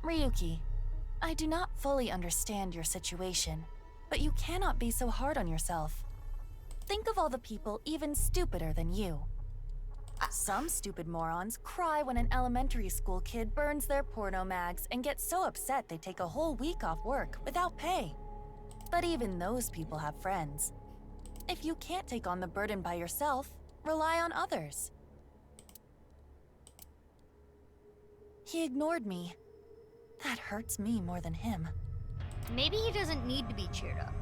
Ryuki, I do not fully understand your situation, but you cannot be so hard on yourself. Think of all the people even stupider than you. Some stupid morons cry when an elementary school kid burns their porno mags and get so upset they take a whole week off work without pay. But even those people have friends. If you can't take on the burden by yourself, rely on others. He ignored me. That hurts me more than him. Maybe he doesn't need to be cheered up.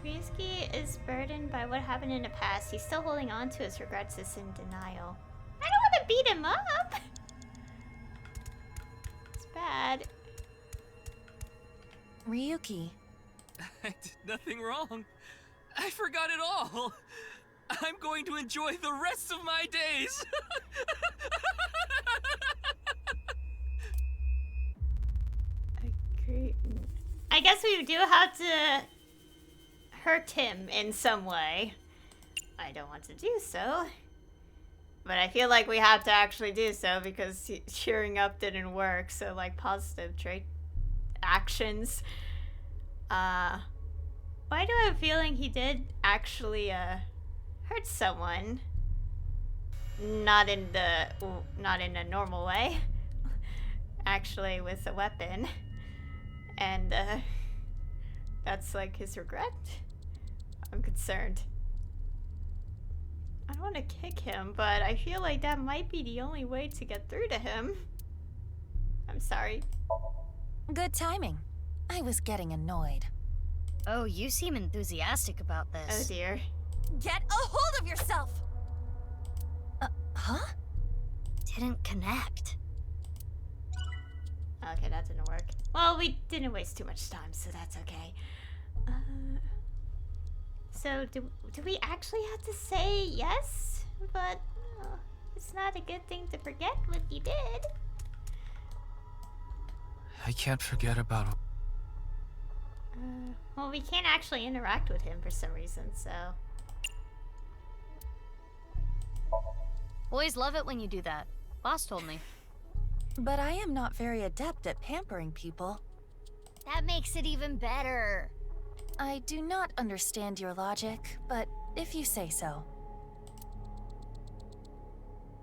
Ryusuke is burdened by what happened in the past. He's still holding on to his regrets, is in denial. I don't want to beat him up! It's bad. Ryuki. I did nothing wrong. I forgot it all. I'm going to enjoy the rest of my days. I guess we do have to hurt him in some way. I don't want to do so. But I feel like we have to actually do so because cheering up didn't work. So like positive trait actions. Why do I have a feeling he did actually hurt someone? Not in a normal way. Actually with a weapon. And that's like his regret. I'm concerned. I don't want to kick him, but I feel like that might be the only way to get through to him. I'm sorry. Good timing. I was getting annoyed. Oh, you seem enthusiastic about this. Oh dear. Get a hold of yourself! Huh? Didn't connect. Okay, that didn't work. Well, we didn't waste too much time, so that's okay. So, do we actually have to say yes? But it's not a good thing to forget what you did. I can't forget about... Well, we can't actually interact with him for some reason, so... Boys love it when you do that. Boss told me. But I am not very adept at pampering people. That makes it even better. I do not understand your logic, but if you say so.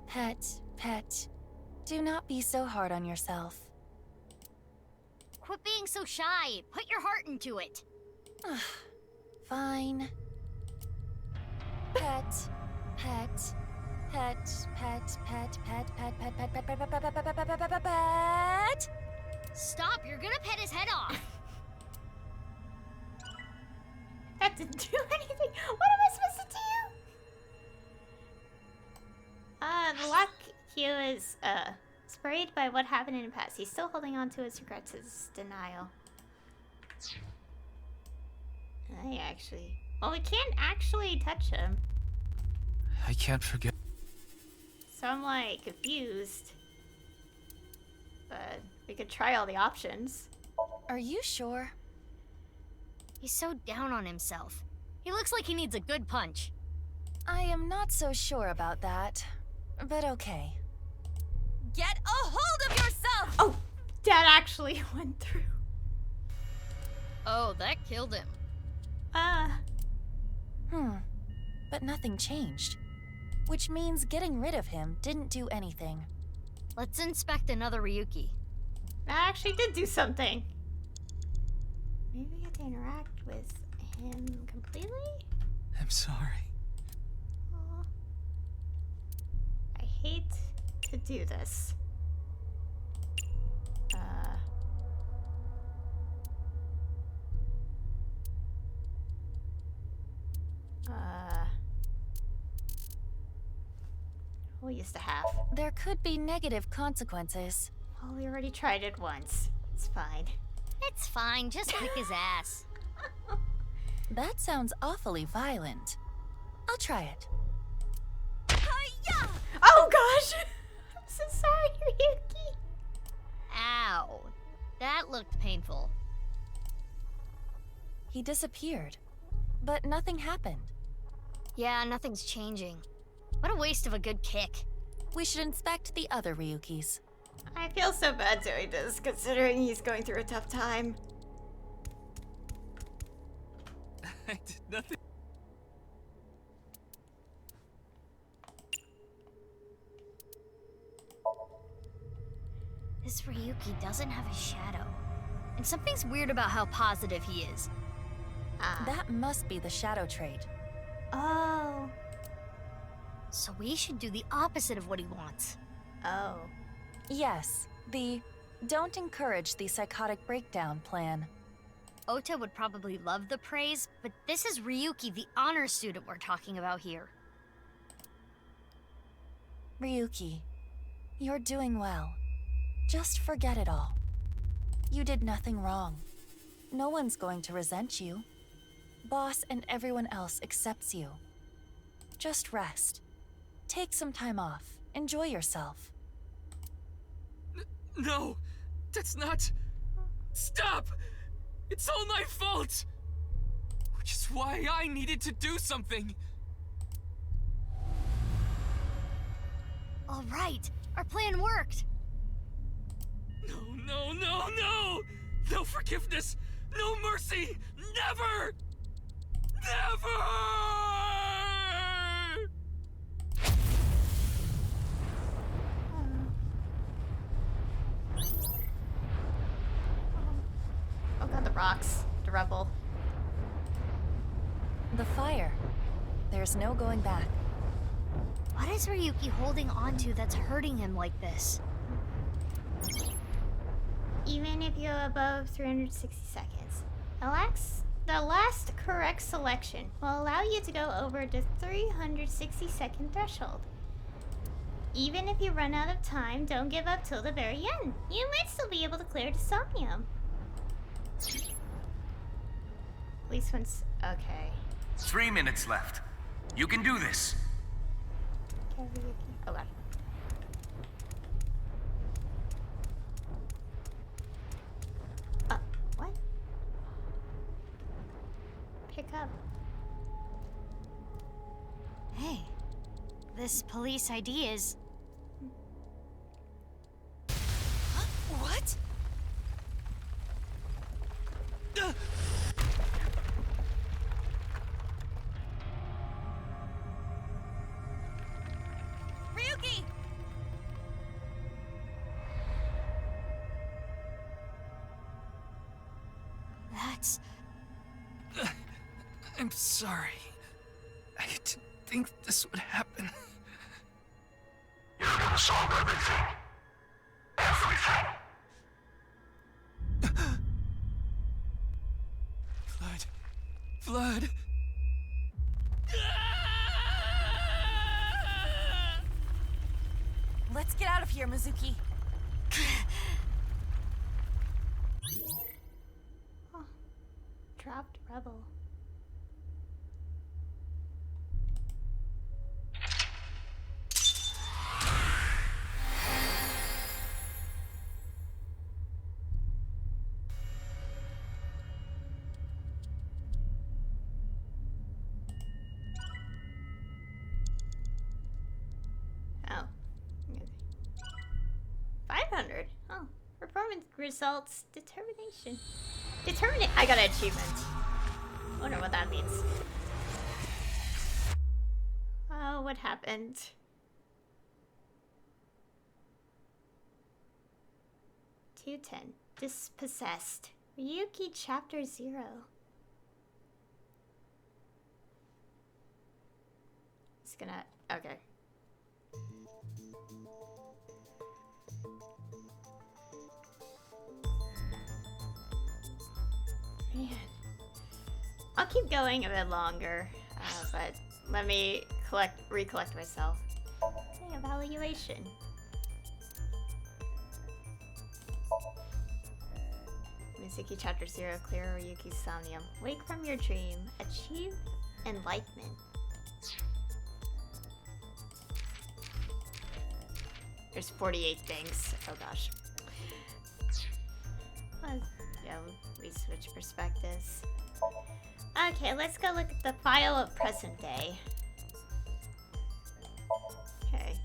Pet, do not be so hard on yourself. Quit being so shy. Put your heart into it. Fine. Pet. Stop, you're gonna pet his head off. That didn't do anything. What am I supposed to do? The lock Q is sprayed by what happened in the past. He's still holding on to his regrets, his denial. Well, we can't actually touch him. I can't forget. So I'm like confused. But we could try all the options. Are you sure? He's so down on himself. He looks like he needs a good punch. I am not so sure about that, but okay. Get a hold of yourself! Oh, that actually went through. Oh, that killed him. But nothing changed. Which means getting rid of him didn't do anything. Let's inspect another Ryuki. That actually did do something. Maybe we get to interact with him completely? I'm sorry. Aw. I hate to do this. We'll use the half. There could be negative consequences. Well, we already tried it once. It's fine. It's fine, just kick his ass. That sounds awfully violent. I'll try it. Oh gosh! I'm so sorry, Ryuki. Ow. That looked painful. He disappeared, but nothing happened. Yeah, nothing's changing. What a waste of a good kick. We should inspect the other Ryukis. I feel so bad doing this, considering he's going through a tough time. I did nothing. This Ryuki doesn't have a shadow. And something's weird about how positive he is. That must be the shadow trait. Oh. So we should do the opposite of what he wants. Oh. Yes, the don't encourage the psychotic breakdown plan. Ota would probably love the praise, but this is Ryuki, the honor student we're talking about here. Ryuki, you're doing well. Just forget it all. You did nothing wrong. No one's going to resent you. Boss and everyone else accepts you. Just rest. Take some time off. Enjoy yourself. No! That's not... Stop! It's all my fault! Which is why I needed to do something! All right, our plan worked. No, no, no, no! No forgiveness! No mercy! Never! Never! Oh god, the rocks. The rebel. The fire. There's no going back. What is Ryuki holding on to that's hurting him like this? Even if you're above 360 seconds. The last correct selection will allow you to go over the 360 second threshold. Even if you run out of time, don't give up till the very end. You might still be able to clear the Somnium. At least once. Okay. 3 minutes left. You can do this. Oh god. What? Pick up. Hey, this police ID is... Huh? What? Ryuki! That's... I'm sorry. I didn't think this would happen. You're gonna solve everything. Everything. Blood. Let's get out of here, Mizuki. Oh, dropped rebel. Oh. 500. Oh. Performance results. Determination. I got an achievement. Wonder what that means. Oh, what happened? $210. Dispossessed. Ryuki Chapter 0. It's gonna... Okay. Man. I'll keep going a bit longer, but let me recollect myself. Okay, evaluation. Mizuki Chapter 0, clear Ryuki's Somnium. Wake from your dream. Achieve enlightenment. There's 48 things. Oh gosh. Yeah, we switch perspectives. Okay, let's go look at the file of present day. Okay.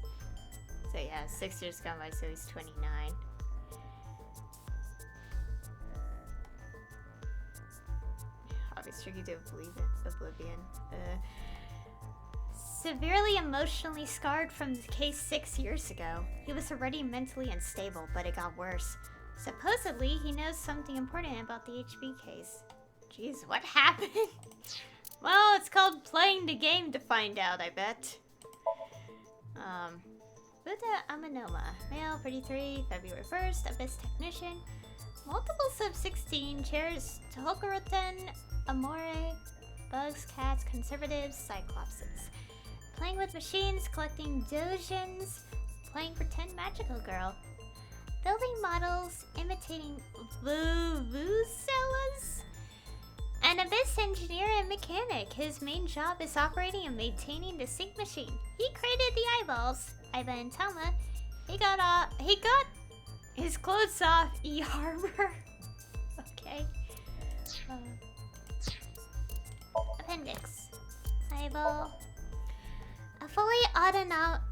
So yeah, 6 years gone by, so he's 29. Obviously, tricky to believe it. Oblivion. Severely emotionally scarred from the case 6 years ago. He was already mentally unstable, but it got worse. Supposedly, he knows something important about the HB case. Jeez, what happened? Well, it's called playing the game to find out, I bet. Buddha Amanoma, male, 33, February 1st, Abyss Technician. Multiples of 16, chairs, Tohokuroten, Amore, bugs, cats, conservatives, cyclopses. Playing with machines, collecting dojins, playing pretend magical girl. Building models, imitating vuvuzelas. An abyss engineer and mechanic. His main job is operating and maintaining the sync machine. He created the eyeballs, Aiba and Tama. He got his clothes off, e-armor. Okay. Appendix. Eyeball. A fully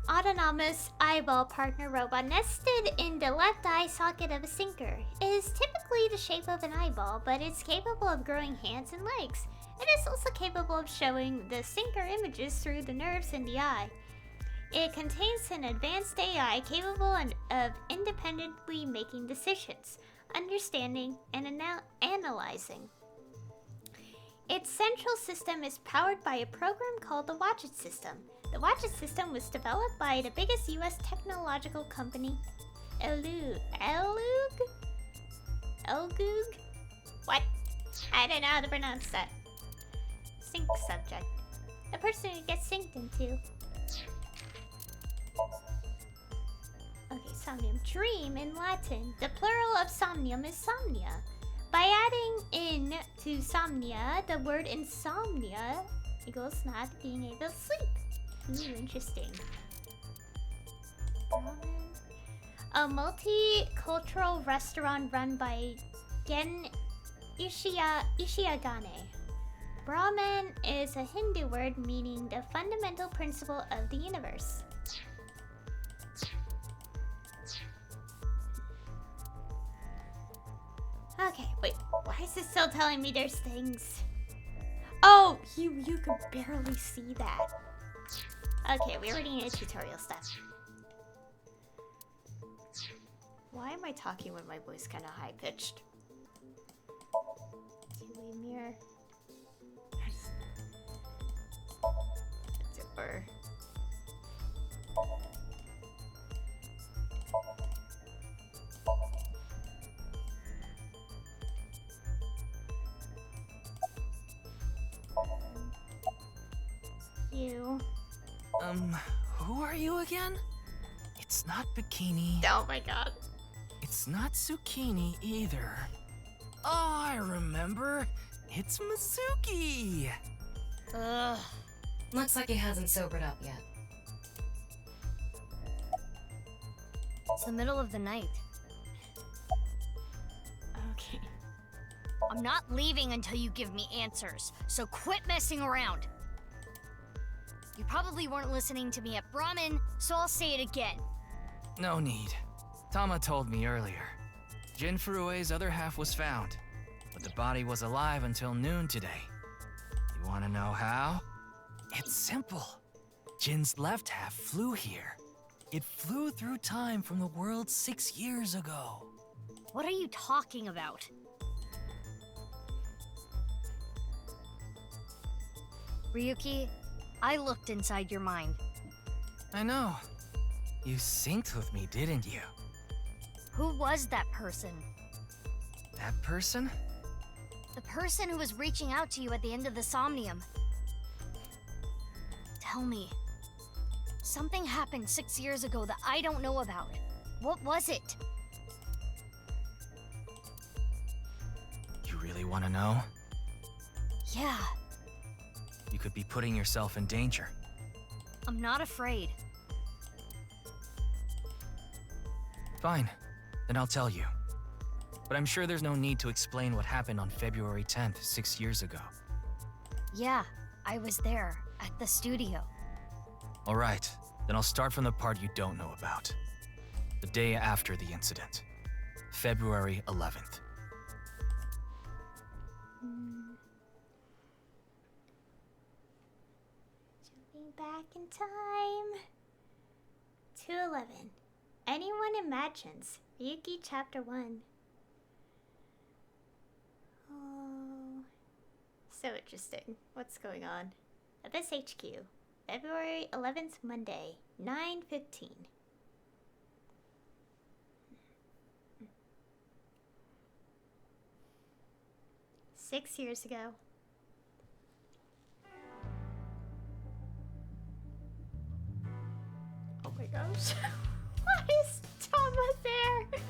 autonomous eyeball partner robot nested in the left eye socket of a sinker. It is typically the shape of an eyeball, but it's capable of growing hands and legs. It is also capable of showing the sinker images through the nerves in the eye. It contains an advanced AI capable of independently making decisions, understanding, and analyzing. Its central system is powered by a program called the Watch-It System. The Watch-It System was developed by the biggest US technological company, Elgoog? What? I don't know how to pronounce that. Sync subject. The person who gets synced into. Okay, Somnium. Dream in Latin. The plural of Somnium is Somnia. By adding in to Somnia, the word insomnia equals not being able to sleep. Ooh, interesting. A multicultural restaurant run by Gen Ishiagane. Brahman is a Hindu word meaning the fundamental principle of the universe. Okay, wait. Why is it still telling me there's things? Oh, you could barely see that. Okay, we already need tutorial stuff. Why am I talking with my voice kind of high-pitched? Two-way mirror. Zipper. You. Who are you again? It's not Bikini. Oh my god. It's not Zucchini either. Oh, I remember. It's Mizuki. Ugh. Looks like he hasn't sobered up yet. It's the middle of the night. Okay. I'm not leaving until you give me answers, so quit messing around. You probably weren't listening to me at Brahmin, so I'll say it again. No need. Tama told me earlier. Jin Furue's other half was found, but the body was alive until noon today. You want to know how? It's simple. Jin's left half flew here. It flew through time from the world 6 years ago. What are you talking about? Ryuki, I looked inside your mind. I know. You synced with me, didn't you? Who was that person? That person? The person who was reaching out to you at the end of the Somnium. Tell me. Something happened 6 years ago that I don't know about. What was it? really want to know? Yeah, You could be putting yourself in danger. I'm not afraid. Fine, then I'll tell you. But I'm sure there's no need to explain what happened on February 10th, 6 years ago. Yeah, I was there, at the studio. Alright, then I'll start from the part you don't know about. The day after the incident. February 11th. Jumping back in time. 2:11. Anyone imagines. Ryuki Chapter 1. Oh, so interesting. What's going on? Abyss HQ. February 11th, Monday, 9:15. Six years ago. Oh my gosh. Why is Tama there?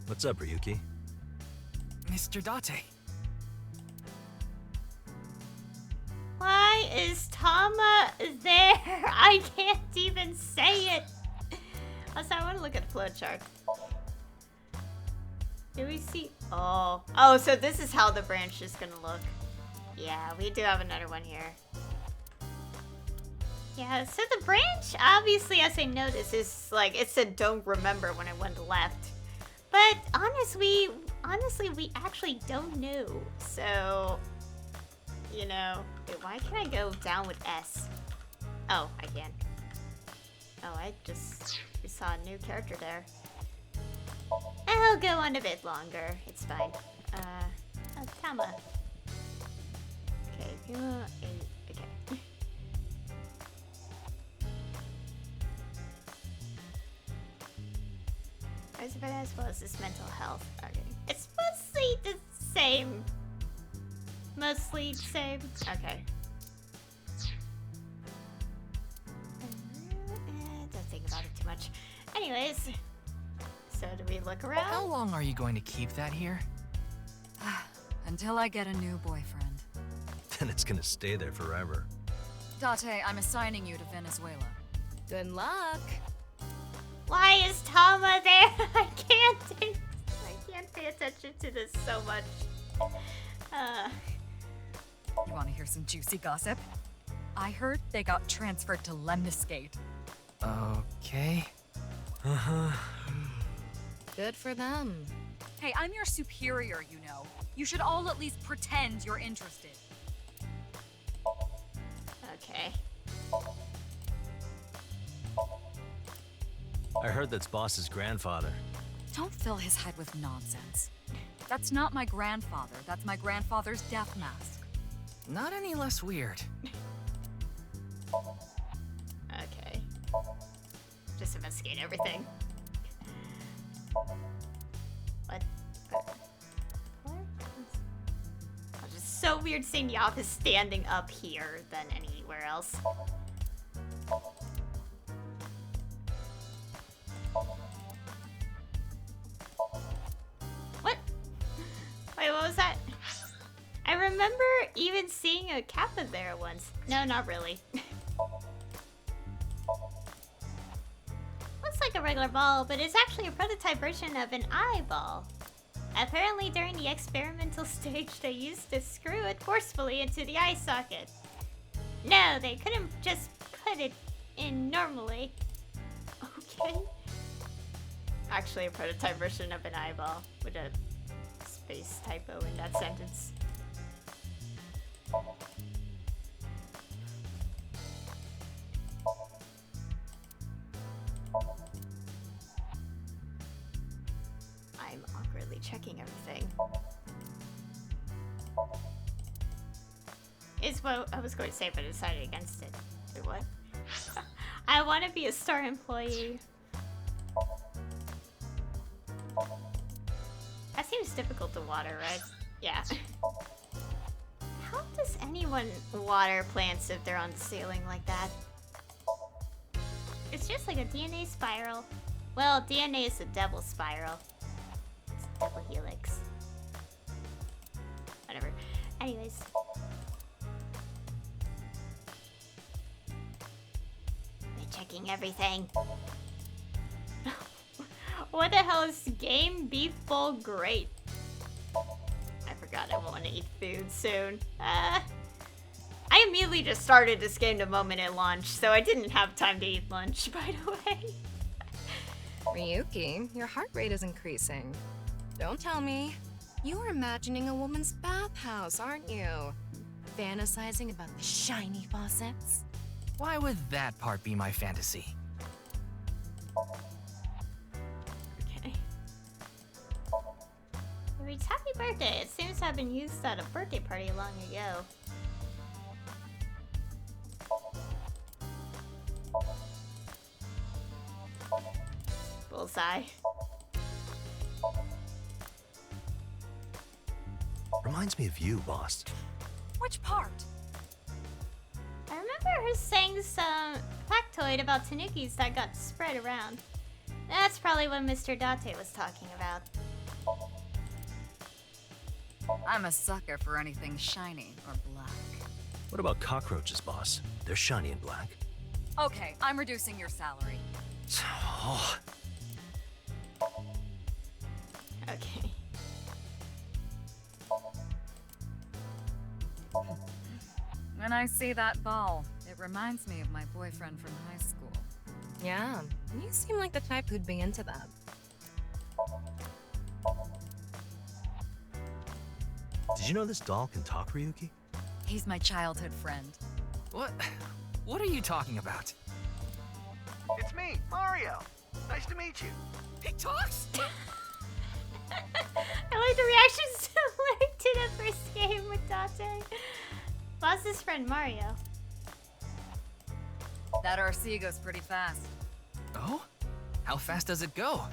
What's up, Ryuki? Mr. Date. Why is Tama there? I can't even say it. Also, I want to look at the flowchart. Do we see? Oh, so this is how the branch is gonna look. Yeah, we do have another one here. Yeah, so the branch, obviously, as I noticed, is like, it said don't remember when I went left. But honestly, we actually don't know. So, you know, wait, why can't I go down with S? Oh, I can. Oh, we saw a new character there. I'll go on a bit longer. It's fine. Oh, Tama. Okay, okay. As well as this mental health. Okay. It's mostly the same. Mostly the same. Okay. Don't think about it too much. Anyways, so do we look around? How long are you going to keep that here? Until I get a new boyfriend. Then it's gonna stay there forever. Date, I'm assigning you to Venezuela. Good luck. Why is Tama there? I can't pay attention to this so much. You want to hear some juicy gossip? I heard they got transferred to Lemniscate. Okay. Good for them. Hey, I'm your superior, you know. You should all at least pretend you're interested. Okay. I heard that's Boss's grandfather. Don't fill his head with nonsense. That's not my grandfather. That's my grandfather's death mask. Not any less weird. Okay. Just investigate everything. What? It's just so weird seeing the office standing up here than anywhere else. What? Wait, what was that? I remember even seeing a Kappa there once. No, not really. Looks like a regular ball, but it's actually a prototype version of an eyeball. Apparently during the experimental stage, they used to screw it forcefully into the eye socket. No, they couldn't just put it in normally. Okay. Actually a prototype version of an eyeball with a space typo in that sentence. I'm awkwardly checking everything. Is what I was going to say, but I decided against it. Wait, what? I want to be a star employee. That seems difficult to water, right? Yeah. How does anyone water plants if they're on the ceiling like that? It's just like a DNA spiral. Well, DNA is a devil spiral. It's a devil helix. Anyways. We're checking everything. What the hell is game beef full great? I forgot I want to eat food soon. I immediately just started this game the moment it launched, so I didn't have time to eat lunch, by the way. Ryuki, your heart rate is increasing. Don't tell me. You're imagining a woman's bathhouse, aren't you? Fantasizing about the shiny faucets? Why would that part be my fantasy? Okay. It reads, happy birthday. It seems to have been used at a birthday party long ago. Bullseye. Reminds me of you, boss. Which part? I remember her saying some factoid about tanukis that got spread around. That's probably what Mr. Date was talking about. I'm a sucker for anything shiny or black. What about cockroaches, boss? They're shiny and black. Okay, I'm reducing your salary. Oh. Okay. When I see that ball, it reminds me of my boyfriend from high school. Yeah, you seem like the type who'd be into that. Did you know this doll can talk, Ryuki? He's my childhood friend. What are you talking about? It's me, Mario. Nice to meet you. He talks? I like the reactions to the first game with Date. Boss's friend Mario. That RC goes pretty fast. Oh? How fast does it go?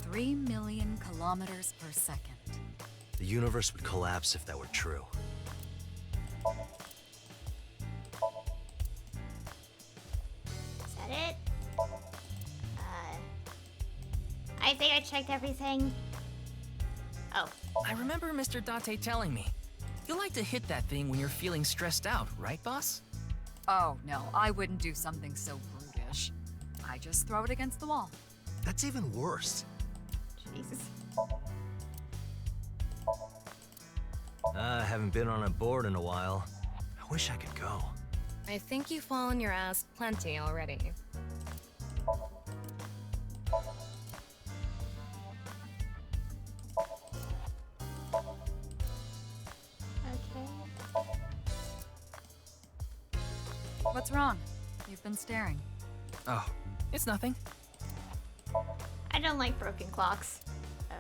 3 million kilometers per second. The universe would collapse if that were true. Is that it? I think I checked everything. Oh. I remember Mr. Date telling me. You like to hit that thing when you're feeling stressed out, right, boss? Oh, no, I wouldn't do something so brutish. I just throw it against the wall. That's even worse. Jesus. I haven't been on a board in a while. I wish I could go. I think you fall on your ass plenty already. What's wrong? You've been staring. Oh, it's nothing. I don't like broken clocks. Oh.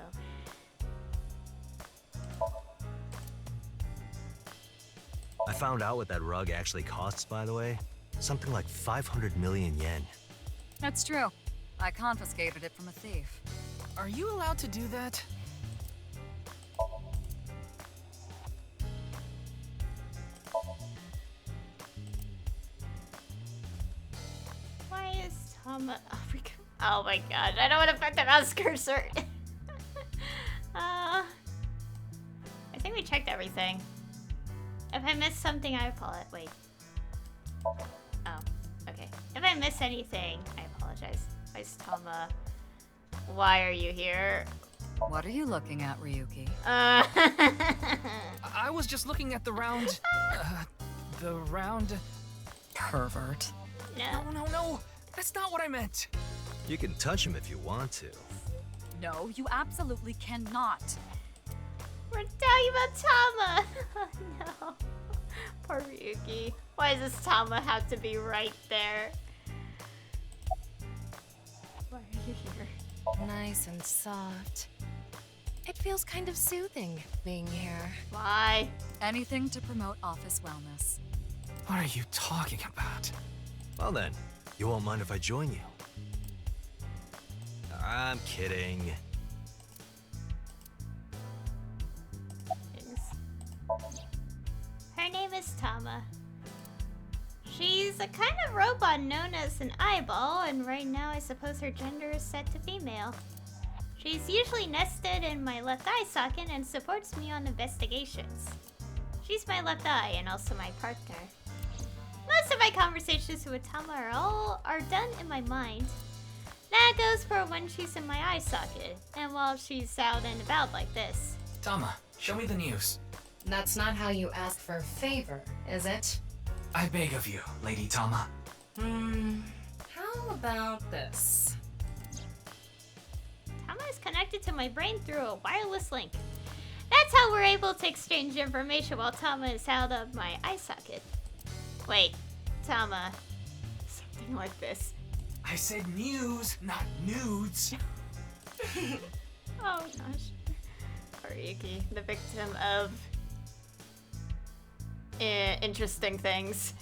I found out what that rug actually costs, by the way. Something like 500 million yen. That's true. I confiscated it from a thief. Are you allowed to do that? Why is Tama African? Oh my god, I don't want to put the mouse cursor. I think we checked everything. If I missed something, I apologize. Wait. Oh, okay. If I miss anything, I apologize. Why is Tama? Why are you here? What are you looking at, Ryuki? I was just looking at the round... Pervert. No. That's not what I meant. You can touch him if you want to. No, you absolutely cannot. We're talking about Tama. Oh no. Poor Ryuki. Why does Tama have to be right there? Why are you here? Nice and soft. It feels kind of soothing being here. Why? Anything to promote office wellness. What are you talking about? Well then, you won't mind if I join you. I'm kidding. Her name is Tama. She's a kind of robot known as an eyeball, and right now I suppose her gender is set to female. She's usually nested in my left eye socket and supports me on investigations. She's my left eye and also my partner. Most of my conversations with Tama are done in my mind. That goes for when she's in my eye socket, and while she's out and about like this. Tama, show me the news. That's not how you ask for a favor, is it? I beg of you, Lady Tama. How about this? Tama is connected to my brain through a wireless link. That's how we're able to exchange information while Tama is out of my eye socket. Wait, Tama. Something like this. I said news, not nudes. Oh gosh. Poor Yuki, the victim of interesting things.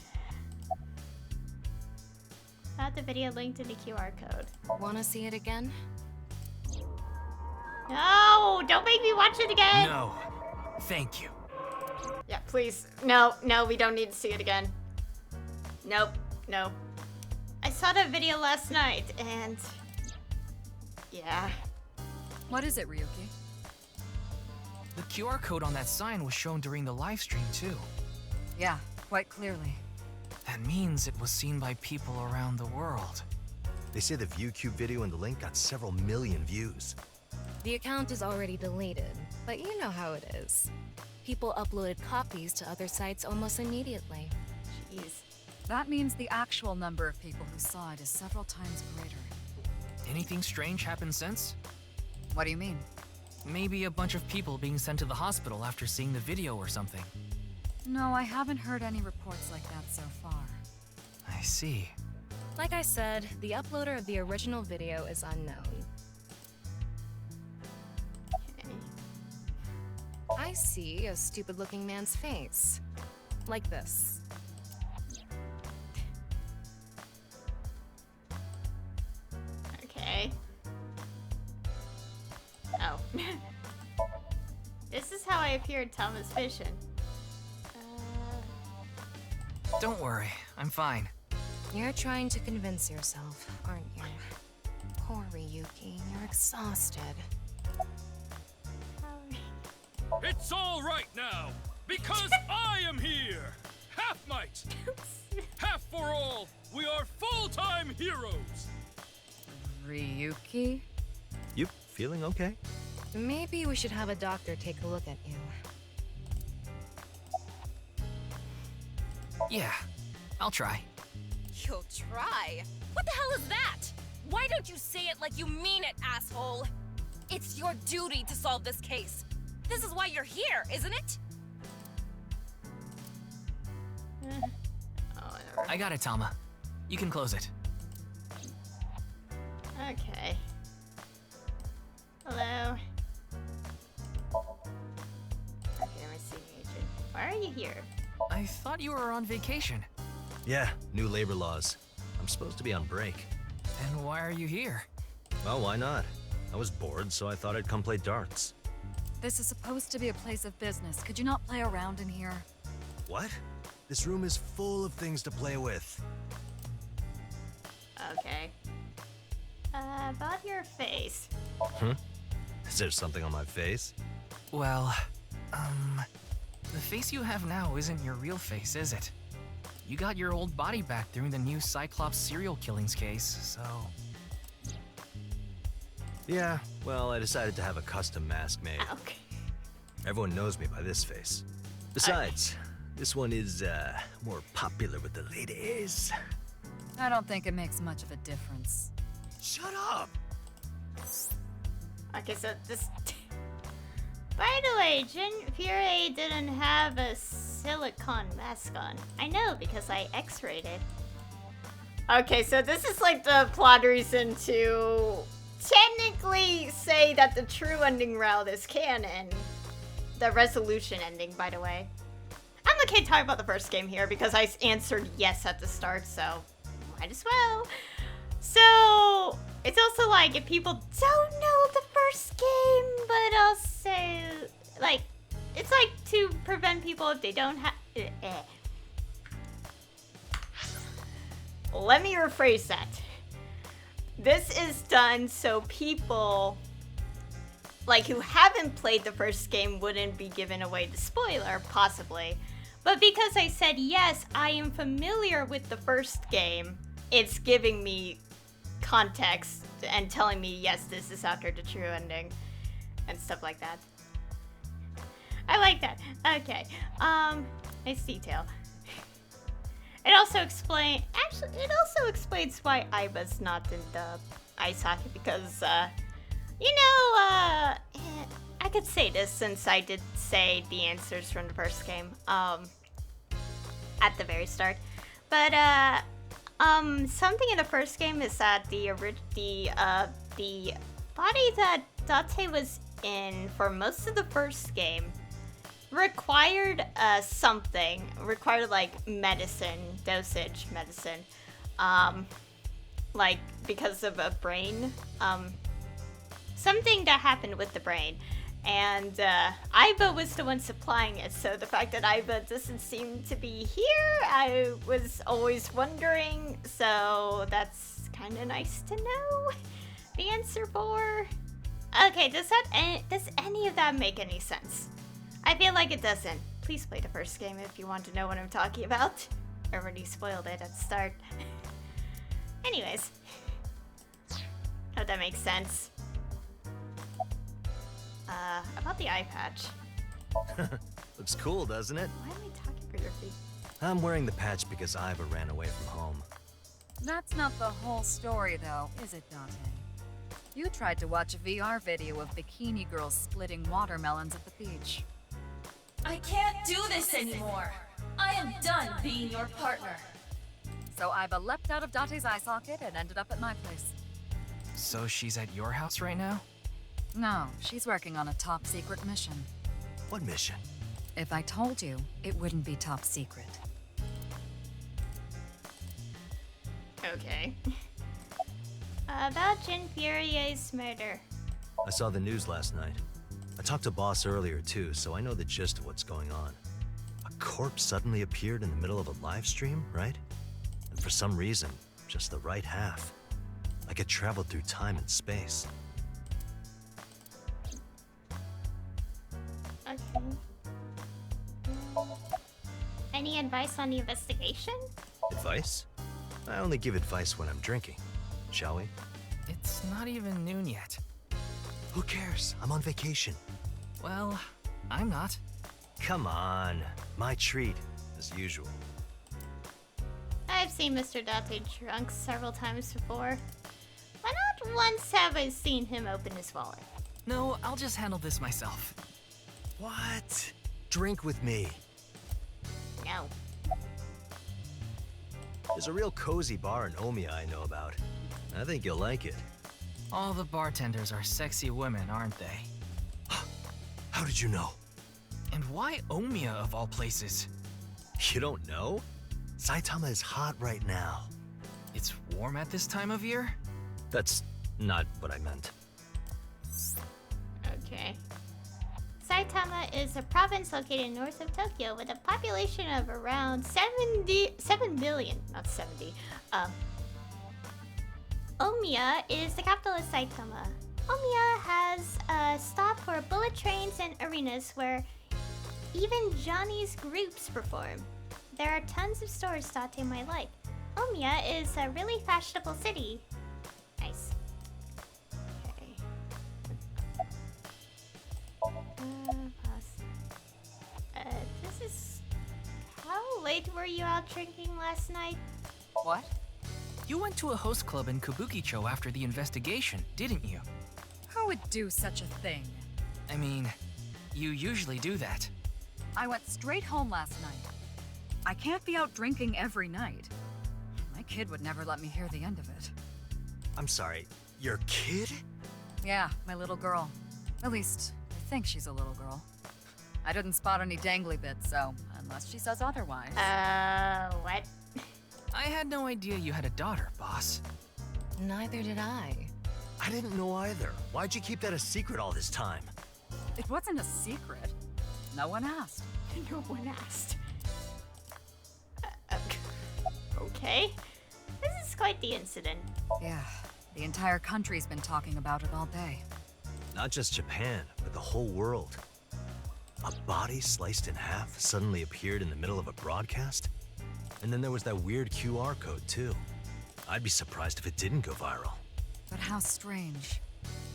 Got the video linked in the QR code. Wanna see it again? No! Don't make me watch it again! No. Thank you. Yeah, please. No, we don't need to see it again. Nope, no. I saw that video last night, and... yeah. What is it, Ryuki? The QR code on that sign was shown during the live stream, too. Yeah, quite clearly. That means it was seen by people around the world. They say the ViewCube video and the link got several million views. The account is already deleted, but you know how it is. People uploaded copies to other sites almost immediately. Jeez. That means the actual number of people who saw it is several times greater. Anything strange happened since? What do you mean? Maybe a bunch of people being sent to the hospital after seeing the video or something. No, I haven't heard any reports like that so far. I see. Like I said, the uploader of the original video is unknown. I see a stupid-looking man's face. Like this. Okay. Oh. This is how I appeared Tama's vision. Don't worry, I'm fine. You're trying to convince yourself, aren't you? Poor Ryuki, you're exhausted. It's all right now, because I am here! Half might! Half for all! We are full-time heroes! Ryuki? You feeling okay? Maybe we should have a doctor take a look at you. Yeah, I'll try. You'll try? What the hell is that? Why don't you say it like you mean it, asshole? It's your duty to solve this case. This is why you're here, isn't it? I got it, Tama. You can close it. Okay. Hello. Okay, let me see, Agent. Why are you here? I thought you were on vacation. Yeah, new labor laws. I'm supposed to be on break. Then why are you here? Well, why not? I was bored, so I thought I'd come play darts. This is supposed to be a place of business. Could you not play around in here? What? This room is full of things to play with. Okay. About your face. Is there something on my face? Well, the face you have now isn't your real face, is it? You got your old body back during the new Cyclops serial killings case, so... Yeah, well, I decided to have a custom mask made. Okay. Everyone knows me by this face. Besides, this one is, more popular with the ladies. I don't think it makes much of a difference. Shut up! Okay, so this... By the way, Jin Fury didn't have a silicone mask on. I know, because I x-rayed it. Okay, so this is like the plot reason to technically say that the true ending route is canon. The resolution ending, by the way. I'm okay talking about the first game here because I answered yes at the start, so might as well. So, it's also like if people don't know the first game, but also, like, it's like to prevent people if they don't have... Let me rephrase that. This is done so people like who haven't played the first game wouldn't be giving away the spoiler, possibly. But because I said yes, I am familiar with the first game, it's giving me context and telling me yes, this is after the true ending and stuff like that. I like that. Okay. Nice detail. It also explains why Aiba's not in the ice hockey because I could say this since I did say the answers from the first game at the very start. But something in the first game is that the body that Date was in for most of the first game required like dosage medicine, like because of a brain, something that happened with the brain. And Aiba was the one supplying it, so the fact that Aiba doesn't seem to be here, I was always wondering, so that's kind of nice to know the answer for. Okay, does any of that make any sense? I feel like it doesn't. Please play the first game if you want to know what I'm talking about. I already spoiled it at the start. Anyways. Hope that makes sense. About the eye patch. Looks cool, doesn't it? Why am I talking for your feet? I'm wearing the patch because Iva ran away from home. That's not the whole story, though, is it, Dante? You tried to watch a VR video of bikini girls splitting watermelons at the beach. I can't do this anymore. I am done being your partner. So Iva leapt out of Date's eye socket and ended up at my place. So she's at your house right now? No, she's working on a top secret mission. What mission? If I told you, it wouldn't be top secret. Okay. About Jin Furier's murder. I saw the news last night. I talked to Boss earlier too, so I know the gist of what's going on. A corpse suddenly appeared in the middle of a live stream, right? And for some reason, just the right half. Like it traveled through time and space. Okay. Any advice on the investigation? Advice? I only give advice when I'm drinking. Shall we? It's not even noon yet. Who cares? I'm on vacation. Well, I'm not. Come on. My treat, as usual. I've seen Mr. Date drunk several times before. But not once have I seen him open his wallet. No, I'll just handle this myself. What? Drink with me. No. There's a real cozy bar in Omiya I know about. I think you'll like it. All the bartenders are sexy women, aren't they? How did you know? And why Omiya of all places? You don't know? Saitama is hot right now. It's warm at this time of year? That's not what I meant. Okay. Saitama is a province located north of Tokyo with a population of around 7 billion, not 70. Omiya is the capital of Saitama. Omiya has a stop for bullet trains and arenas where even Johnny's groups perform. There are tons of stores Date might like. Omiya is a really fashionable city. Nice. Okay. Pause. This is... How late were you out drinking last night? What? You went to a host club in Kabukicho after the investigation, didn't you? Who would do such a thing? I mean, you usually do that. I went straight home last night. I can't be out drinking every night. My kid would never let me hear the end of it. I'm sorry, your kid? Yeah, my little girl. At least, I think she's a little girl. I didn't spot any dangly bits, so unless she says otherwise. What? I had no idea you had a daughter, boss. Neither did I. I didn't know either. Why'd you keep that a secret all this time? It wasn't a secret. No one asked. No one asked. Okay. This is quite the incident. Yeah, the entire country's been talking about it all day. Not just Japan, but the whole world. A body sliced in half suddenly appeared in the middle of a broadcast? And then there was that weird QR code, too. I'd be surprised if it didn't go viral. But how strange.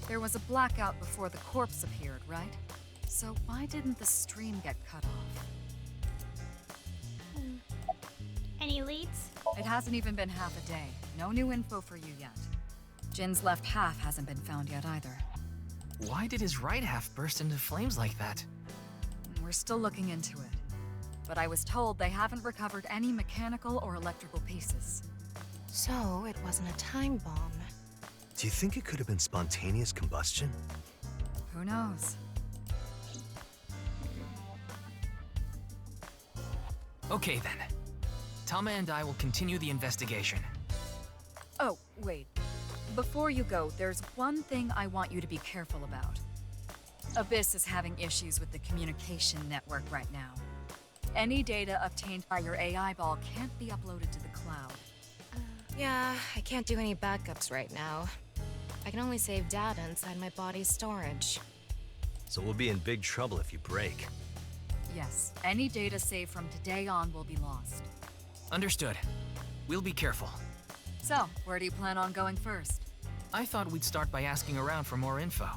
There was a blackout before the corpse appeared, right? So why didn't the stream get cut off? Any leads? It hasn't even been half a day. No new info for you yet. Jin's left half hasn't been found yet either. Why did his right half burst into flames like that? We're still looking into it. But I was told they haven't recovered any mechanical or electrical pieces. So it wasn't a time bomb. Do you think it could have been spontaneous combustion? Who knows? Okay then. Tama and I will continue the investigation. Oh, wait. Before you go, there's one thing I want you to be careful about. Abyss is having issues with the communication network right now. Any data obtained by your AI ball can't be uploaded to the cloud. Yeah, I can't do any backups right now. I can only save data inside my body's storage. So we'll be in big trouble if you break. Yes, any data saved from today on will be lost. Understood. We'll be careful. So, where do you plan on going first? I thought we'd start by asking around for more info.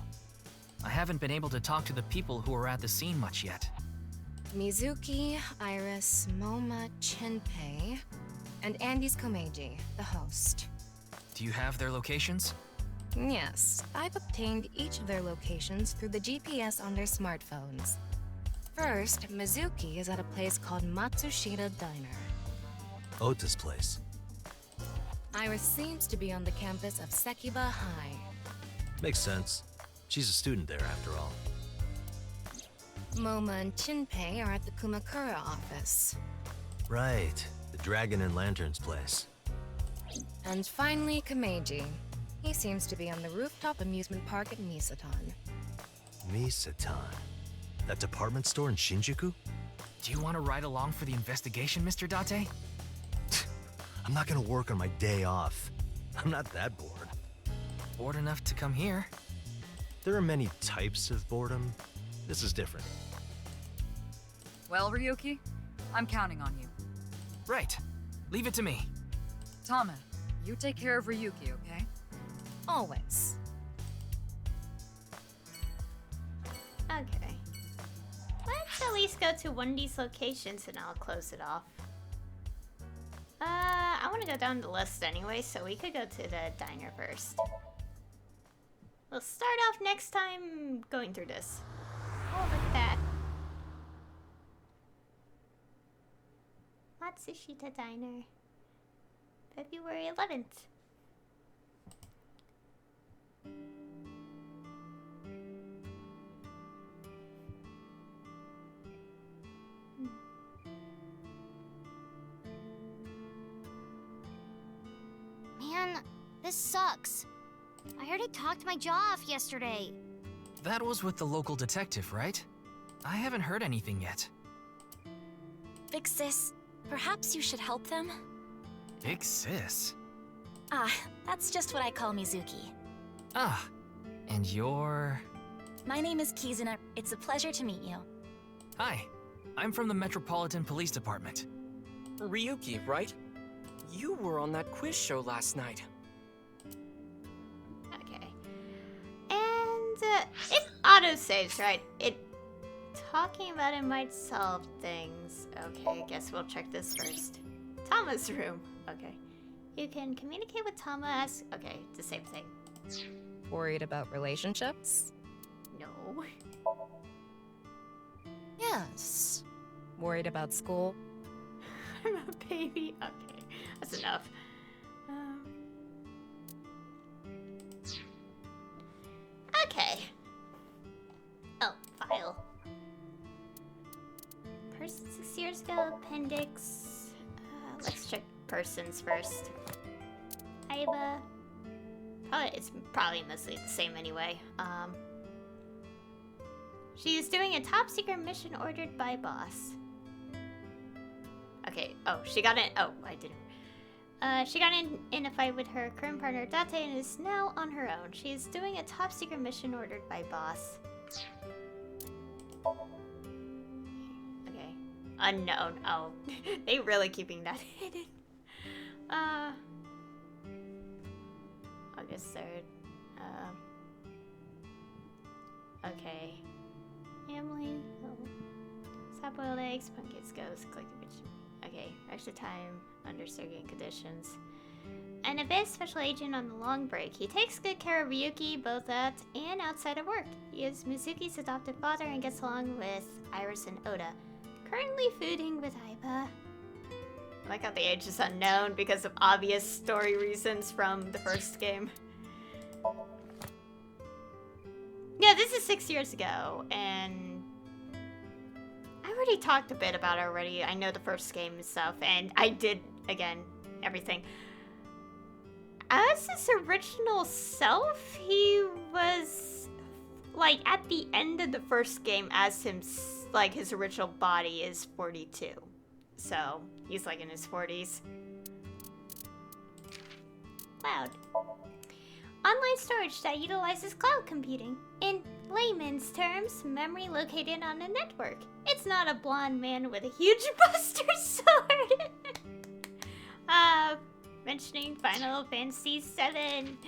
I haven't been able to talk to the people who were at the scene much yet. Mizuki, Iris, Moma, Chinpei, and Andy's Komeiji, the host. Do you have their locations? Yes, I've obtained each of their locations through the GPS on their smartphones. First, Mizuki is at a place called Matsushita Diner. Ota's place. Iris seems to be on the campus of Sekiba High. Makes sense. She's a student there, after all. Moma and Chinpei are at the Kumakura office. Right. The Dragon and Lanterns place. And finally, Komeiji. He seems to be on the rooftop amusement park at Misatan. Misatan? That department store in Shinjuku? Do you want to ride along for the investigation, Mr. Date? I'm not gonna work on my day off. I'm not that bored. Bored enough to come here? There are many types of boredom. This is different. Well, Ryuki, I'm counting on you. Right. Leave it to me. Tama, you take care of Ryuki, okay? Always. Okay. Let's at least go to one of these locations and I'll close it off. I want to go down the list anyway, so we could go to the diner first. We'll start off next time going through this. Oh, look at that. Matsushita Diner. February 11th. Man, this sucks. I heard it talked my jaw off yesterday. That was with the local detective, right? I haven't heard anything yet. Big sis, perhaps you should help them? Big sis? Ah, that's just what I call Mizuki. Ah, and you're... My name is Kizuna. It's a pleasure to meet you. Hi, I'm from the Metropolitan Police Department. Ryuki, right? You were on that quiz show last night. Okay. And it autosaves, right? Talking about it might solve things. Okay, I guess we'll check this first. Tama's room. Okay. You can communicate with Tama as... Okay, it's the same thing. Worried about relationships? No. Yes. Worried about school? I'm a baby. Okay, that's enough. Okay. Oh, file. Person 6 years ago, appendix. Let's check persons first. Aiba. It's probably mostly the same anyway. She is doing a top secret mission ordered by boss. Okay, oh, she got it. Oh, I didn't. She got in a fight with her current partner Date and is now on her own. She is doing a top secret mission ordered by boss. Okay. Unknown. Oh. They really keeping that hidden. August 3rd. Okay. Family. Oh. Sap-boiled eggs, pumpkins, ghosts, click the bitch. Okay, extra time under certain conditions. An advanced special agent on the long break. He takes good care of Ryuki both at and outside of work. He is Mizuki's adopted father and gets along with Iris and Oda. Currently fooding with Aiba. I like how the age is unknown because of obvious story reasons from the first game. Yeah, this is 6 years ago, and I already talked a bit about it already. I know the first game and stuff, and I did, again, everything. As his original self, he was, like, at the end of the first game as him, like, his original body is 42. So, he's, like, in his 40s. Loud. Online storage that utilizes cloud computing. In layman's terms, memory located on a network. It's not a blonde man with a huge buster sword. Mentioning Final Fantasy VII.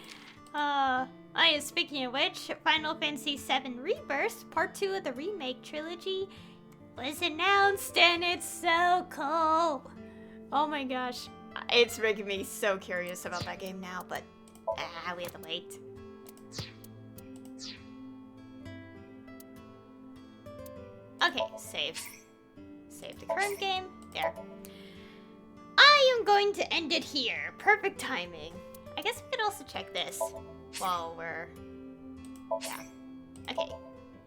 Speaking of which, Final Fantasy VII Rebirth, part 2 of the remake trilogy, was announced, and it's so cool. Oh my gosh. It's making me so curious about that game now, but we have to wait. Okay, save. Save the current game. There. I am going to end it here. Perfect timing. I guess we could also check this while we're... Yeah. Okay.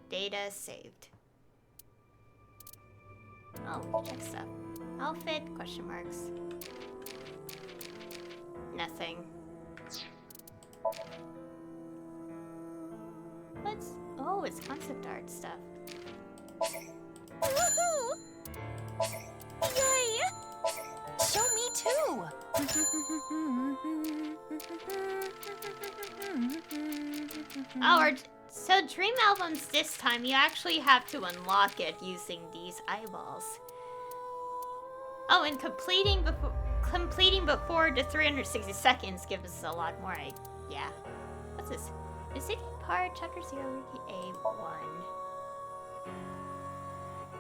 Data saved. Oh, check stuff. Outfit, question marks. Nothing. What's... Oh, it's concept art stuff. Woohoo! Yay! Show me too! So Dream Albums this time, you actually have to unlock it using these eyeballs. Oh, and completing before the 360 seconds gives us a lot more. Yeah. What's this? The city part, chapter 0, A1.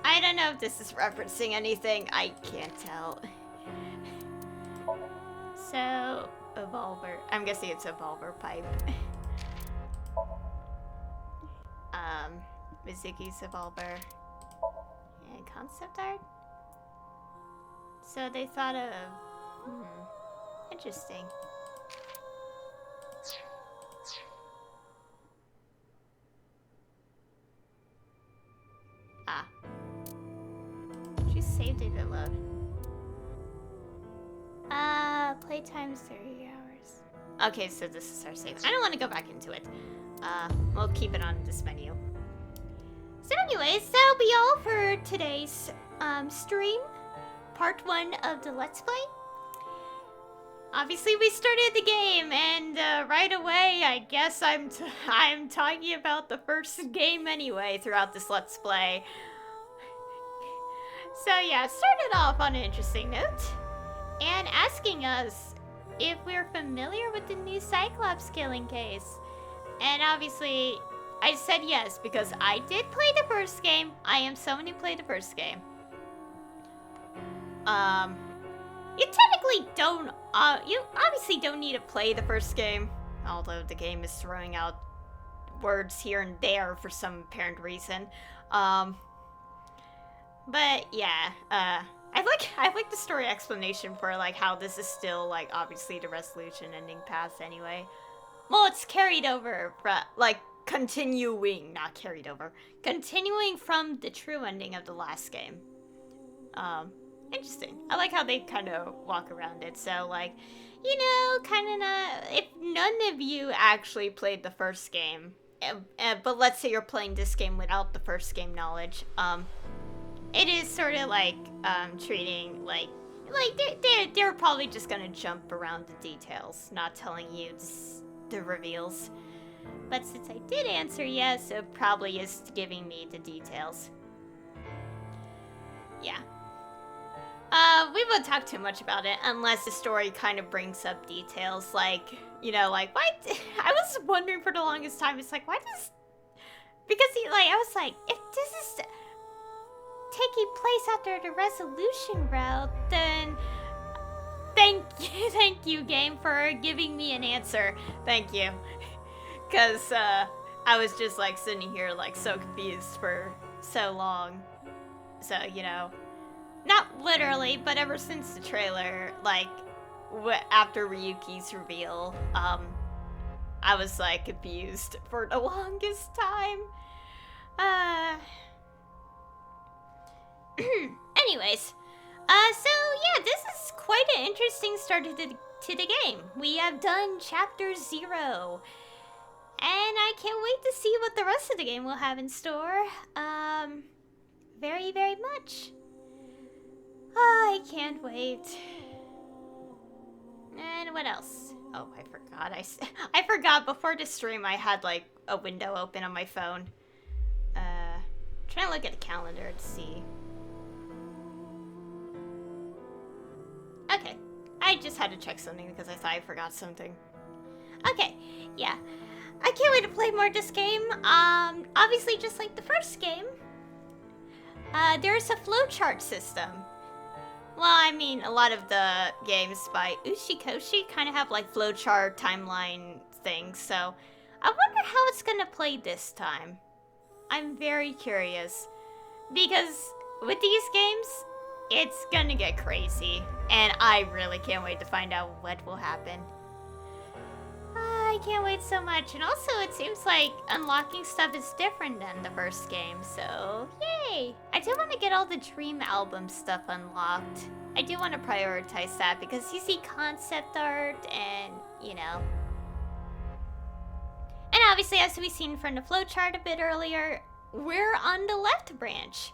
I don't know if this is referencing anything. I can't tell. So, Evolver. I'm guessing it's Evolver pipe. Mizuki's Evolver. And concept art? So they thought of... Interesting. Ah. She saved it to load. Playtime's 30 hours. Okay, so this is our save. I don't want to go back into it. We'll keep it on this menu. So anyways, that'll be all for today's stream. Part 1 of the Let's Play. Obviously, we started the game, and right away, I guess I'm talking about the first game anyway throughout this Let's Play. So yeah, started off on an interesting note, and asking us if we're familiar with the new Cyclops killing case. And obviously, I said yes, because I did play the first game. I am someone who played the first game. You technically don't, you obviously don't need to play the first game, although the game is throwing out words here and there for some apparent reason. But yeah, I like the story explanation for like how this is still like obviously the resolution ending path anyway. Well, it's carried over from like continuing, not carried over, continuing from the true ending of the last game. Interesting. I like how they kind of walk around it. So, like, you know, kind of not... If none of you actually played the first game, but let's say you're playing this game without the first game knowledge, it is sort of like treating, like, like, they're probably just gonna jump around the details, not telling you the reveals. But since I did answer yes, it probably is giving me the details. Yeah. We won't talk too much about it unless the story kind of brings up details, like, you know, like, why? I was wondering for the longest time, it's like, why does... Because, I was like, if this is taking place after the resolution route, then thank you, game, for giving me an answer. Thank you. Because, I was just, like, sitting here, like, so confused for so long. So, you know, not literally, but ever since the trailer, like, after Ryuki's reveal, I was, like, confused for the longest time. Anyways, so yeah, this is quite an interesting start to the game. We have done Chapter 0, and I can't wait to see what the rest of the game will have in store. Very, very much. I can't wait. And what else? Oh, I forgot. I forgot before the stream I had, like, a window open on my phone. Trying to look at the calendar to see. Okay. I just had to check something because I thought I forgot something. Okay. Yeah. I can't wait to play more of this game. Obviously, just like the first game, there's a flowchart system. Well, I mean, a lot of the games by Ushikoshi kind of have, like, flowchart timeline things, so I wonder how it's gonna play this time. I'm very curious, because with these games, it's gonna get crazy, and I really can't wait to find out what will happen. I can't wait so much, and also it seems like unlocking stuff is different than the first game, so yay! I do want to get all the Dream Album stuff unlocked. I do want to prioritize that because you see concept art and, you know. And obviously, as we've seen from the flowchart a bit earlier, we're on the left branch.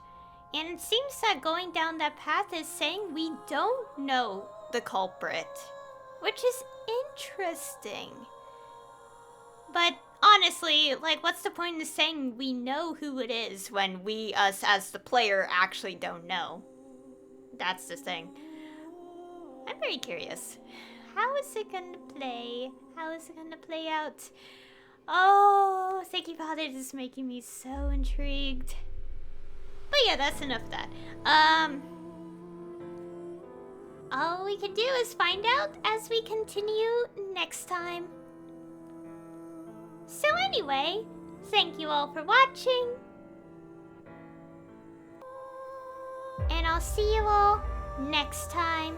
And it seems that going down that path is saying we don't know the culprit, which is interesting. But honestly, like, what's the point in saying we know who it is when we, us as the player, actually don't know? That's the thing. I'm very curious. How is it gonna play? How is it gonna play out? Oh, thank you, Father. This is making me so intrigued. But yeah, that's enough of that. All we can do is find out as we continue next time. So anyway, thank you all for watching. And I'll see you all next time.